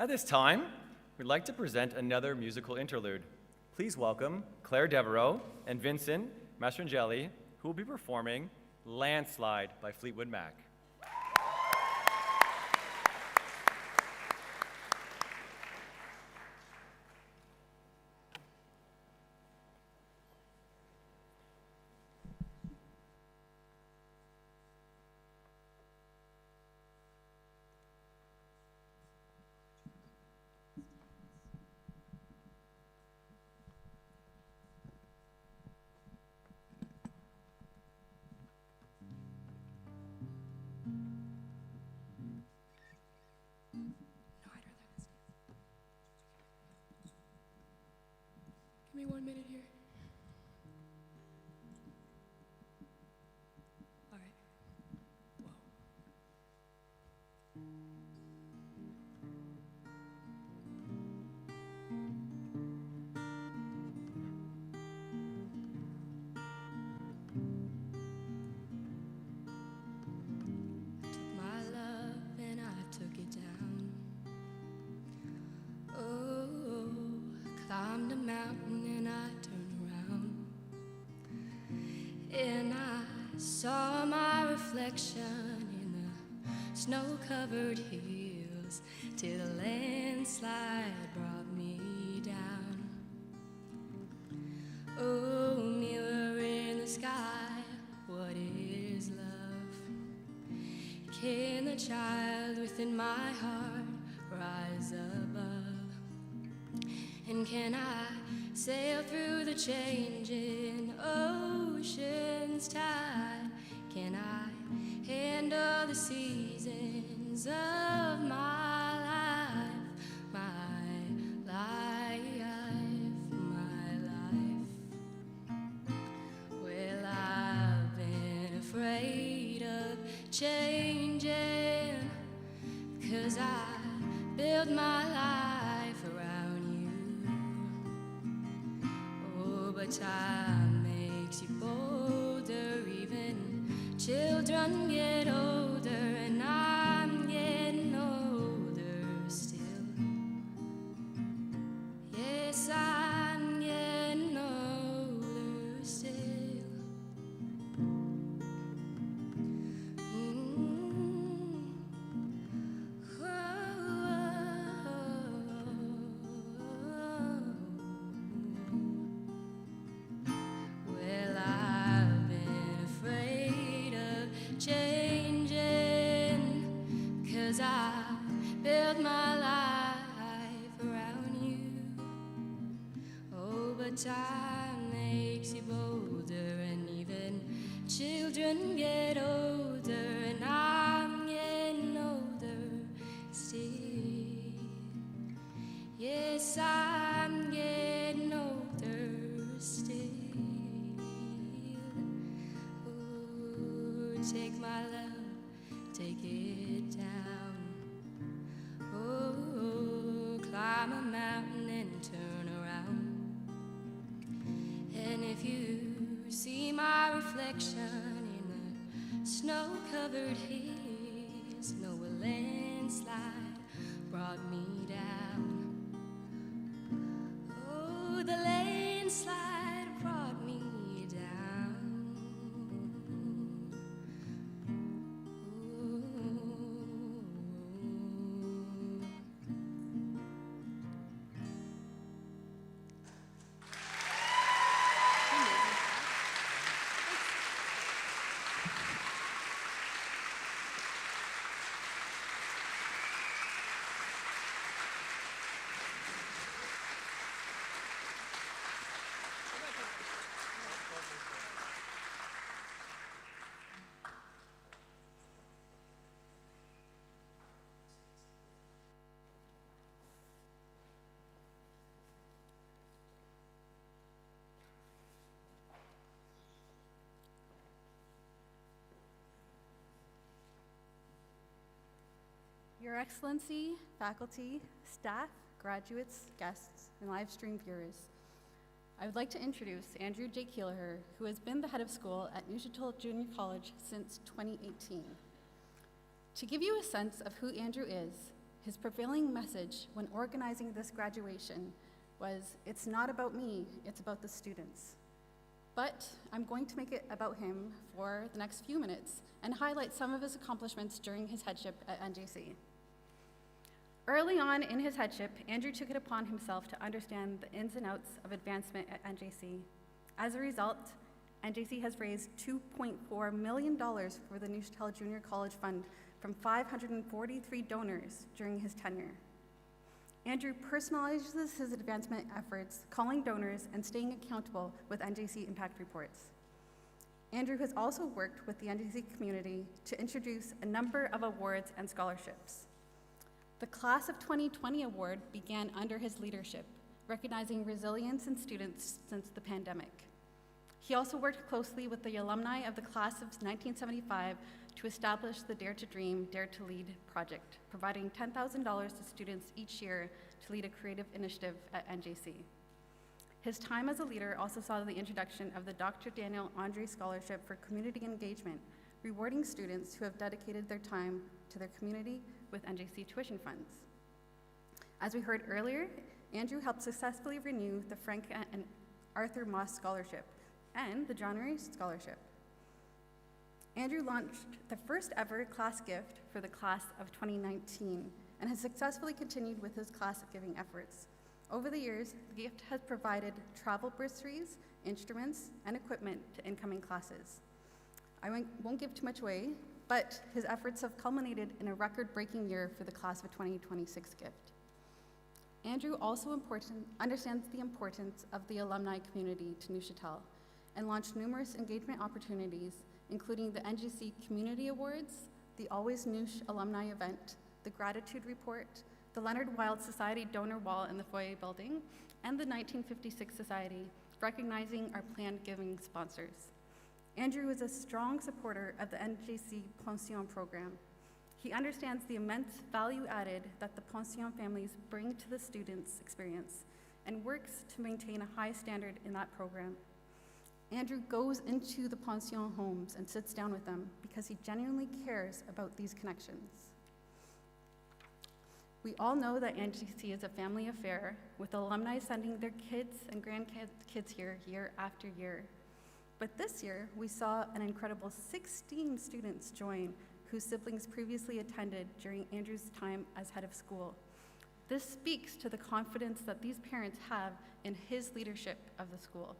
At this time, we'd like to present another musical interlude. Please welcome Claire Devereaux and Vincent Mastrangeli, who will be performing Landslide by Fleetwood Mac. mountain and I turned around, and I saw my reflection in the snow-covered hills till the landslide brought me down. Oh, mirror in the sky, what is love? Can the child within my heart rise above? And can I sail through the changing ocean's tide? Can I handle the seasons of my life, my life, my life? Well, I've been afraid of changing, 'cause I built my life around you. Oh, but time makes you bolder, even children get older, and I'm getting older still. Yes, I'm getting older still. Well, I've been afraid of changing, 'cause I built my life around you. Oh, but time makes you bolder, and even children get older, and I'm getting older still. Yes, I'm getting older still. Oh, take my love, take it down. Oh, climb a mountain and turn around. And if you see my reflection in the snow-covered hills, know a landslide brought me down. Oh, the landslide brought me down. Your Excellency, faculty, staff, graduates, guests, and live stream viewers, I would like to introduce Andrew J. Keeler, who has been the head of school at Neuchatel Junior College since 2018. To give you a sense of who Andrew is, his prevailing message when organizing this graduation was, "It's not about me, it's about the students." But I'm going to make it about him for the next few minutes and highlight some of his accomplishments during his headship at NJC. Early on in his headship, Andrew took it upon himself to understand the ins and outs of advancement at NJC. As a result, NJC has raised $2.4 million for the Neuchatel Junior College Fund from 543 donors during his tenure. Andrew personalizes his advancement efforts, calling donors and staying accountable with NJC impact reports. Andrew has also worked with the NJC community to introduce a number of awards and scholarships. The Class of 2020 award began under his leadership, recognizing resilience in students since the pandemic. He also worked closely with the alumni of the class of 1975 to establish the Dare to Dream, Dare to Lead project, providing $10,000 to students each year to lead a creative initiative at NJC. His time as a leader also saw the introduction of the Dr. Daniel Andre Scholarship for Community Engagement, rewarding students who have dedicated their time to their community with NJC tuition funds. As we heard earlier, Andrew helped successfully renew the Frank and Arthur Moss Scholarship and the John Reese Scholarship. Andrew launched the first ever class gift for the class of 2019 and has successfully continued with his class giving efforts. Over the years, the gift has provided travel bursaries, instruments, and equipment to incoming classes. I won't give too much away, but his efforts have culminated in a record-breaking year for the class of 2026 gift. Andrew also understands the importance of the alumni community to Neuchâtel and launched numerous engagement opportunities, including the NJC Community Awards, the Always Neuch Alumni Event, the Gratitude Report, the Leonard Wild Society Donor Wall in the Foyer Building, and the 1956 Society, recognizing our planned giving sponsors. Andrew is a strong supporter of the NJC Pension program. He understands the immense value added that the Pension families bring to the students' experience and works to maintain a high standard in that program. Andrew goes into the Pension homes and sits down with them because he genuinely cares about these connections. We all know that NJC is a family affair, with alumni sending their kids and grandkids here year after year. But this year, we saw an incredible 16 students join whose siblings previously attended during Andrew's time as head of school. This speaks to the confidence that these parents have in his leadership of the school.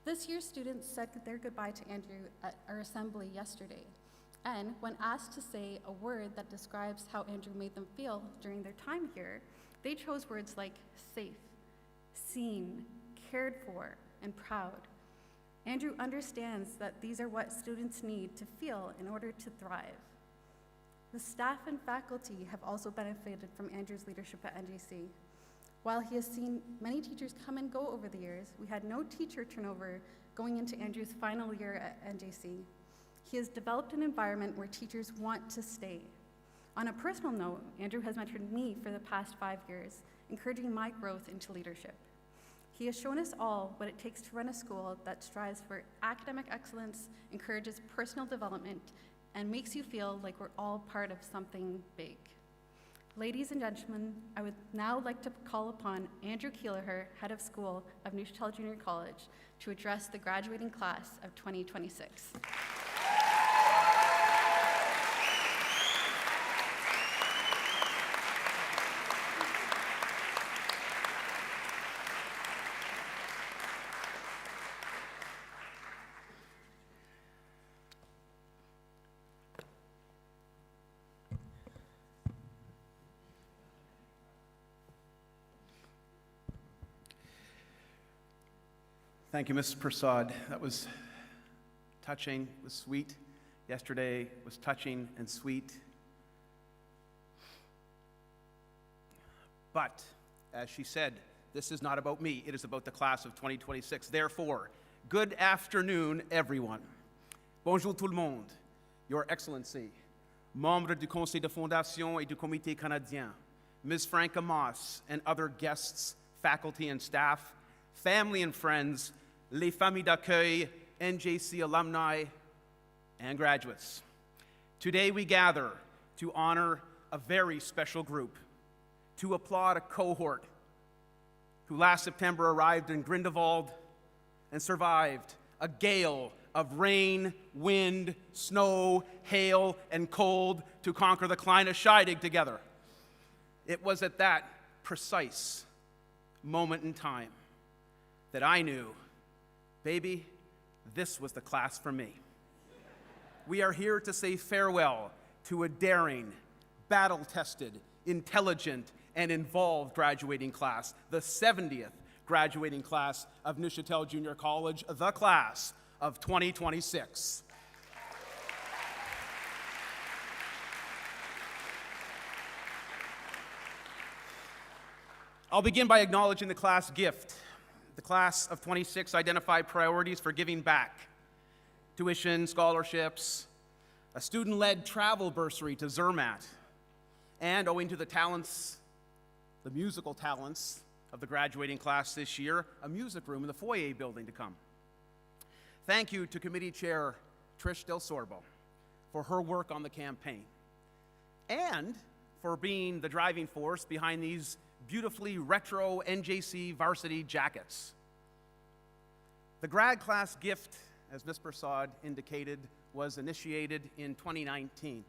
This year's students said their goodbye to Andrew at our assembly yesterday. And when asked to say a word that describes how Andrew made them feel during their time here, they chose words like safe, seen, cared for, and proud. Andrew understands that these are what students need to feel in order to thrive. The staff and faculty have also benefited from Andrew's leadership at NJC. While he has seen many teachers come and go over the years, we had no teacher turnover going into Andrew's final year at NJC. He has developed an environment where teachers want to stay. On a personal note, Andrew has mentored me for the past 5 years, encouraging my growth into leadership. He has shown us all what it takes to run a school that strives for academic excellence, encourages personal development, and makes you feel like we're all part of something big. Ladies and gentlemen, I would now like to call upon Andrew Keeler, head of school of Neuchâtel Junior College, to address the graduating class of 2026. Thank you, Mrs. Prasad. That was touching, it was sweet. Yesterday was touching and sweet. But, as she said, this is not about me, it is about the class of 2026. Therefore, good afternoon, everyone. Bonjour tout le monde, Your Excellency, membres du Conseil de Fondation et du Comité canadien, Ms. Franca Moss, and other guests, faculty and staff, family and friends, les familles d'accueil, NJC alumni, and graduates. Today we gather to honor a very special group, to applaud a cohort who last September arrived in Grindelwald and survived a gale of rain, wind, snow, hail, and cold to conquer the Kleine Scheiding together. It was at that precise moment in time that I knew, baby, this was the class for me. We are here to say farewell to a daring, battle-tested, intelligent, and involved graduating class, the 70th graduating class of Neuchâtel Junior College, the class of 2026. I'll begin by acknowledging the class gift. The class of 26 identified priorities for giving back: tuition, scholarships, a student-led travel bursary to Zermatt, and owing to the talents, the musical talents of the graduating class this year, a music room in the foyer building to come. Thank you to Committee Chair Trish Del Sorbo for her work on the campaign, and for being the driving force behind these beautifully retro NJC varsity jackets. The grad class gift, as Ms. Prasad indicated, was initiated in 2019.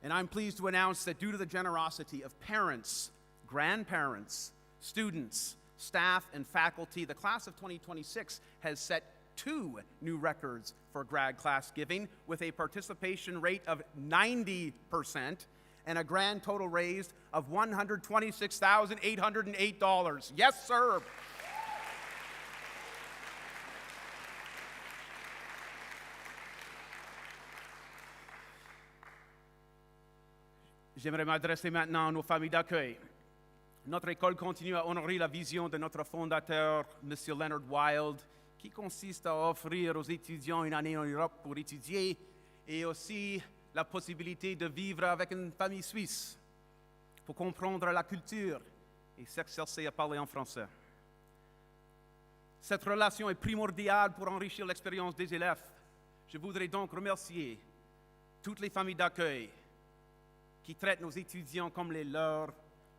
And I'm pleased to announce that due to the generosity of parents, grandparents, students, staff, and faculty, the class of 2026 has set 2 new records for grad class giving, with a participation rate of 90% and a grand total raised of $126,808. Yes, sir. J'aimerais m'adresser maintenant à nos familles d'accueil. Notre école continue à honorer la vision de notre fondateur, M. Leonard Wild, qui consiste à offrir aux étudiants une année en Europe pour étudier et aussi la possibilité de vivre avec une famille suisse pour comprendre la culture et s'exercer à parler en français. Cette relation est primordiale pour enrichir l'expérience des élèves. Je voudrais donc remercier toutes les familles d'accueil qui traitent nos étudiants comme les leurs,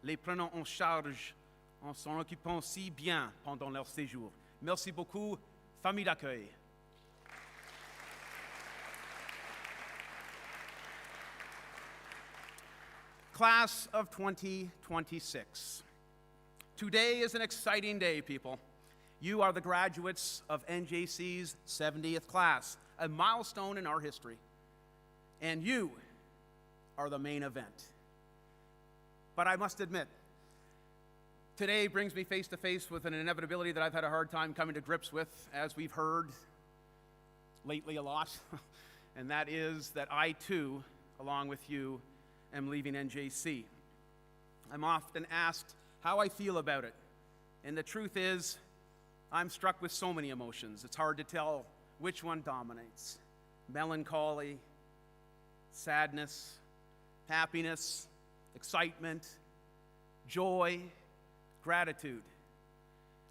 les prenant en charge en s'en occupant si bien pendant leur séjour. Merci beaucoup, famille d'accueil. Class of 2026. Today is an exciting day, people. You are the graduates of NJC's 70th class, a milestone in our history. And you are the main event. But I must admit, today brings me face to face with an inevitability that I've had a hard time coming to grips with, as we've heard lately a lot, and that is that I too, along with you, am leaving NJC. I'm often asked how I feel about it, and the truth is, I'm struck with so many emotions. It's hard to tell which one dominates. Melancholy, sadness, happiness, excitement, joy, gratitude,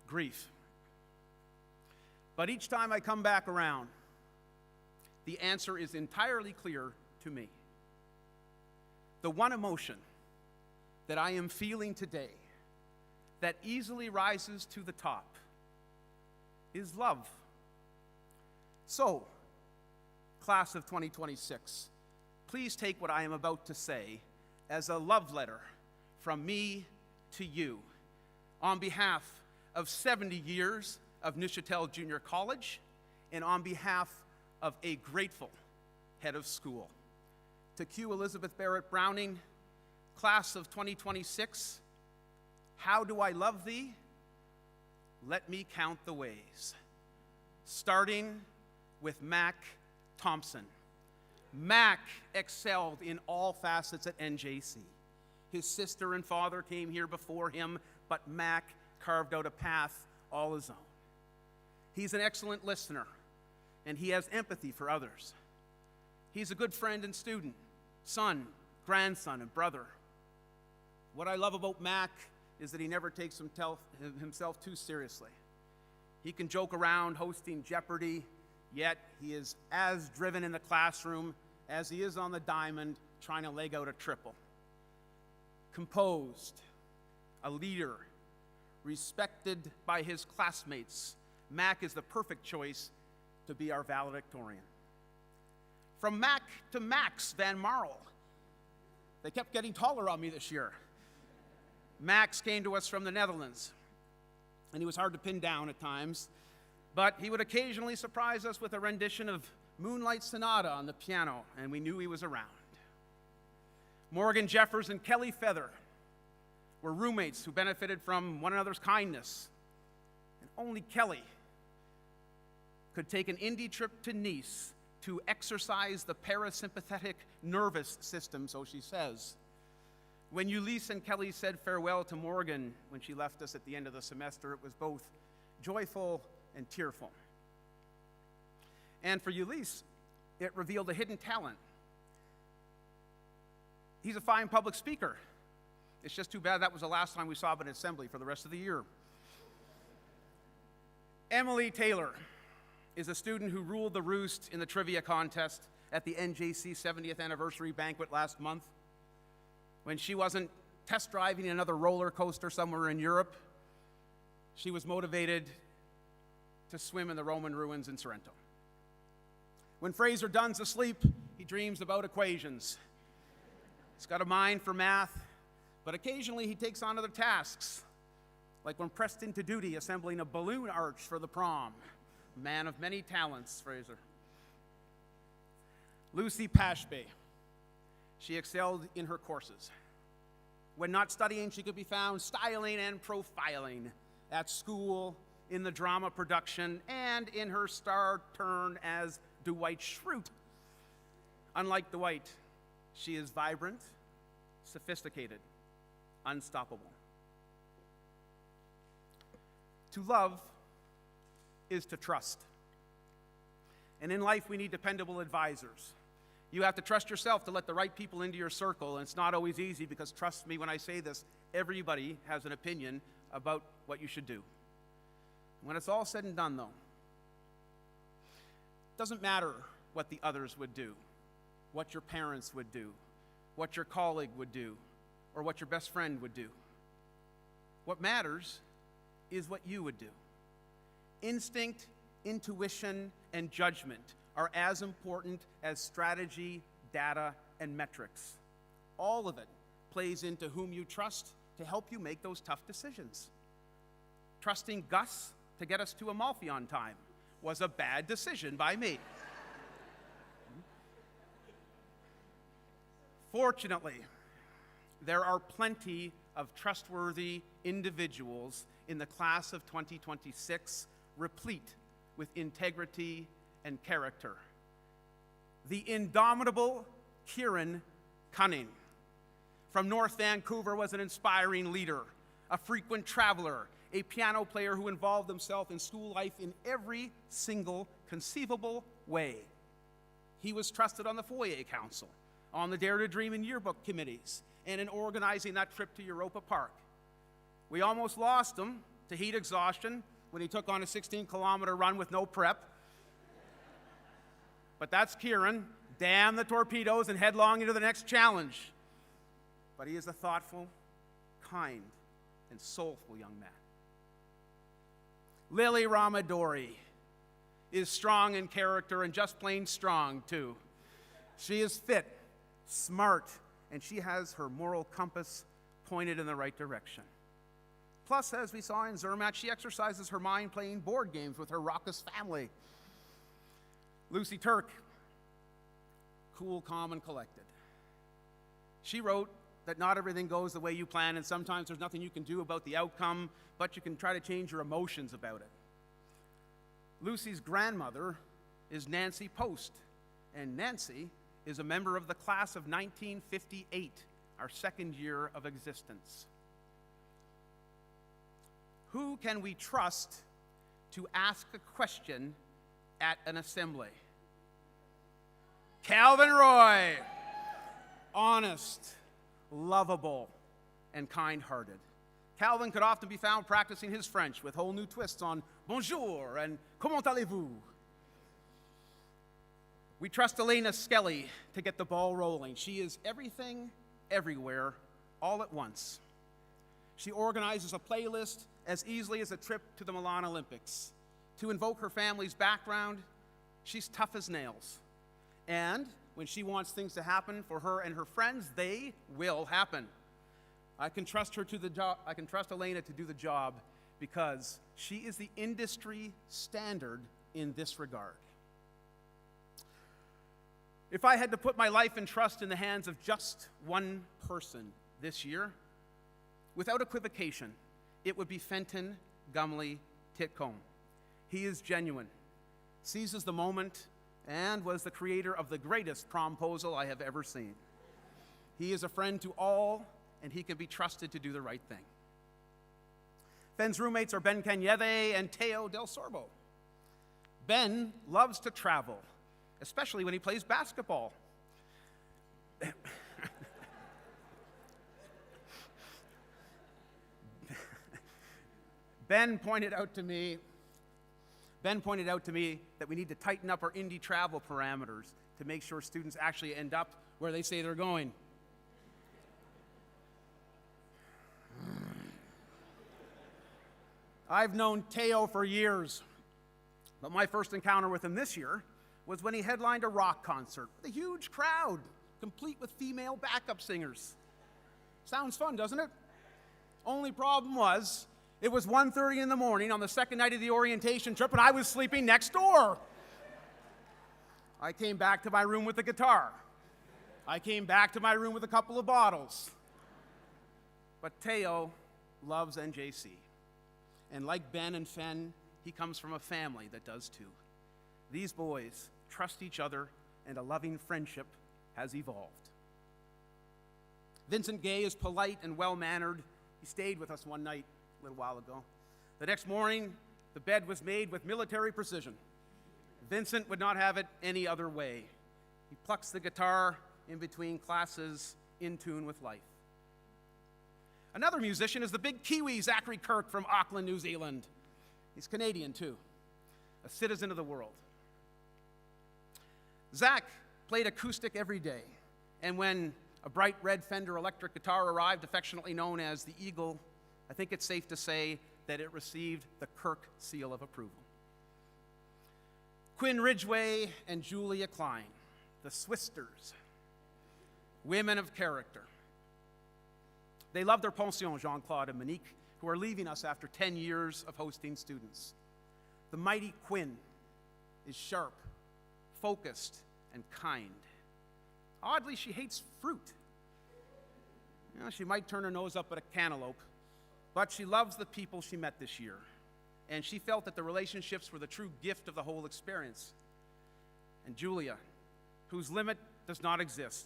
grief. But each time I come back around, the answer is entirely clear to me. The one emotion that I am feeling today that easily rises to the top is love. So, class of 2026, please take what I am about to say as a love letter from me to you on behalf of 70 years of Neuchâtel Junior College and on behalf of a grateful head of school. To Q. Elizabeth Barrett Browning, class of 2026, how do I love thee? Let me count the ways. Starting with Mac Thompson. Mac excelled in all facets at NJC. His sister and father came here before him, but Mac carved out a path all his own. He's an excellent listener, and he has empathy for others. He's a good friend and student, son, grandson, and brother. What I love about Mac is that he never takes himself too seriously. He can joke around hosting Jeopardy, yet he is as driven in the classroom as he is on the diamond trying to leg out a triple. Composed, a leader, respected by his classmates, Mac is the perfect choice to be our valedictorian. From Mac to Max Van Marl. They kept getting taller on me this year. Max came to us from the Netherlands, and he was hard to pin down at times, but he would occasionally surprise us with a rendition of Moonlight Sonata on the piano, and we knew he was around. Morgan Jeffers and Kelly Feather were roommates who benefited from one another's kindness, and only Kelly could take an indie trip to Nice to exercise the parasympathetic nervous system, so she says. When Ulysses and Kelly said farewell to Morgan when she left us at the end of the semester, it was both joyful and tearful. And for Ulysses, it revealed a hidden talent. He's a fine public speaker. It's just too bad that was the last time we saw him in assembly for the rest of the year. Emily Taylor is a student who ruled the roost in the trivia contest at the NJC 70th anniversary banquet last month. when she wasn't test driving another roller coaster somewhere in Europe, she was motivated to swim in the Roman ruins in Sorrento. When Fraser Dunn's asleep, he dreams about equations. He's got a mind for math, but occasionally he takes on other tasks, like when pressed into duty assembling a balloon arch for the prom. Man of many talents, Fraser. Lucy Pashby. She excelled in her courses. When not studying, she could be found styling and profiling at school, in the drama production, and in her star turn as Dwight Schrute. Unlike Dwight, she is vibrant, sophisticated, unstoppable. To love is to trust. And in life, we need dependable advisors. You have to trust yourself to let the right people into your circle, and it's not always easy because, trust me when I say this, everybody has an opinion about what you should do. When it's all said and done, though, it doesn't matter what the others would do, what your parents would do, what your colleague would do, or what your best friend would do. What matters is what you would do. Instinct, intuition, and judgment are as important as strategy, data, and metrics. All of it plays into whom you trust to help you make those tough decisions. Trusting Gus to get us to Amalfi on time was a bad decision by me. Fortunately, there are plenty of trustworthy individuals in the class of 2026, replete with integrity and character. The indomitable Kieran Cunning from North Vancouver was an inspiring leader, a frequent traveler, a piano player who involved himself in school life in every single conceivable way. He was trusted on the Foyer Council, on the Dare to Dream and yearbook committees, and in organizing that trip to Europa Park. We almost lost him to heat exhaustion when he took on a 16-kilometer run with no prep. But that's Kieran. Damn the torpedoes and headlong into the next challenge. But he is a thoughtful, kind, and soulful young man. Lily Ramadori is strong in character and just plain strong, too. She is fit, smart, and she has her moral compass pointed in the right direction. Plus, as we saw in Zermatt, she exercises her mind playing board games with her raucous family. Lucy Turk, cool, calm, and collected. She wrote that not everything goes the way you plan, and sometimes there's nothing you can do about the outcome, but you can try to change your emotions about it. Lucy's grandmother is Nancy Post, and Nancy is a member of the class of 1958, our second year of existence. Who can we trust to ask a question at an assembly? Calvin Roy, honest, lovable, and kind-hearted. Calvin could often be found practicing his French with whole new twists on bonjour and comment allez-vous. We trust Elena Skelly to get the ball rolling. She is everything, everywhere, all at once. She organizes a playlist as easily as a trip to the Milan Olympics. To invoke her family's background, she's tough as nails. And when she wants things to happen for her and her friends, they will happen. I can trust her to the job. I can trust Elena to do the job because she is the industry standard in this regard. If I had to put my life and trust in the hands of just one person this year, without equivocation, it would be Fenton Gumley Titcomb. He is genuine, seizes the moment, and was the creator of the greatest promposal I have ever seen. He is a friend to all, and he can be trusted to do the right thing. Ben's roommates are Ben Cagneve and Teo Del Sorbo. Ben loves to travel, especially when he plays basketball. Ben pointed out to me that we need to tighten up our Indy travel parameters to make sure students actually end up where they say they're going. I've known Teo for years, but my first encounter with him this year was when he headlined a rock concert with a huge crowd, complete with female backup singers. Sounds fun, doesn't it? Only problem was, it was 1:30 in the morning on the second night of the orientation trip, and I was sleeping next door. I came back to my room with a guitar. I came back to my room with a couple of bottles. But Teo loves NJC. And like Ben and Fen, he comes from a family that does too. These boys trust each other, and a loving friendship has evolved. Vincent Gay is polite and well-mannered. He stayed with us one night a little while ago. The next morning, the bed was made with military precision. Vincent would not have it any other way. He plucks the guitar in between classes, in tune with life. Another musician is the big Kiwi Zachary Kirk from Auckland, New Zealand. He's Canadian too, a citizen of the world. Zach played acoustic every day, and when a bright red Fender electric guitar arrived, affectionately known as the Eagle, I think it's safe to say that it received the Kirk seal of approval. Quinn Ridgway and Julia Klein, the Swisters, women of character. They love their pension, Jean-Claude and Monique, who are leaving us after 10 years of hosting students. The mighty Quinn is sharp, focused, and kind. Oddly, she hates fruit. You know, she might turn her nose up at a cantaloupe, but she loves the people she met this year, and she felt that the relationships were the true gift of the whole experience. And Julia, whose limit does not exist,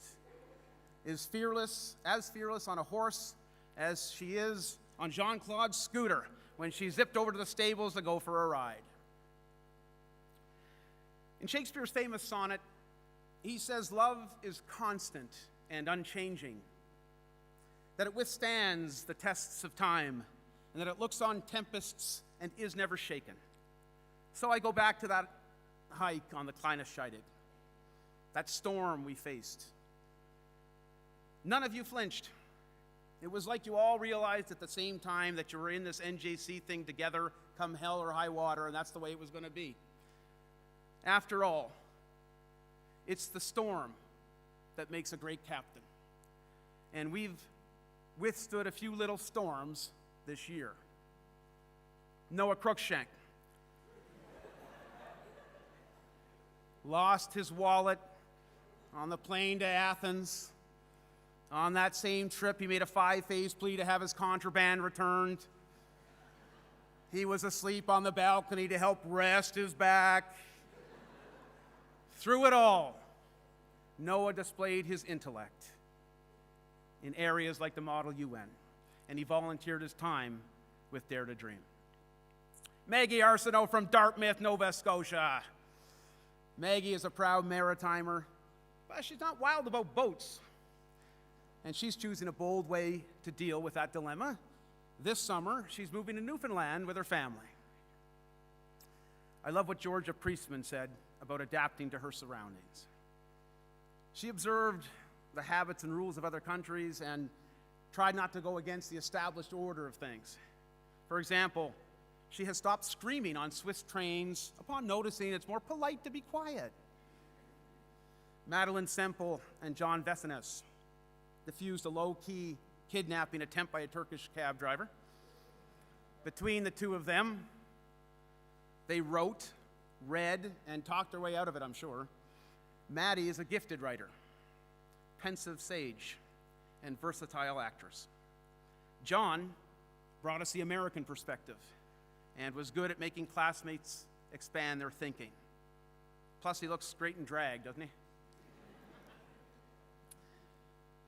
is fearless on a horse as she is on Jean-Claude's scooter when she zipped over to the stables to go for a ride. In Shakespeare's famous sonnet, he says love is constant and unchanging, that it withstands the tests of time, and that it looks on tempests and is never shaken. So I go back to that hike on the Kleine Scheidegg, that storm we faced. None of you flinched. It was like you all realized at the same time that you were in this NJC thing together, come hell or high water, and that's the way it was going to be. After all, it's the storm that makes a great captain. And we've withstood a few little storms this year. Noah Cruikshank lost his wallet on the plane to Athens. On that same trip, he made a 5-phase plea to have his contraband returned. He was asleep on the balcony to help rest his back. Through it all, Noah displayed his intellect in areas like the Model UN, and he volunteered his time with Dare to Dream. Maggie Arsenault from Dartmouth, Nova Scotia. Maggie is a proud maritimer, but she's not wild about boats. And she's choosing a bold way to deal with that dilemma. This summer, she's moving to Newfoundland with her family. I love what Georgia Priestman said about adapting to her surroundings. She observed the habits and rules of other countries and tried not to go against the established order of things. For example, she has stopped screaming on Swiss trains upon noticing it's more polite to be quiet. Madeline Semple and John Vessines diffused a low-key kidnapping attempt by a Turkish cab driver. Between the two of them, they wrote, read, and talked their way out of it, I'm sure. Maddie is a gifted writer, pensive sage, and versatile actress. John brought us the American perspective and was good at making classmates expand their thinking. Plus, he looks great in drag, doesn't he?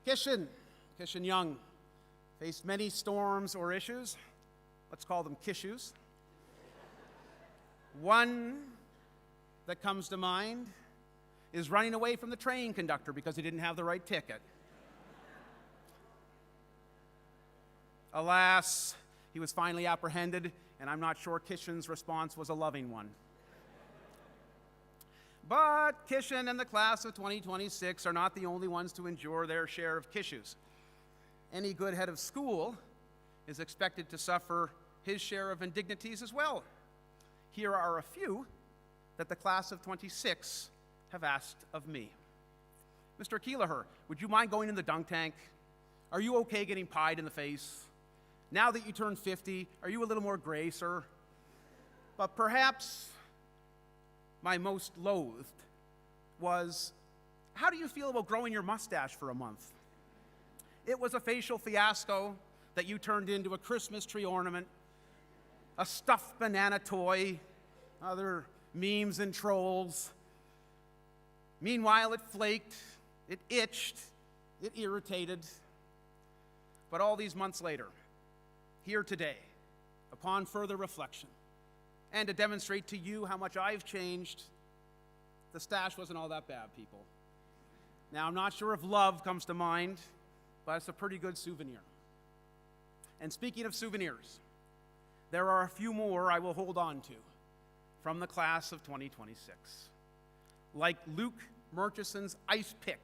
Kishan Young faced many storms or issues. Let's call them kissues. One that comes to mind is running away from the train conductor because he didn't have the right ticket. Alas, he was finally apprehended, and I'm not sure Kishan's response was a loving one. But Kishan and the class of 2026 are not the only ones to endure their share of kissues. Any good head of school is expected to suffer his share of indignities as well. Here are a few that the class of 26 have asked of me. Mr. Keelaher, would you mind going in the dunk tank? Are you okay getting pied in the face? Now that you turned 50, are you a little more gray, sir? But perhaps my most loathed was, how do you feel about growing your mustache for a month? It was a facial fiasco that you turned into a Christmas tree ornament, a stuffed banana toy, other memes and trolls. Meanwhile, it flaked, it itched, it irritated. But all these months later, here today, upon further reflection, and to demonstrate to you how much I've changed, the stash wasn't all that bad, people. Now, I'm not sure if love comes to mind, but it's a pretty good souvenir. And speaking of souvenirs, there are a few more I will hold on to from the class of 2026. Like Luke Murchison's ice pick.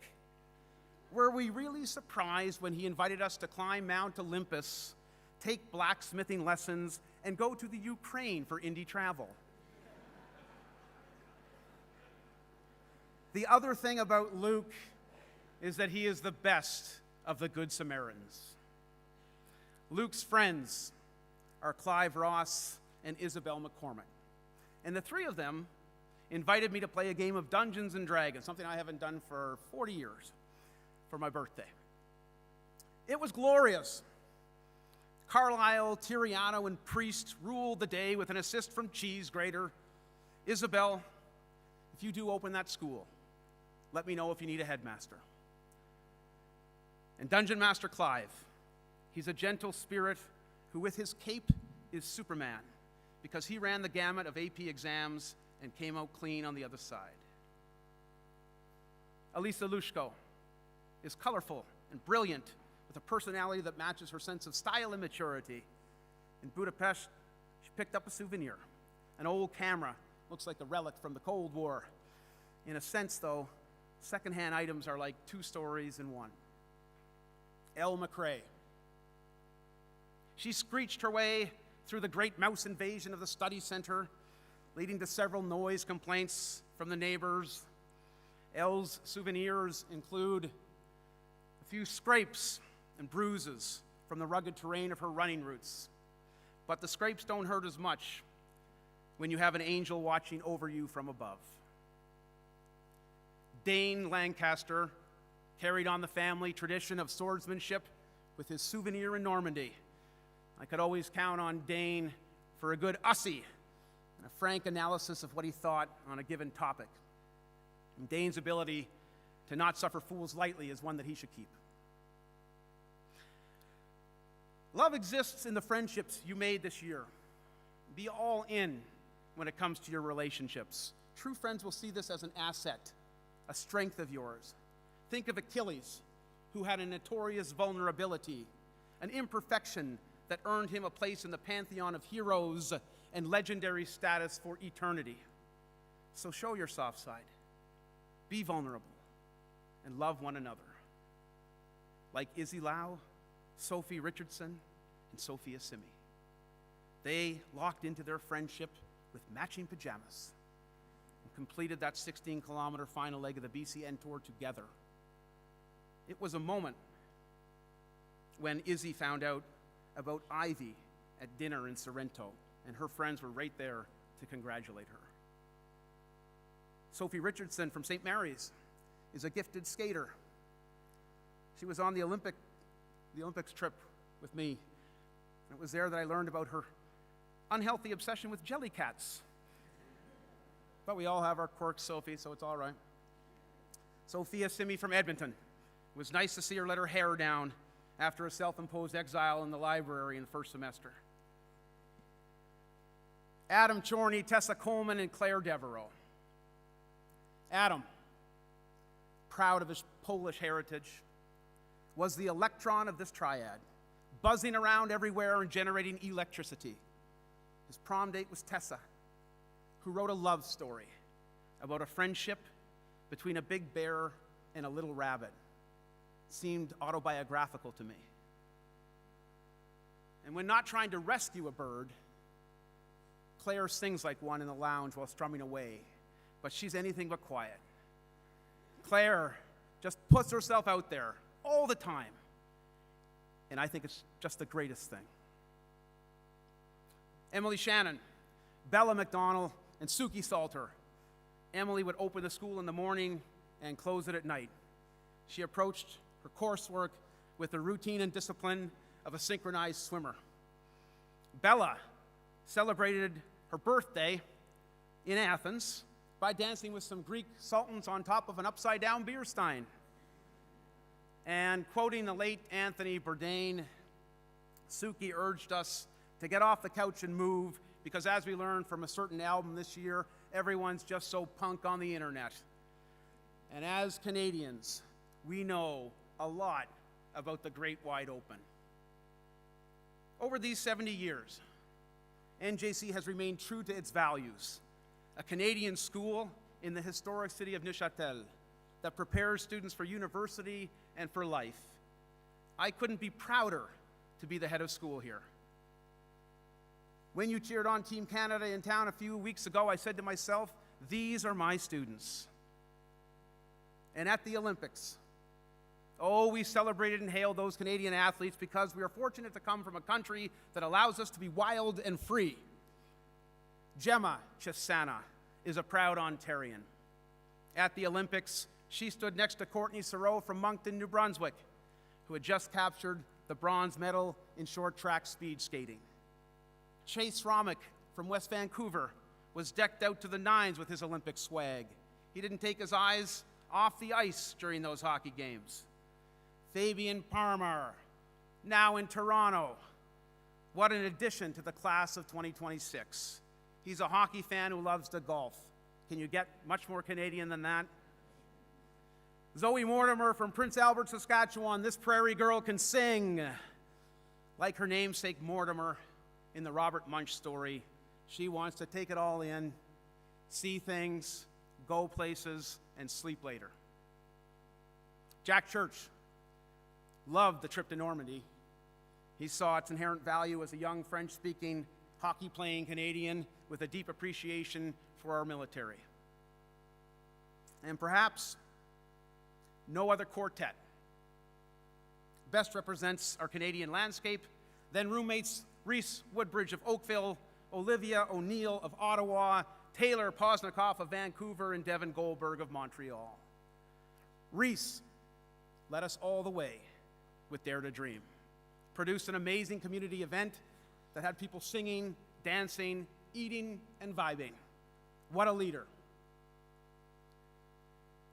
Were we really surprised when he invited us to climb Mount Olympus, take blacksmithing lessons, and go to the Ukraine for indie travel? The other thing about Luke is that he is the best of the Good Samaritans. Luke's friends are Clive Ross and Isabel McCormick. And the three of them invited me to play a game of Dungeons and Dragons, something I haven't done for 40 years, for my birthday. It was glorious. Carlisle, Tiriano, and Priest ruled the day with an assist from Cheese Grater. Isabel, if you do open that school, let me know if you need a headmaster. And Dungeon Master Clive, he's a gentle spirit who with his cape is Superman, because he ran the gamut of AP exams and came out clean on the other side. Elisa Lushko is colorful and brilliant with a personality that matches her sense of style and maturity. In Budapest, she picked up a souvenir, an old camera, looks like a relic from the Cold War. In a sense, though, secondhand items are like two stories in one. Elle McRae. She screeched her way through the great mouse invasion of the study center, leading to several noise complaints from the neighbors. Elle's souvenirs include a few scrapes and bruises from the rugged terrain of her running routes. But the scrapes don't hurt as much when you have an angel watching over you from above. Dane Lancaster carried on the family tradition of swordsmanship with his souvenir in Normandy. I could always count on Dane for a good ussy and a frank analysis of what he thought on a given topic. And Dane's ability to not suffer fools lightly is one that he should keep. Love exists in the friendships you made this year. Be all in when it comes to your relationships. True friends will see this as an asset, a strength of yours. Think of Achilles, who had a notorious vulnerability, an imperfection that earned him a place in the pantheon of heroes and legendary status for eternity. So show your soft side. Be vulnerable and love one another. Like Izzy Lau, Sophie Richardson, and Sophia Simi. They locked into their friendship with matching pajamas and completed that 16-kilometer final leg of the BCN Tour together. It was a moment when Izzy found out about Ivy at dinner in Sorrento, and her friends were right there to congratulate her. Sophie Richardson from St. Mary's is a gifted skater. She was on the Olympics trip with me, and it was there that I learned about her unhealthy obsession with jelly cats. But we all have our quirks, Sophie, so it's all right. Sophia Simi from Edmonton. It was nice to see her let her hair down after a self-imposed exile in the library in the first semester. Adam Chorney, Tessa Coleman, and Claire Devereaux. Adam, proud of his Polish heritage, was the electron of this triad, buzzing around everywhere and generating electricity. His prom date was Tessa, who wrote a love story about a friendship between a big bear and a little rabbit. It seemed autobiographical to me. And when not trying to rescue a bird, Claire sings like one in the lounge while strumming away, but she's anything but quiet. Claire just puts herself out there all the time, and I think it's just the greatest thing. Emily Shannon, Bella McDonald, and Suki Salter. Emily would open the school in the morning and close it at night. She approached her coursework with the routine and discipline of a synchronized swimmer. Bella celebrated her birthday in Athens by dancing with some Greek sultans on top of an upside-down beer stein. And quoting the late Anthony Bourdain, Suki urged us to get off the couch and move, because as we learned from a certain album this year, everyone's just so punk on the internet. And as Canadians, we know a lot about the Great Wide Open. Over these 70 years, NJC has remained true to its values, a Canadian school in the historic city of Neuchâtel that prepares students for university and for life. I couldn't be prouder to be the head of school here. When you cheered on Team Canada in town a few weeks ago, I said to myself, these are my students. And at the Olympics, we celebrated and hailed those Canadian athletes because we are fortunate to come from a country that allows us to be wild and free. Gemma Chisana is a proud Ontarian. At the Olympics, she stood next to Courtney Sereau from Moncton, New Brunswick, who had just captured the bronze medal in short track speed skating. Chase Romick from West Vancouver was decked out to the nines with his Olympic swag. He didn't take his eyes off the ice during those hockey games. Fabian Parmar, now in Toronto. What an addition to the class of 2026. He's a hockey fan who loves to golf. Can you get much more Canadian than that? Zoe Mortimer from Prince Albert, Saskatchewan. This prairie girl can sing. Like her namesake Mortimer in the Robert Munch story, she wants to take it all in, see things, go places, and sleep later. Jack Church loved the trip to Normandy. He saw its inherent value as a young French-speaking, hockey-playing Canadian with a deep appreciation for our military. And perhaps no other quartet best represents our Canadian landscape than roommates Reese Woodbridge of Oakville, Olivia O'Neill of Ottawa, Taylor Posnikoff of Vancouver, and Devin Goldberg of Montreal. Reese led us all the way with Dare to Dream, produced an amazing community event that had people singing, dancing, eating, and vibing. What a leader.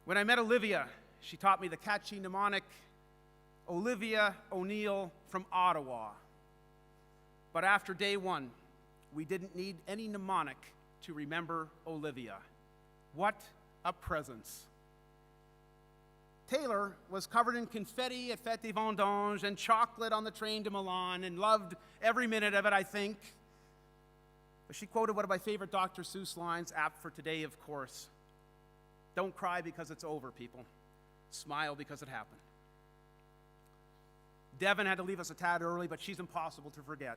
When I met Olivia, she taught me the catchy mnemonic, Olivia O'Neill from Ottawa. But after day one, we didn't need any mnemonic to remember Olivia. What a presence. Taylor was covered in confetti at Fête des Vendanges and chocolate on the train to Milan and loved every minute of it, I think. But she quoted one of my favorite Dr. Seuss lines, apt for today, of course. Don't cry because it's over, people. Smile because it happened. Devin had to leave us a tad early, but she's impossible to forget.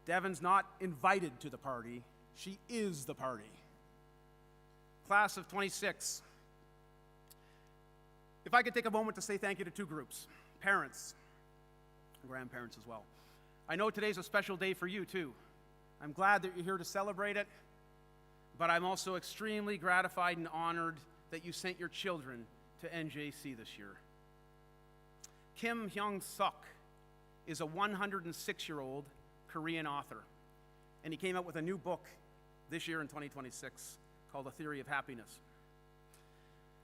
Devin's not invited to the party. She is the party. Class of 26. If I could take a moment to say thank you to two groups, parents and grandparents as well. I know today's a special day for you too. I'm glad that you're here to celebrate it, but I'm also extremely gratified and honored that you sent your children to NJC this year. Kim Hyung-suk is a 106-year-old Korean author, and he came out with a new book this year in 2026 called A Theory of Happiness.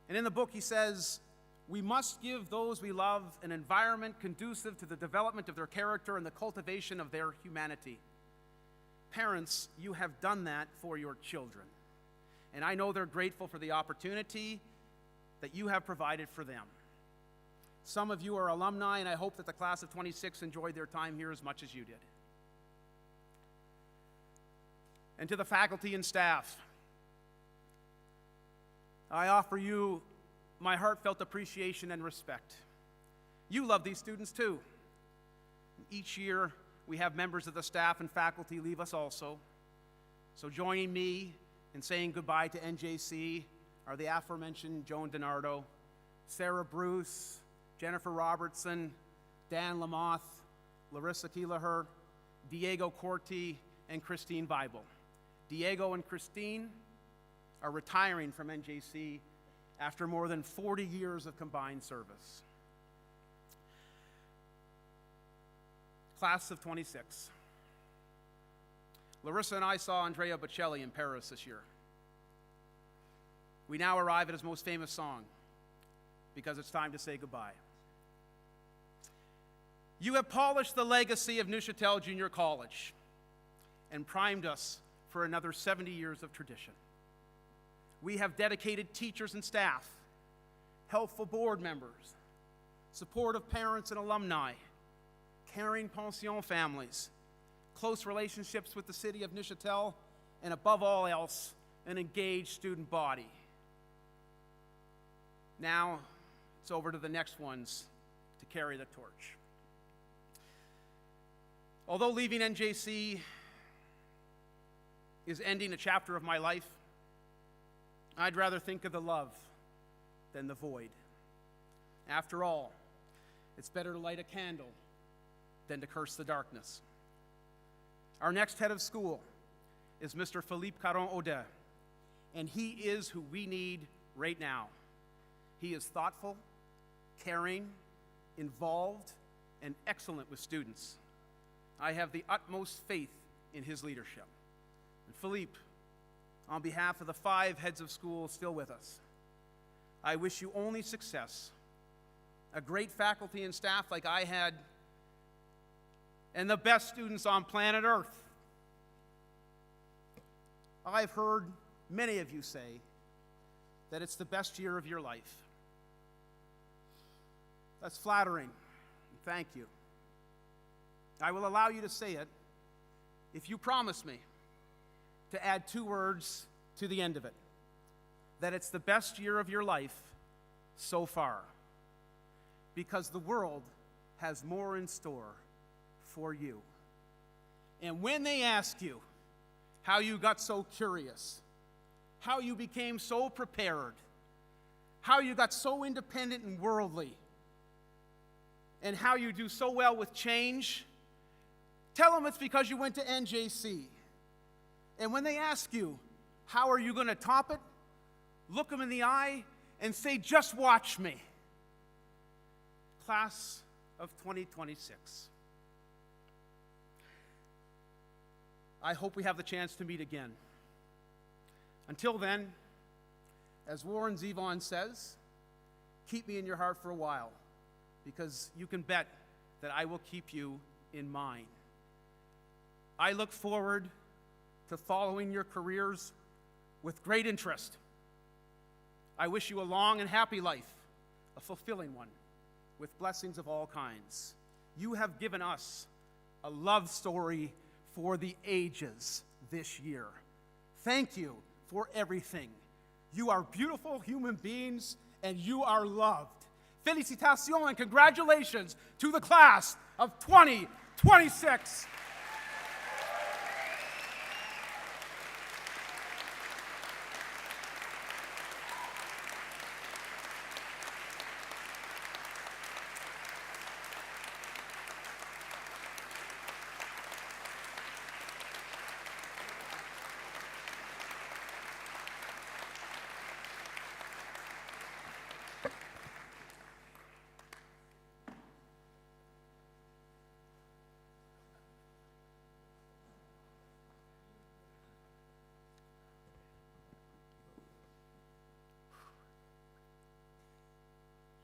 And in the book he says, we must give those we love an environment conducive to the development of their character and the cultivation of their humanity. Parents, you have done that for your children, and I know they're grateful for the opportunity that you have provided for them. Some of you are alumni, and I hope that the class of 26 enjoyed their time here as much as you did. And to the faculty and staff, I offer you my heartfelt appreciation and respect. You love these students too. Each year, we have members of the staff and faculty leave us also. So joining me in saying goodbye to NJC are the aforementioned Joan DiNardo, Sarah Bruce, Jennifer Robertson, Dan Lamoth, Larissa Keelaher, Diego Corti, and Christine Weibel. Diego and Christine are retiring from NJC after more than 40 years of combined service. Class of 26. Larissa and I saw Andrea Bocelli in Paris this year. We now arrive at his most famous song, because it's time to say goodbye. You have polished the legacy of Neuchâtel Junior College and primed us for another 70 years of tradition. We have dedicated teachers and staff, helpful board members, supportive parents and alumni, caring pension families, close relationships with the city of Neuchâtel, and above all else, an engaged student body. Now, it's over to the next ones to carry the torch. Although leaving NJC is ending a chapter of my life, I'd rather think of the love than the void. After all, it's better to light a candle than to curse the darkness. Our next head of school is Mr. Philippe Caron-Audet, and he is who we need right now. He is thoughtful, caring, involved, and excellent with students. I have the utmost faith in his leadership. And Philippe, on behalf of the 5 heads of school still with us, I wish you only success, a great faculty and staff like I had, and the best students on planet Earth. I've heard many of you say that it's the best year of your life. That's flattering. Thank you. I will allow you to say it if you promise me to add 2 words to the end of it, that it's the best year of your life so far, because the world has more in store for you. And when they ask you how you got so curious, how you became so prepared, how you got so independent and worldly, and how you do so well with change, tell them it's because you went to NJC. And when they ask you, how are you going to top it? Look them in the eye and say, just watch me. Class of 2026. I hope we have the chance to meet again. Until then, as Warren Zevon says, keep me in your heart for a while, because you can bet that I will keep you in mind. I look forward to following your careers with great interest. I wish you a long and happy life, a fulfilling one, with blessings of all kinds. You have given us a love story for the ages this year. Thank you for everything. You are beautiful human beings, and you are loved. Félicitations and congratulations to the class of 2026.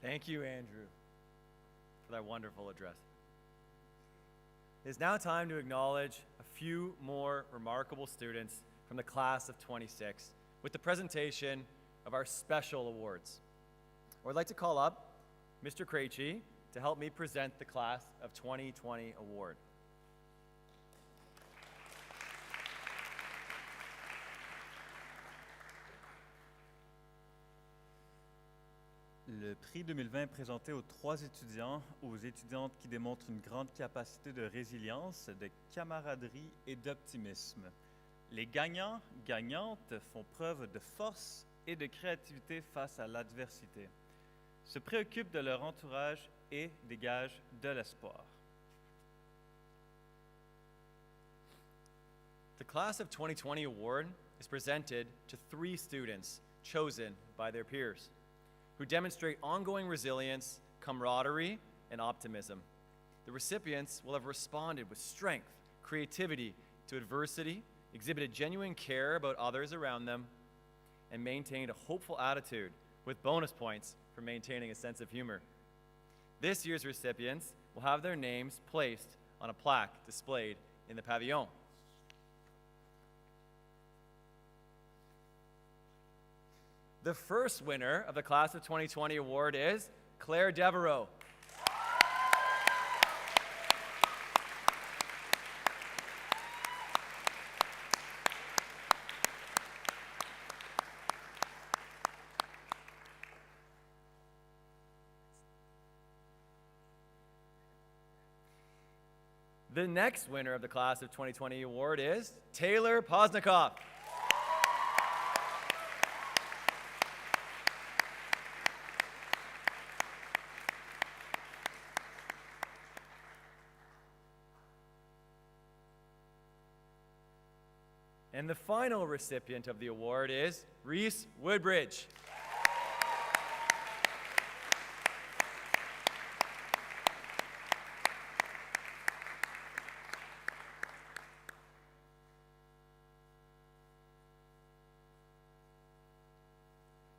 Thank you, Andrew, for that wonderful address. It is now time to acknowledge a few more remarkable students from the class of 26 with the presentation of our special awards. I'd like to call up Mr. Krejci to help me present the class of 2020 award. Le prix 2020 est présenté aux 3 étudiants, aux étudiantes qui démontrent une grande capacité de résilience, de camaraderie et d'optimisme. Les gagnants, gagnantes font preuve de force et de créativité face à l'adversité, se préoccupent de leur entourage et dégagent de l'espoir. The Class of 2020 award is presented to 3 students chosen by their peers who demonstrate ongoing resilience, camaraderie, and optimism. The recipients will have responded with strength, creativity to adversity, exhibited genuine care about others around them, and maintained a hopeful attitude with bonus points for maintaining a sense of humor. This year's recipients will have their names placed on a plaque displayed in the pavilion. The first winner of the Class of 2020 award is Claire Devereaux. The next winner of the Class of 2020 award is Taylor Posnikoff. And the final recipient of the award is Reese Woodbridge.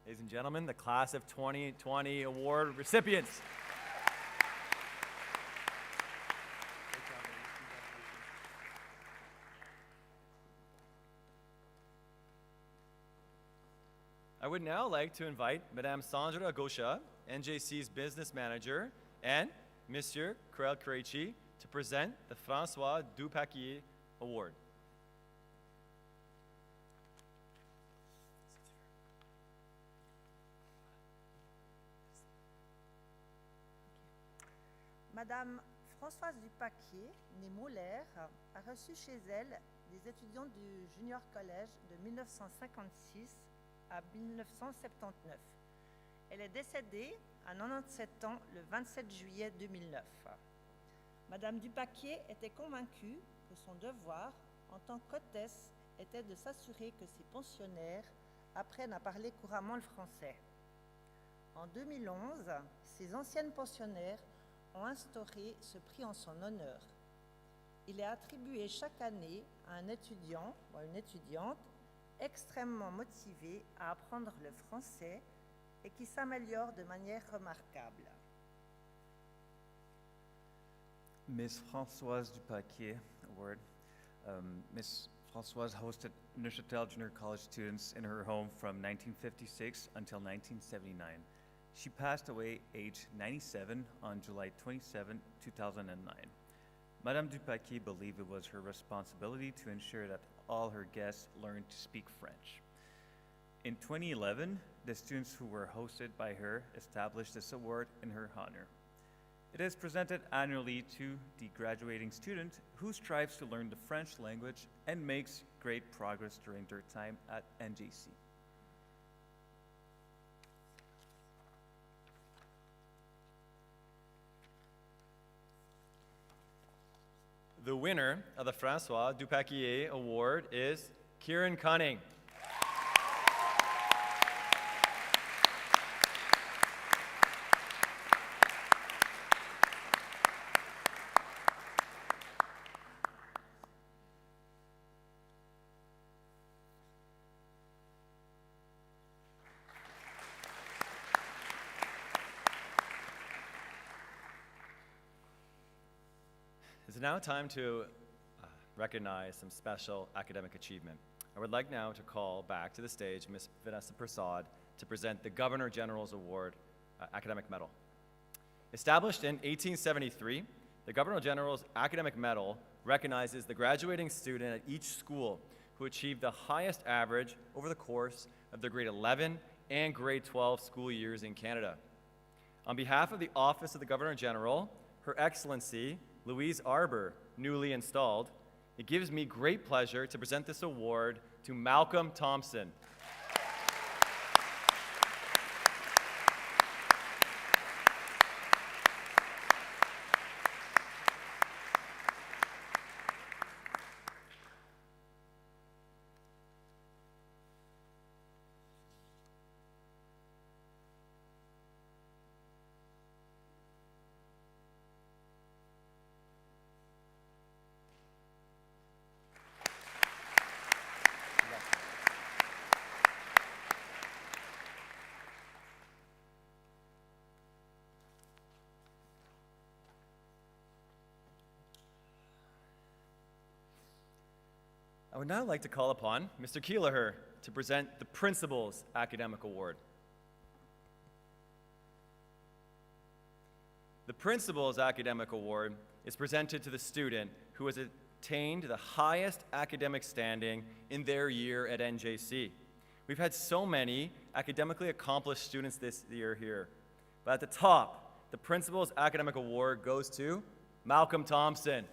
Ladies and gentlemen, the Class of 2020 award recipients. I would now like to invite Madame Sandra Gosha, NJC's business manager, and Monsieur Karel Krejci to present the François Dupaquier Award. Madame Françoise Dupaquier, née Molaire, a reçu chez elle des étudiants du Junior College de 1956 à 1979. Elle est décédée à 97 ans le 27 juillet 2009. Madame Dupaquier était convaincue que son devoir en tant qu'hôtesse était de s'assurer que ses pensionnaires apprennent à parler couramment le français. En 2011, ses anciennes pensionnaires ont instauré ce prix en son honneur. Il est attribué chaque année à un étudiant ou à une étudiante extrêmement motivé à apprendre le français et qui s'améliore de manière remarquable. Miss Françoise Dupaquier Award. Miss Françoise hosted Neuchâtel Junior College students in her home from 1956 until 1979. She passed away aged 97 on July 27, 2009. Madame Dupaquier believed it was her responsibility to ensure that all her guests learned to speak French. In 2011, the students who were hosted by her established this award in her honor. It is presented annually to the graduating student who strives to learn the French language and makes great progress during their time at NJC. The winner of the François Dupaquier Award is Kieran Cunning. It's now time to recognize some special academic achievement. I would like now to call back to the stage Ms. Vanessa Prasad to present the Governor General's Award Academic Medal. Established in 1873, the Governor General's Academic Medal recognizes the graduating student at each school who achieved the highest average over the course of their grade 11 and grade 12 school years in Canada. On behalf of the Office of the Governor General, Her Excellency Louise Arbour, newly installed, it gives me great pleasure to present this award to Malcolm Thompson. I would now like to call upon Mr. Keelaher to present the Principal's Academic Award. The Principal's Academic Award is presented to the student who has attained the highest academic standing in their year at NJC. We've had so many academically accomplished students this year here. But at the top, the Principal's Academic Award goes to Malcolm Thompson.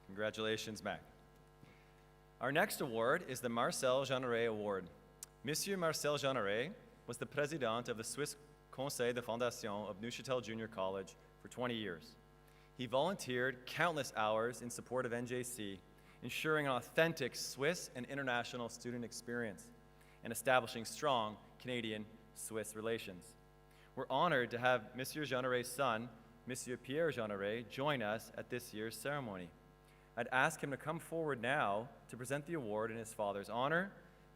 Congratulations, Mac. Our next award is the Marcel Jeanneret Award. Monsieur Marcel Jeanneret was the president of the Swiss Conseil de Fondation of Neuchâtel Junior College for 20 years. He volunteered countless hours in support of NJC, ensuring an authentic Swiss and international student experience and establishing strong Canadian-Swiss relations. We're honored to have Monsieur Jeanneret's son, Monsieur Pierre Jeanneret, join us at this year's ceremony. I'd ask him to come forward now to present the award in his father's honor.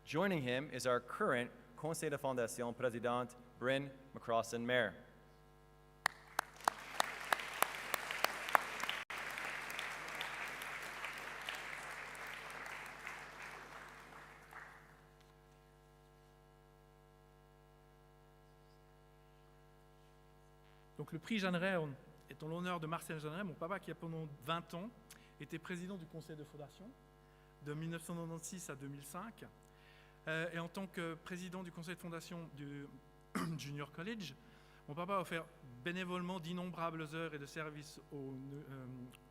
Joining him is our current Conseil de Fondation President, Bryn McCrossan-Mayer. Donc le prix Jeanneret est en l'honneur de Marcel Jeanneret, mon papa qui a pendant 20 ans était président du conseil de fondation de 1996 à 2005. Et en tant que président du conseil de fondation du Junior College, mon papa a offert bénévolement d'innombrables heures et de services au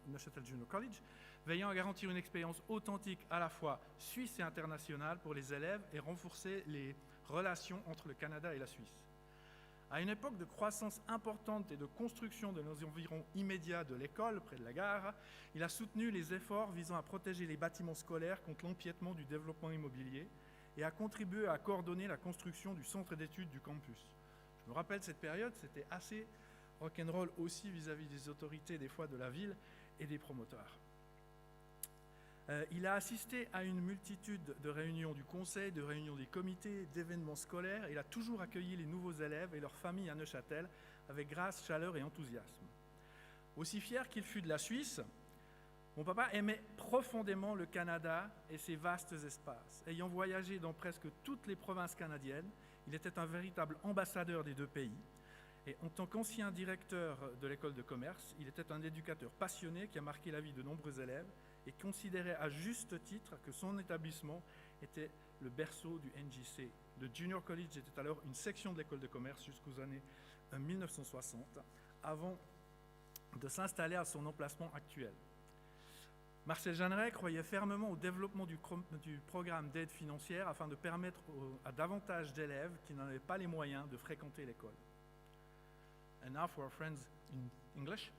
Neuchâtel Junior College, veillant à garantir une expérience authentique à la fois suisse et internationale pour les élèves et renforcer les relations entre le Canada et la Suisse. À une époque de croissance importante et de construction de nos environs immédiats de l'école, près de la gare, il a soutenu les efforts visant à protéger les bâtiments scolaires contre l'empiètement du développement immobilier et a contribué à coordonner la construction du centre d'études du campus. Je me rappelle cette période, c'était assez rock'n'roll aussi vis-à-vis des autorités des fois de la ville et des promoteurs. Il a assisté à une multitude de réunions du conseil, de réunions des comités, d'événements scolaires. Il a toujours accueilli les nouveaux élèves et leurs familles à Neuchâtel avec grâce, chaleur et enthousiasme. Aussi fier qu'il fut de la Suisse, mon papa aimait profondément le Canada et ses vastes espaces. Ayant voyagé dans presque toutes les provinces canadiennes, il était un véritable ambassadeur des deux pays. Et en tant qu'ancien directeur de l'école de commerce, il était un éducateur passionné qui a marqué la vie de nombreux élèves et considérait à juste titre que son établissement était le berceau du NJC. Le Junior College était alors une section de l'école de commerce jusqu'aux années 1960, avant de s'installer à son emplacement actuel. Marcel Jeanneret croyait fermement au développement du programme d'aide financière afin de permettre à davantage d'élèves qui n'en avaient pas les moyens de fréquenter l'école. And now for our friends in English.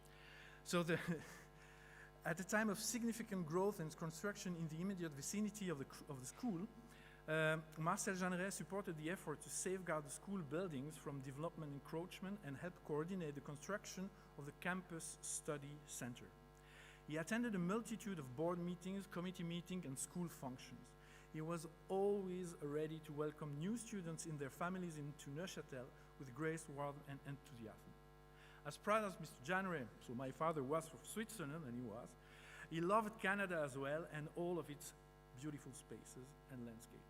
So at the time of significant growth and construction in the immediate vicinity of the school, Marcel Jeanneret supported the effort to safeguard the school buildings from development encroachment and helped coordinate the construction of the campus study center. He attended a multitude of board meetings, committee meetings, and school functions. He was always ready to welcome new students and their families into Neuchâtel with grace, warmth, and enthusiasm. As proud as Mr. January, so my father was from Switzerland, and he loved Canada as well and all of its beautiful spaces and landscape.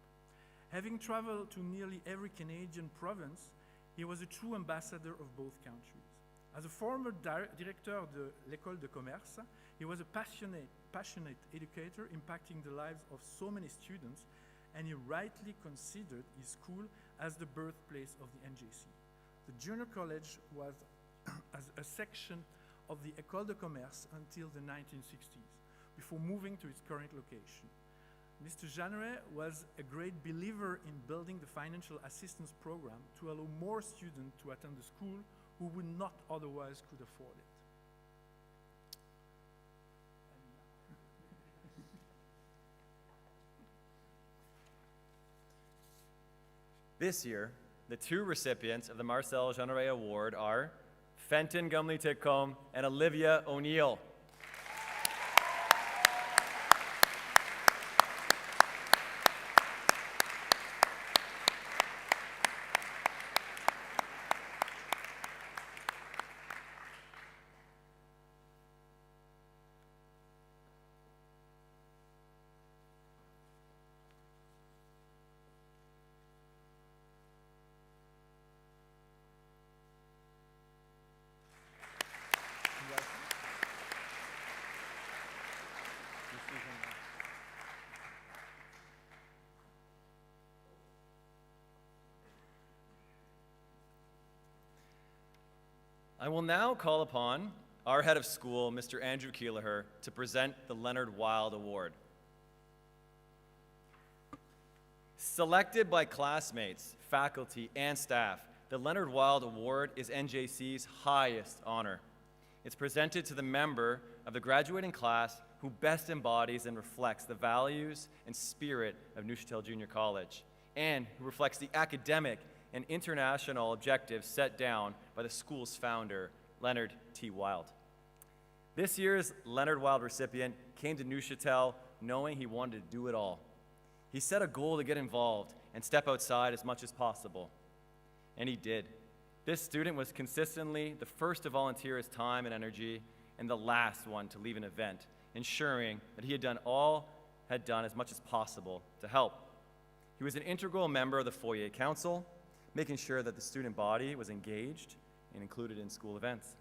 Having traveled to nearly every Canadian province, he was a true ambassador of both countries. As a former director of the l'École de Commerce, he was a passionate educator impacting the lives of so many students, and he rightly considered his school as the birthplace of the NJC. The junior college was as a section of the École de Commerce until the 1960s, before moving to its current location. Mr. Jeanneret was a great believer in building the financial assistance program to allow more students to attend the school who would not otherwise could afford it. This year, the two recipients of the Marcel Jeanneret Award are Fenton Gumley-Titcombe and Olivia O'Neill. I will now call upon our head of school, Mr. Andrew Keelaher, to present the Leonard Wild Award. Selected by classmates, faculty, and staff, the Leonard Wild Award is NJC's highest honor. It's presented to the member of the graduating class who best embodies and reflects the values and spirit of Neuchâtel Junior College, and who reflects the academic and international objectives set down by the school's founder, Leonard T. Wild. This year's Leonard Wild recipient came to Neuchâtel knowing he wanted to do it all. He set a goal to get involved and step outside as much as possible, and he did. This student was consistently the first to volunteer his time and energy and the last one to leave an event, ensuring that he had done as much as possible to help. He was an integral member of the Foyer Council, making sure that the student body was engaged and included in school events.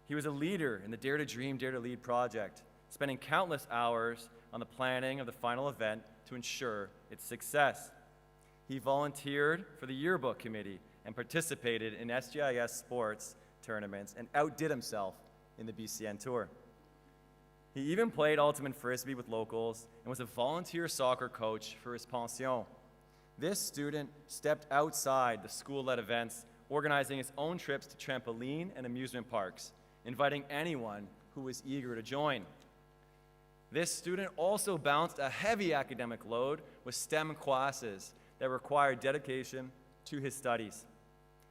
He was a leader in the Dare to Dream, Dare to Lead project, spending countless hours on the planning of the final event to ensure its success. He volunteered for the yearbook committee and participated in SGIS sports tournaments and outdid himself in the BCN Tour. He even played ultimate frisbee with locals and was a volunteer soccer coach for his pension. This student stepped outside the school-led events, organizing his own trips to trampoline and amusement parks, inviting anyone who was eager to join. This student also balanced a heavy academic load with STEM classes that required dedication to his studies.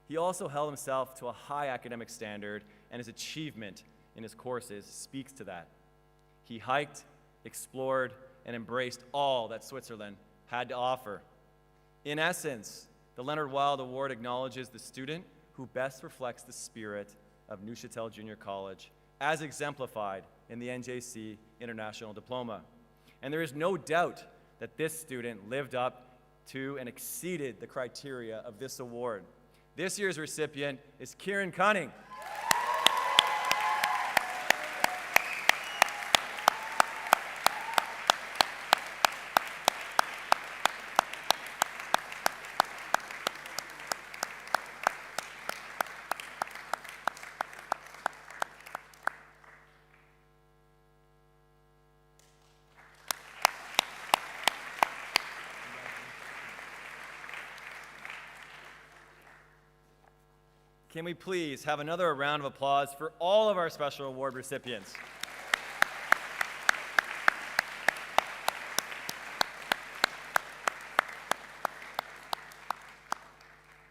He also held himself to a high academic standard, and his achievement in his courses speaks to that. He hiked, explored, and embraced all that Switzerland had to offer. In essence, the Leonard Wild Award acknowledges the student who best reflects the spirit of Neuchâtel Junior College, as exemplified in the NJC International Diploma. And there is no doubt that this student lived up to and exceeded the criteria of this award. This year's recipient is Kieran Cunning. Can we please have another round of applause for all of our special award recipients?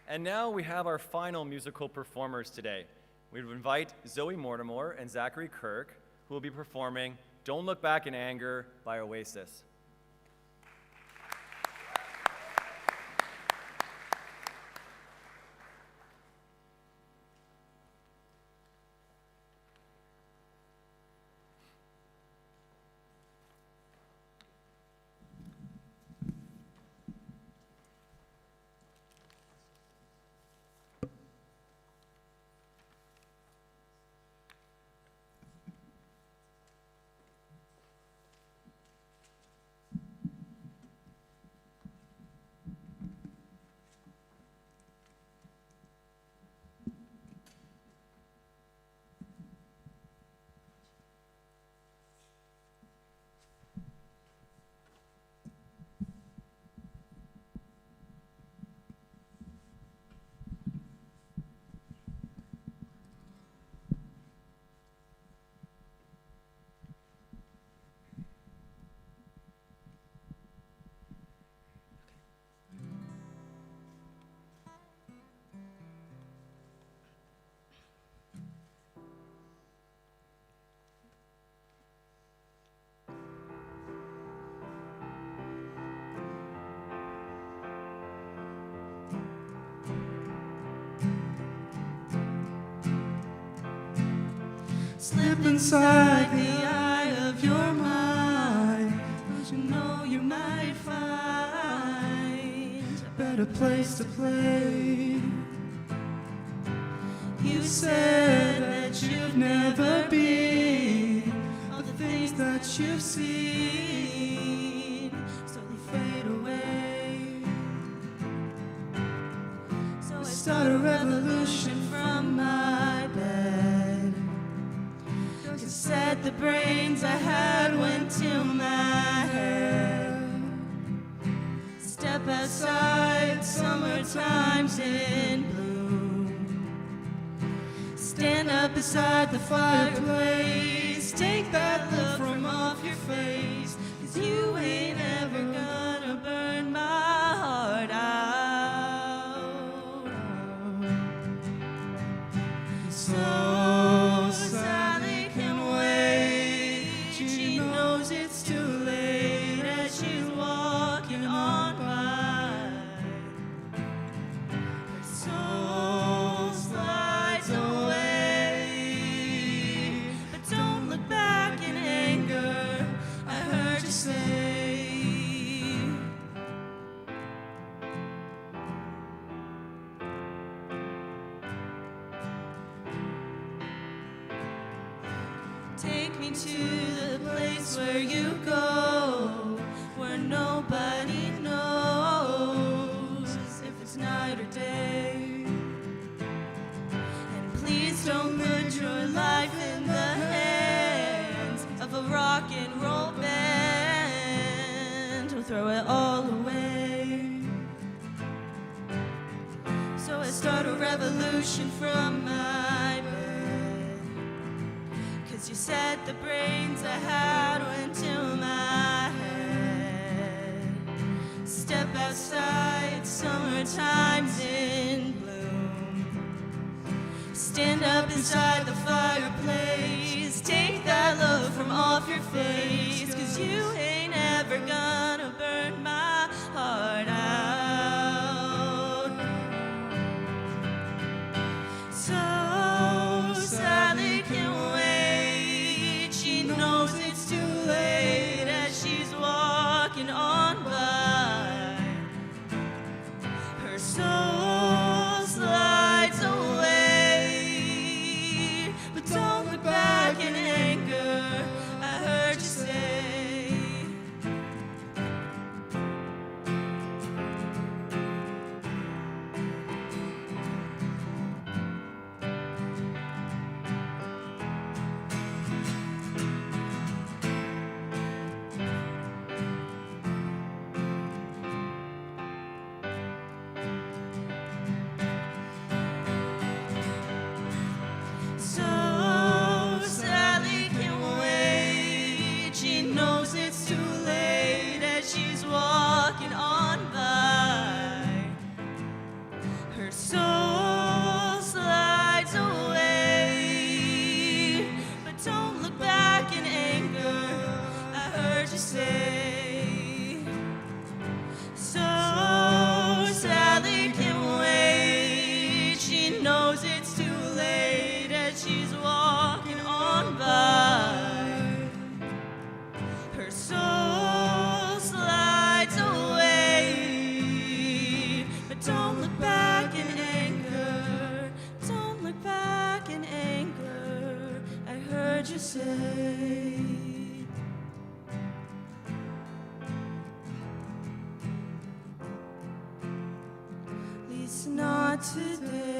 And now we have our final musical performers today. We would invite Zoe Mortimer and Zachary Kirk, who will be performing Don't Look Back in Anger by Oasis. slip inside the eye of your mind. Don't you know you might find a better place to play? You said that you've never been, all the things that you've seen slowly fade away. So I start a revolution from my bed. You said the brains I had went to my head. Step outside, summertime's in bloom. Stand up beside the fireplace. Take that look from off your face, 'cause you ain't ever gonna burn my heart out. So Sally can wait. She knows it's too late as she's walking on by. Her soul slides away, but don't look back in anger, I heard you say. Take me to the place where you go, where nobody knows if it's night or day. And please don't put your life in the hands of a rock and roll band who'll throw it all away. So I start a revolution from my bed. 'Cause you said the brains I had went to my head. Step outside, summertime's in bloom. Stand up inside the fireplace. Take that look from off your face, 'cause you ain't ever gonna burn my heart out. So Sally can wait. She knows it's too late as she's walking on by. Her soul slides away, but don't look back in anger, I heard you say. So Sally can wait. She knows it's too late as she's walking on by. Her soul slides away, but don't look back in anger, I heard you say. So Sally can wait. She knows it's too late as she's walking on by. Her soul slides away, but don't look back in anger. Don't look back in anger, I heard you say. At least not today.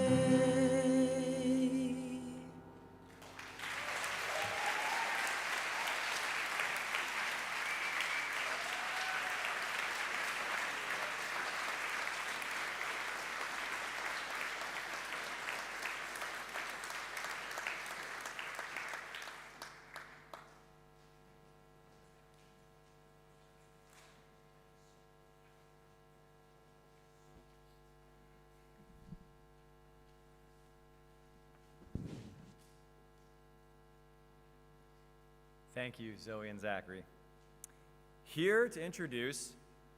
Thank you, Zoe and Zachary. Here to introduce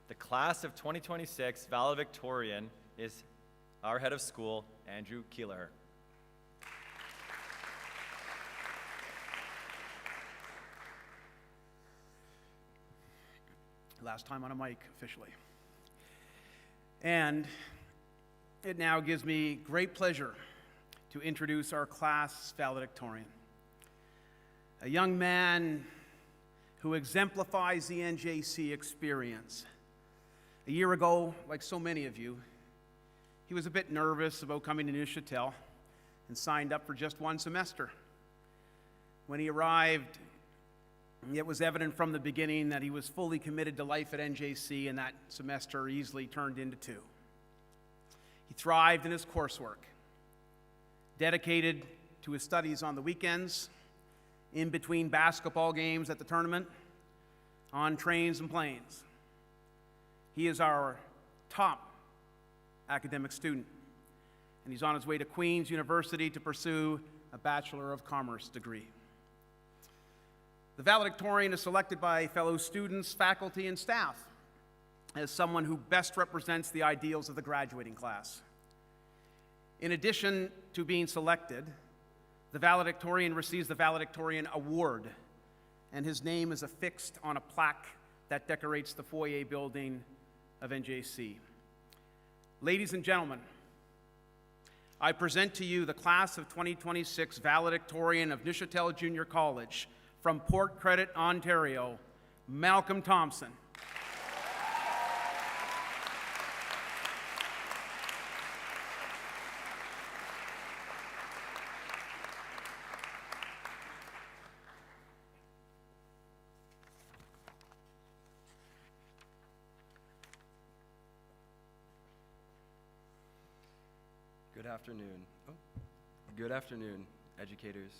the class of 2026 valedictorian is our head of school, Andrew Keeler. Last time on a mic, officially. And it now gives me great pleasure to introduce our class valedictorian, a young man who exemplifies the NJC experience. A year ago, like so many of you, he was a bit nervous about coming to Neuchâtel and signed up for just one semester. When he arrived, it was evident from the beginning that he was fully committed to life at NJC, and that semester easily turned into 2. He thrived in his coursework, dedicated to his studies on the weekends, in between basketball games at the tournament, on trains and planes. He is our top academic student, and he's on his way to Queen's University to pursue a Bachelor of Commerce degree. The valedictorian is selected by fellow students, faculty, and staff as someone who best represents the ideals of the graduating class. In addition to being selected, the valedictorian receives the Valedictorian Award, and his name is affixed on a plaque that decorates the foyer building of NJC. Ladies and gentlemen, I present to you the class of 2026 valedictorian of Neuchâtel Junior College from Port Credit, Ontario, Malcolm Thompson. Good afternoon, educators,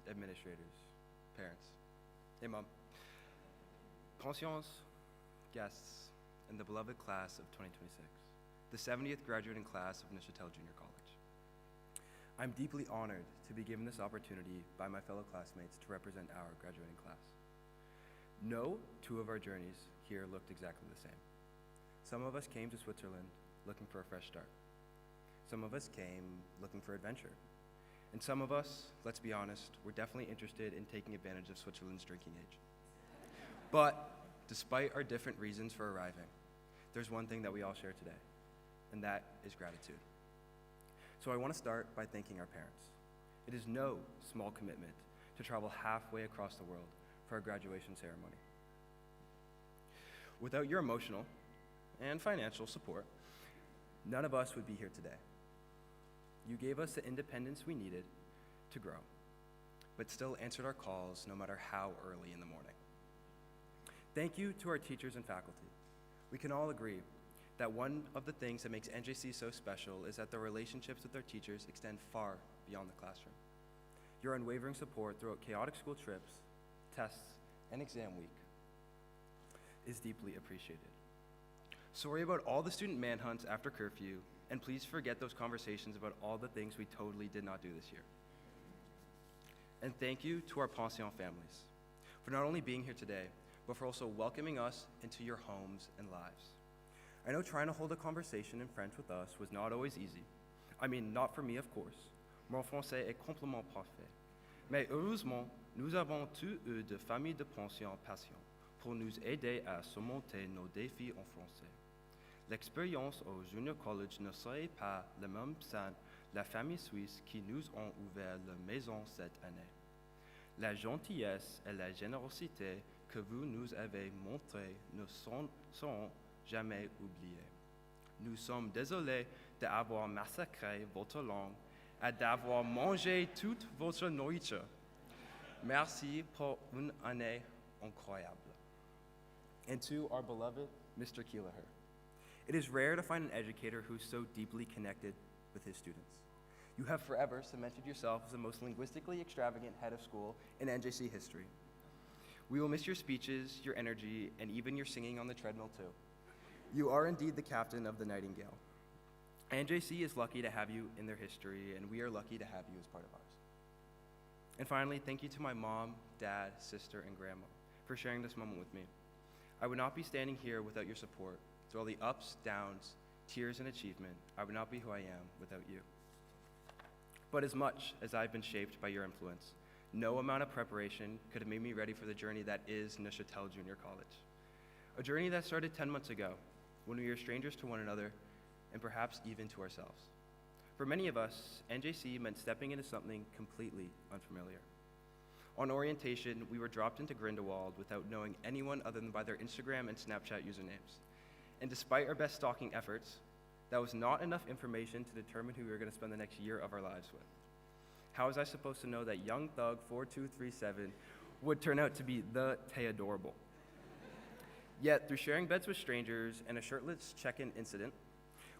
administrators, parents. Hey, Mom. Pensions, guests, and the beloved class of 2026, the 70th graduating class of Neuchâtel Junior College. I'm deeply honored to be given this opportunity by my fellow classmates to represent our graduating class. No 2 of our journeys here looked exactly the same. Some of us came to Switzerland looking for a fresh start. Some of us came looking for adventure. And some of us, let's be honest, were definitely interested in taking advantage of Switzerland's drinking age. But despite our different reasons for arriving, there's one thing that we all share today, and that is gratitude. So I want to start by thanking our parents. It is no small commitment to travel halfway across the world for our graduation ceremony. Without your emotional and financial support, none of us would be here today. You gave us the independence we needed to grow, but still answered our calls no matter how early in the morning. Thank you to our teachers and faculty. We can all agree that one of the things that makes NJC so special is that the relationships with our teachers extend far beyond the classroom. Your unwavering support throughout chaotic school trips, tests, and exam week is deeply appreciated. Sorry about all the student manhunts after curfew, and please forget those conversations about all the things we totally did not do this year. And thank you to our pension families for not only being here today, but for also welcoming us into your homes and lives. I know trying to hold a conversation in French with us was not always easy. I mean, not for me, of course. Mon français est complètement parfait. Mais heureusement, nous avons tous eu de familles de pension patients pour nous aider à surmonter nos défis en français. L'expérience au Junior College ne serait pas la même sans la famille suisse qui nous ont ouvert la maison cette année. La gentillesse et la générosité que vous nous avez montrées ne seront jamais oubliées. Nous sommes désolés d'avoir massacré votre langue et d'avoir mangé toute votre nourriture. Merci pour une année incroyable. And to our beloved Mr. Keelaher. It is rare to find an educator who's so deeply connected with his students. You have forever cemented yourself as the most linguistically extravagant head of school in NJC history. We will miss your speeches, your energy, and even your singing on the treadmill too. You are indeed the captain of the Nightingale. NJC is lucky to have you in their history, and we are lucky to have you as part of ours. And finally, thank you to my mom, dad, sister, and grandma for sharing this moment with me. I would not be standing here without your support. Through all the ups, downs, tears, and achievement, I would not be who I am without you. But as much as I've been shaped by your influence, no amount of preparation could have made me ready for the journey that is Neuchâtel Junior College. A journey that started 10 months ago when we were strangers to one another and perhaps even to ourselves. For many of us, NJC meant stepping into something completely unfamiliar. On orientation, we were dropped into Grindelwald without knowing anyone other than by their Instagram and Snapchat usernames. And despite our best stalking efforts, that was not enough information to determine who we were going to spend the next year of our lives with. How was I supposed to know that Young Thug 4237 would turn out to be the Tay-adorable? Yet, through sharing beds with strangers and a shirtless check-in incident,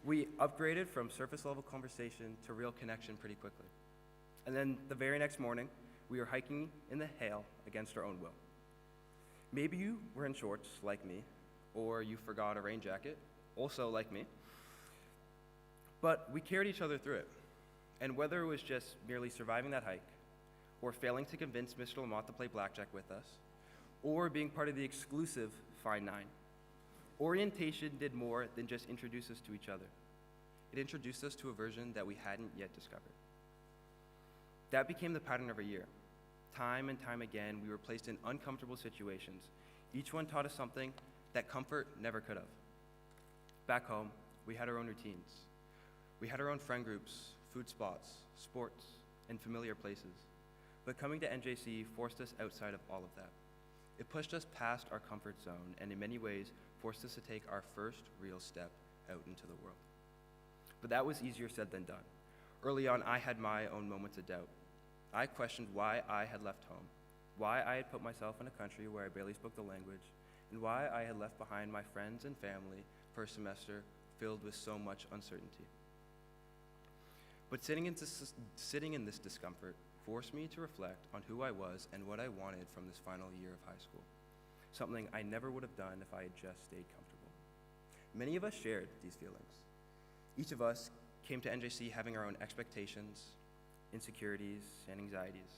we upgraded from surface-level conversation to real connection pretty quickly. And then the very next morning, we were hiking in the hail against our own will. Maybe you were in shorts, like me, or you forgot a rain jacket, also like me. But we carried each other through it. And whether it was just merely surviving that hike, or failing to convince Mr. Lamont to play blackjack with us, or being part of the exclusive Fine Nine, orientation did more than just introduce us to each other. It introduced us to a version that we hadn't yet discovered. That became the pattern of our year. Time and time again, we were placed in uncomfortable situations. Each one taught us something that comfort never could have. Back home, we had our own routines. We had our own friend groups, food spots, sports, and familiar places. But coming to NJC forced us outside of all of that. It pushed us past our comfort zone and in many ways forced us to take our first real step out into the world. But that was easier said than done. Early on, I had my own moments of doubt. I questioned why I had left home, why I had put myself in a country where I barely spoke the language, and why I had left behind my friends and family for a semester filled with so much uncertainty. But sitting in this discomfort forced me to reflect on who I was and what I wanted from this final year of high school, something I never would have done if I had just stayed comfortable. Many of us shared these feelings. Each of us came to NJC having our own expectations, insecurities, and anxieties.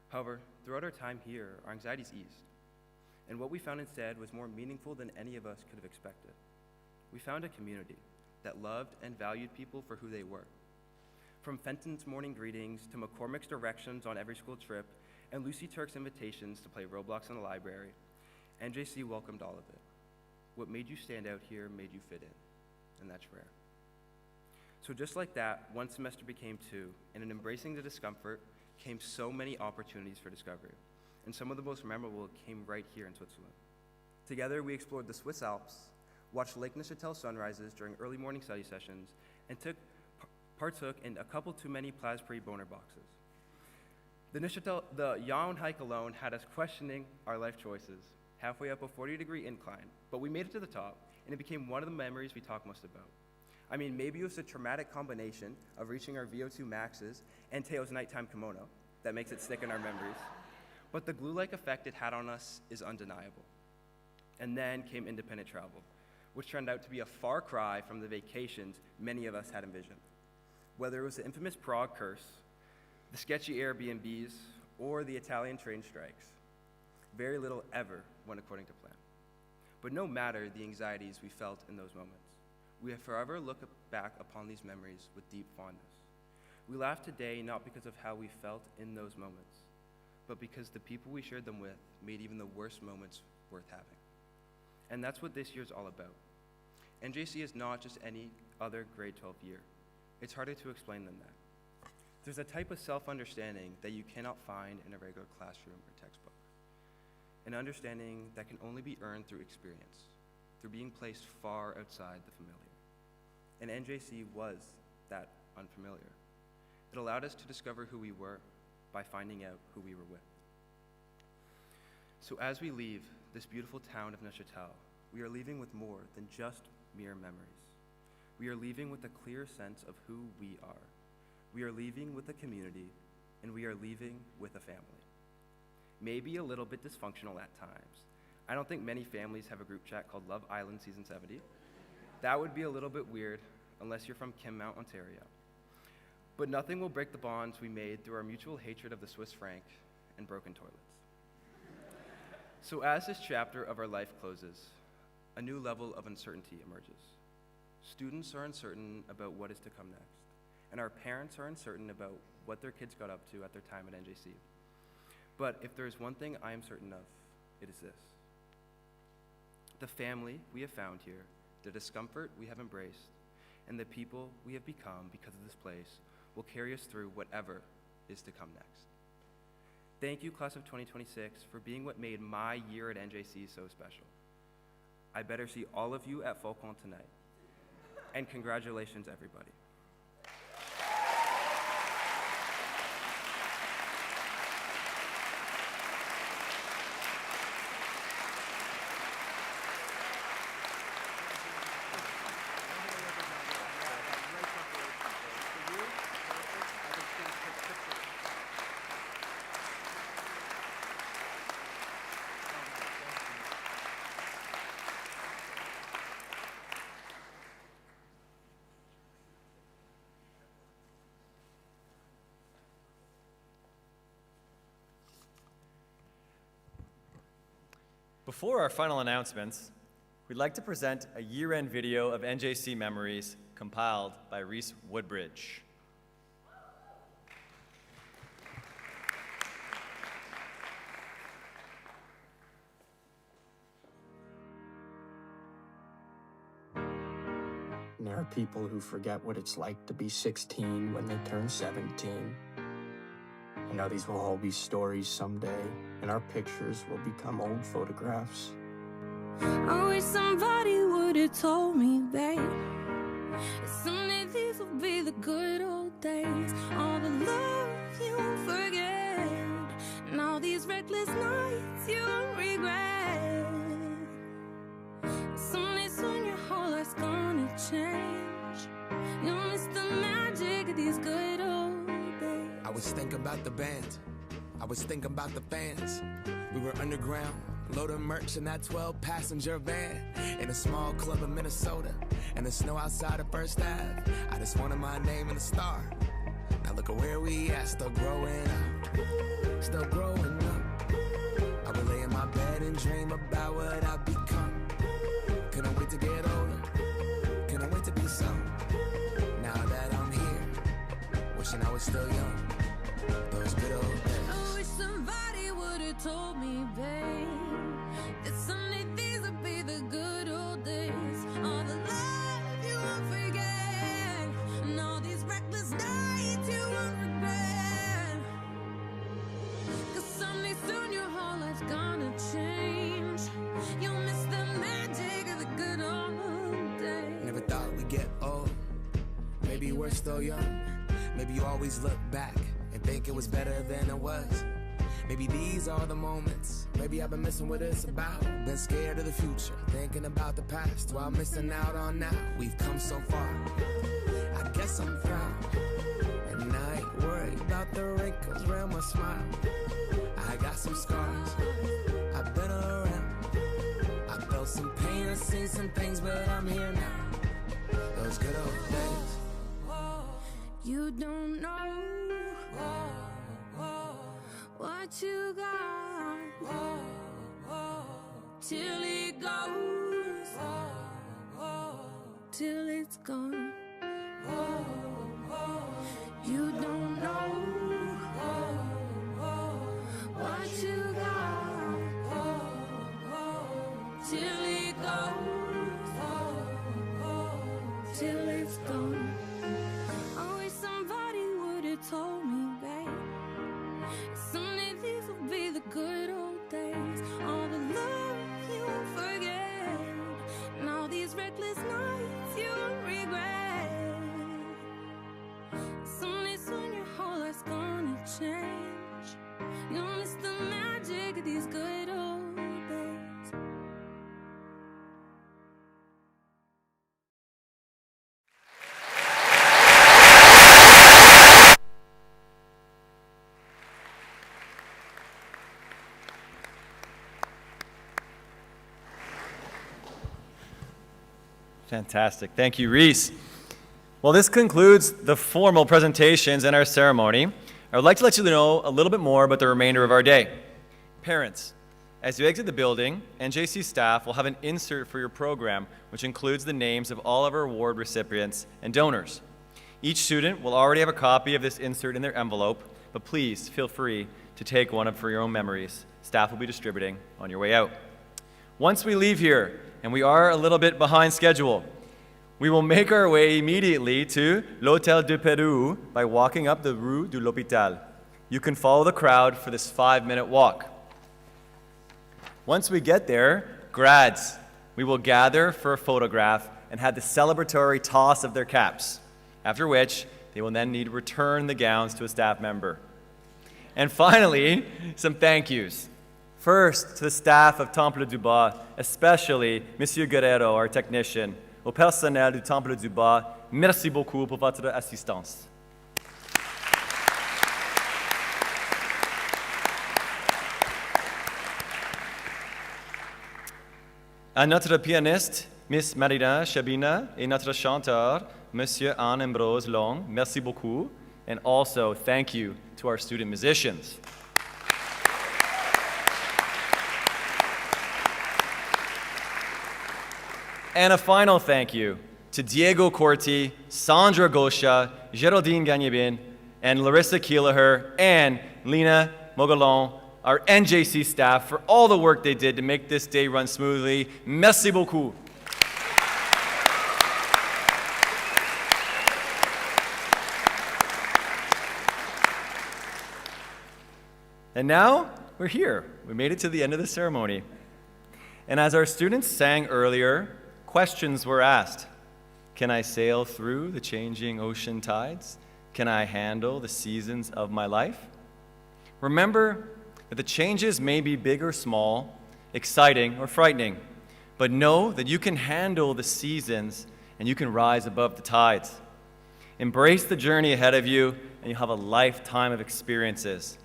However, throughout our time here, our anxieties eased, and what we found instead was more meaningful than any of us could have expected. We found a community that loved and valued people for who they were. From Fenton's morning greetings to McCormick's directions on every school trip and Lucy Turk's invitations to play Roblox in the library, NJC welcomed all of it. What made you stand out here made you fit in, and that's rare. So just like that, one semester became two, and in embracing the discomfort came so many opportunities for discovery, and some of the most memorable came right here in Switzerland. Together, we explored the Swiss Alps, watched Lake Neuchâtel sunrises during early morning study sessions, and partook in a couple too many Place Prix boner boxes. The Yawn hike alone had us questioning our life choices, halfway up a 40-degree incline, but we made it to the top, and it became one of the memories we talk most about. I mean, maybe it was a traumatic combination of reaching our VO2 maxes and Teo's nighttime kimono that makes it stick in our memories, but the glue-like effect it had on us is undeniable. And then came independent travel, which turned out to be a far cry from the vacations many of us had envisioned. Whether it was the infamous Prague curse, the sketchy Airbnbs, or the Italian train strikes, very little ever went according to plan. But no matter the anxieties we felt in those moments, we have forever looked back upon these memories with deep fondness. We laugh today not because of how we felt in those moments, but because the people we shared them with made even the worst moments worth having. And that's what this year's all about. NJC is not just any other grade 12 year. It's harder to explain than that. There's a type of self-understanding that you cannot find in a regular classroom or textbook. An understanding that can only be earned through experience, through being placed far outside the familiar. And NJC was that unfamiliar. It allowed us to discover who we were by finding out who we were with. So as we leave this beautiful town of Neuchâtel, we are leaving with more than just mere memories. We are leaving with a clear sense of who we are. We are leaving with a community, and we are leaving with a family. Maybe a little bit dysfunctional at times. I don't think many families have a group chat called Love Island Season 70. That would be a little bit weird, unless you're from Kinmount, Ontario. But nothing will break the bonds we made through our mutual hatred of the Swiss franc and broken toilets. So as this chapter of our life closes, a new level of uncertainty emerges. Students are uncertain about what is to come next, and our parents are uncertain about what their kids got up to at their time at NJC. But if there is one thing I am certain of, it is this. the family we have found here, the discomfort we have embraced, and the people we have become because of this place will carry us through whatever is to come next. Thank you, class of 2026, for being what made my year at NJC so special. I better see all of you at Faucon tonight. And congratulations, everybody. Before our final announcements, we'd like to present a year-end video of NJC memories compiled by Reese Woodbridge. There are people who forget what it's like to be 16 when they turn 17. I know these will all be stories someday, and our pictures will become old photographs. I wish somebody would have told me, babe, someday these will be the good old days. All the love you won't forget, and all these reckless nights you won't regret. Someday soon your whole life's gonna change. You'll miss the magic of these good old days. I was thinking about the band, I was thinking about the fans. We were underground, loading merch in that 12-passenger van, in a small club in Minnesota, and the snow outside of First Ave. I just wanted my name in the star. Now look at where we at, still growing up, still growing up. I would lay in my bed and dream about what I've become. Couldn't wait to get older, couldn't wait to be some. Now that I'm here, wishing I was still young. Those good old days. I wish somebody would have told me, babe, that someday these would be the good old days. All the love you won't forget, and all these reckless nights you won't regret. 'Cause someday soon your whole life's gonna change. You'll miss the magic of the good old days. Never thought we'd get old. Maybe we're still young. Maybe you always look back and think it was better than it was. Maybe these are the moments. Maybe I've been missing what it's about. Been scared of the future, thinking about the past while missing out on now. We've come so far, I guess I'm proud. And I ain't worried about the wrinkles around my smile. I got some scars, I've been around. I felt some pain, I've seen some things, but I'm here now. Those good old days. You don't know what you got till it goes, till it's gone. You don't know what you got till it goes, till it's gone. I wish somebody would have told me, babe, someday these will be the good old days. All the love you won't forget, and all these reckless nights you won't regret. Someday soon your whole life's gonna change. You'll miss the magic of these good old days. Fantastic. Thank you, Reese. Well, this concludes the formal presentations and our ceremony. I would like to let you know a little bit more about the remainder of our day. Parents, as you exit the building, NJC staff will have an insert for your program, which includes the names of all of our award recipients and donors. Each student will already have a copy of this insert in their envelope, but please feel free to take one up for your own memories. Staff will be distributing on your way out. Once we leave here, and we are a little bit behind schedule. We will make our way immediately to l'Hôtel du Pérou by walking up the Rue de l'Hôpital. You can follow the crowd for this 5-minute walk. Once we get there, grads, we will gather for a photograph and have the celebratory toss of their caps, after which they will then need to return the gowns to a staff member. And finally, some thank yous. First, to the staff of Temple du Bas, especially Monsieur Guerrero, our technician. Au personnel du Temple du Bas, merci beaucoup pour votre assistance. À notre pianiste, Miss Marina Chabina, et notre chanteur, Monsieur Anne Ambrose Long, merci beaucoup. And also, thank you to our student musicians. And a final thank you to Diego Corti, Sandra Gosha, Geraldine Gagnebin, and Larissa Keelaher, and Lena Mogalon, our NJC staff, for all the work they did to make this day run smoothly. Merci beaucoup. And now, we're here. We made it to the end of the ceremony. And as our students sang earlier, questions were asked. Can I sail through the changing ocean tides? Can I handle the seasons of my life? Remember that the changes may be big or small, exciting or frightening, but know that you can handle the seasons and you can rise above the tides. Embrace the journey ahead of you, and you'll have a lifetime of experiences.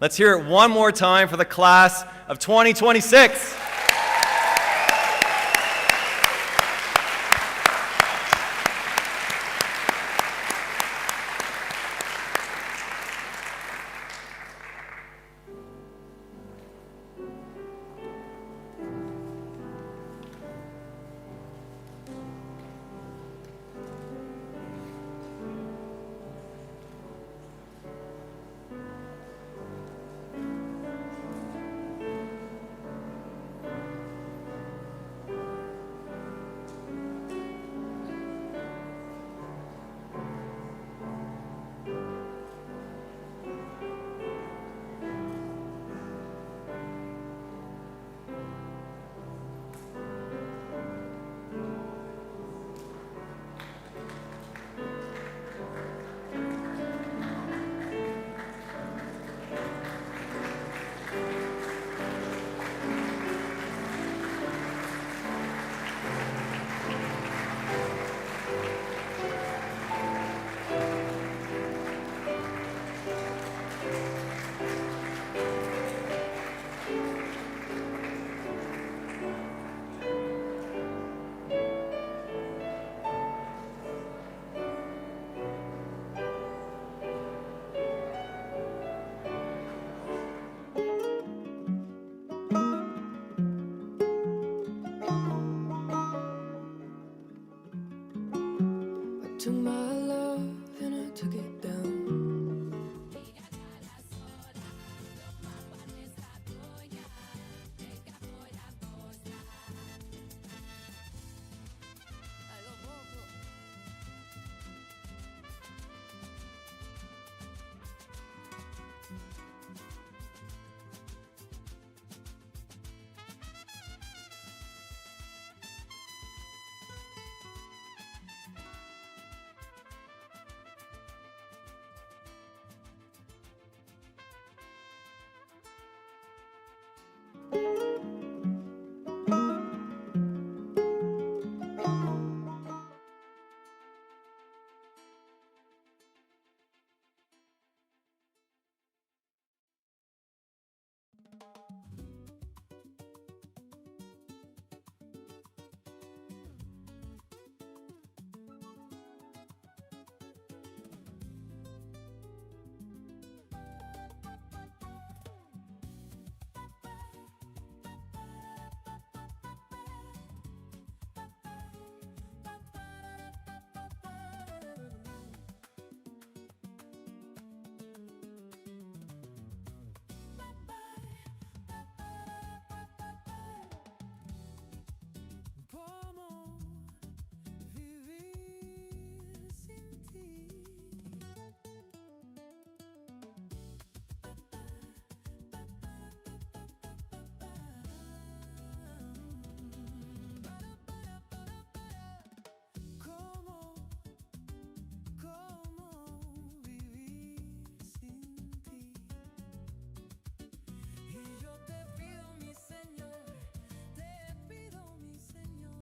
Let's hear it one more time for the class of 2026.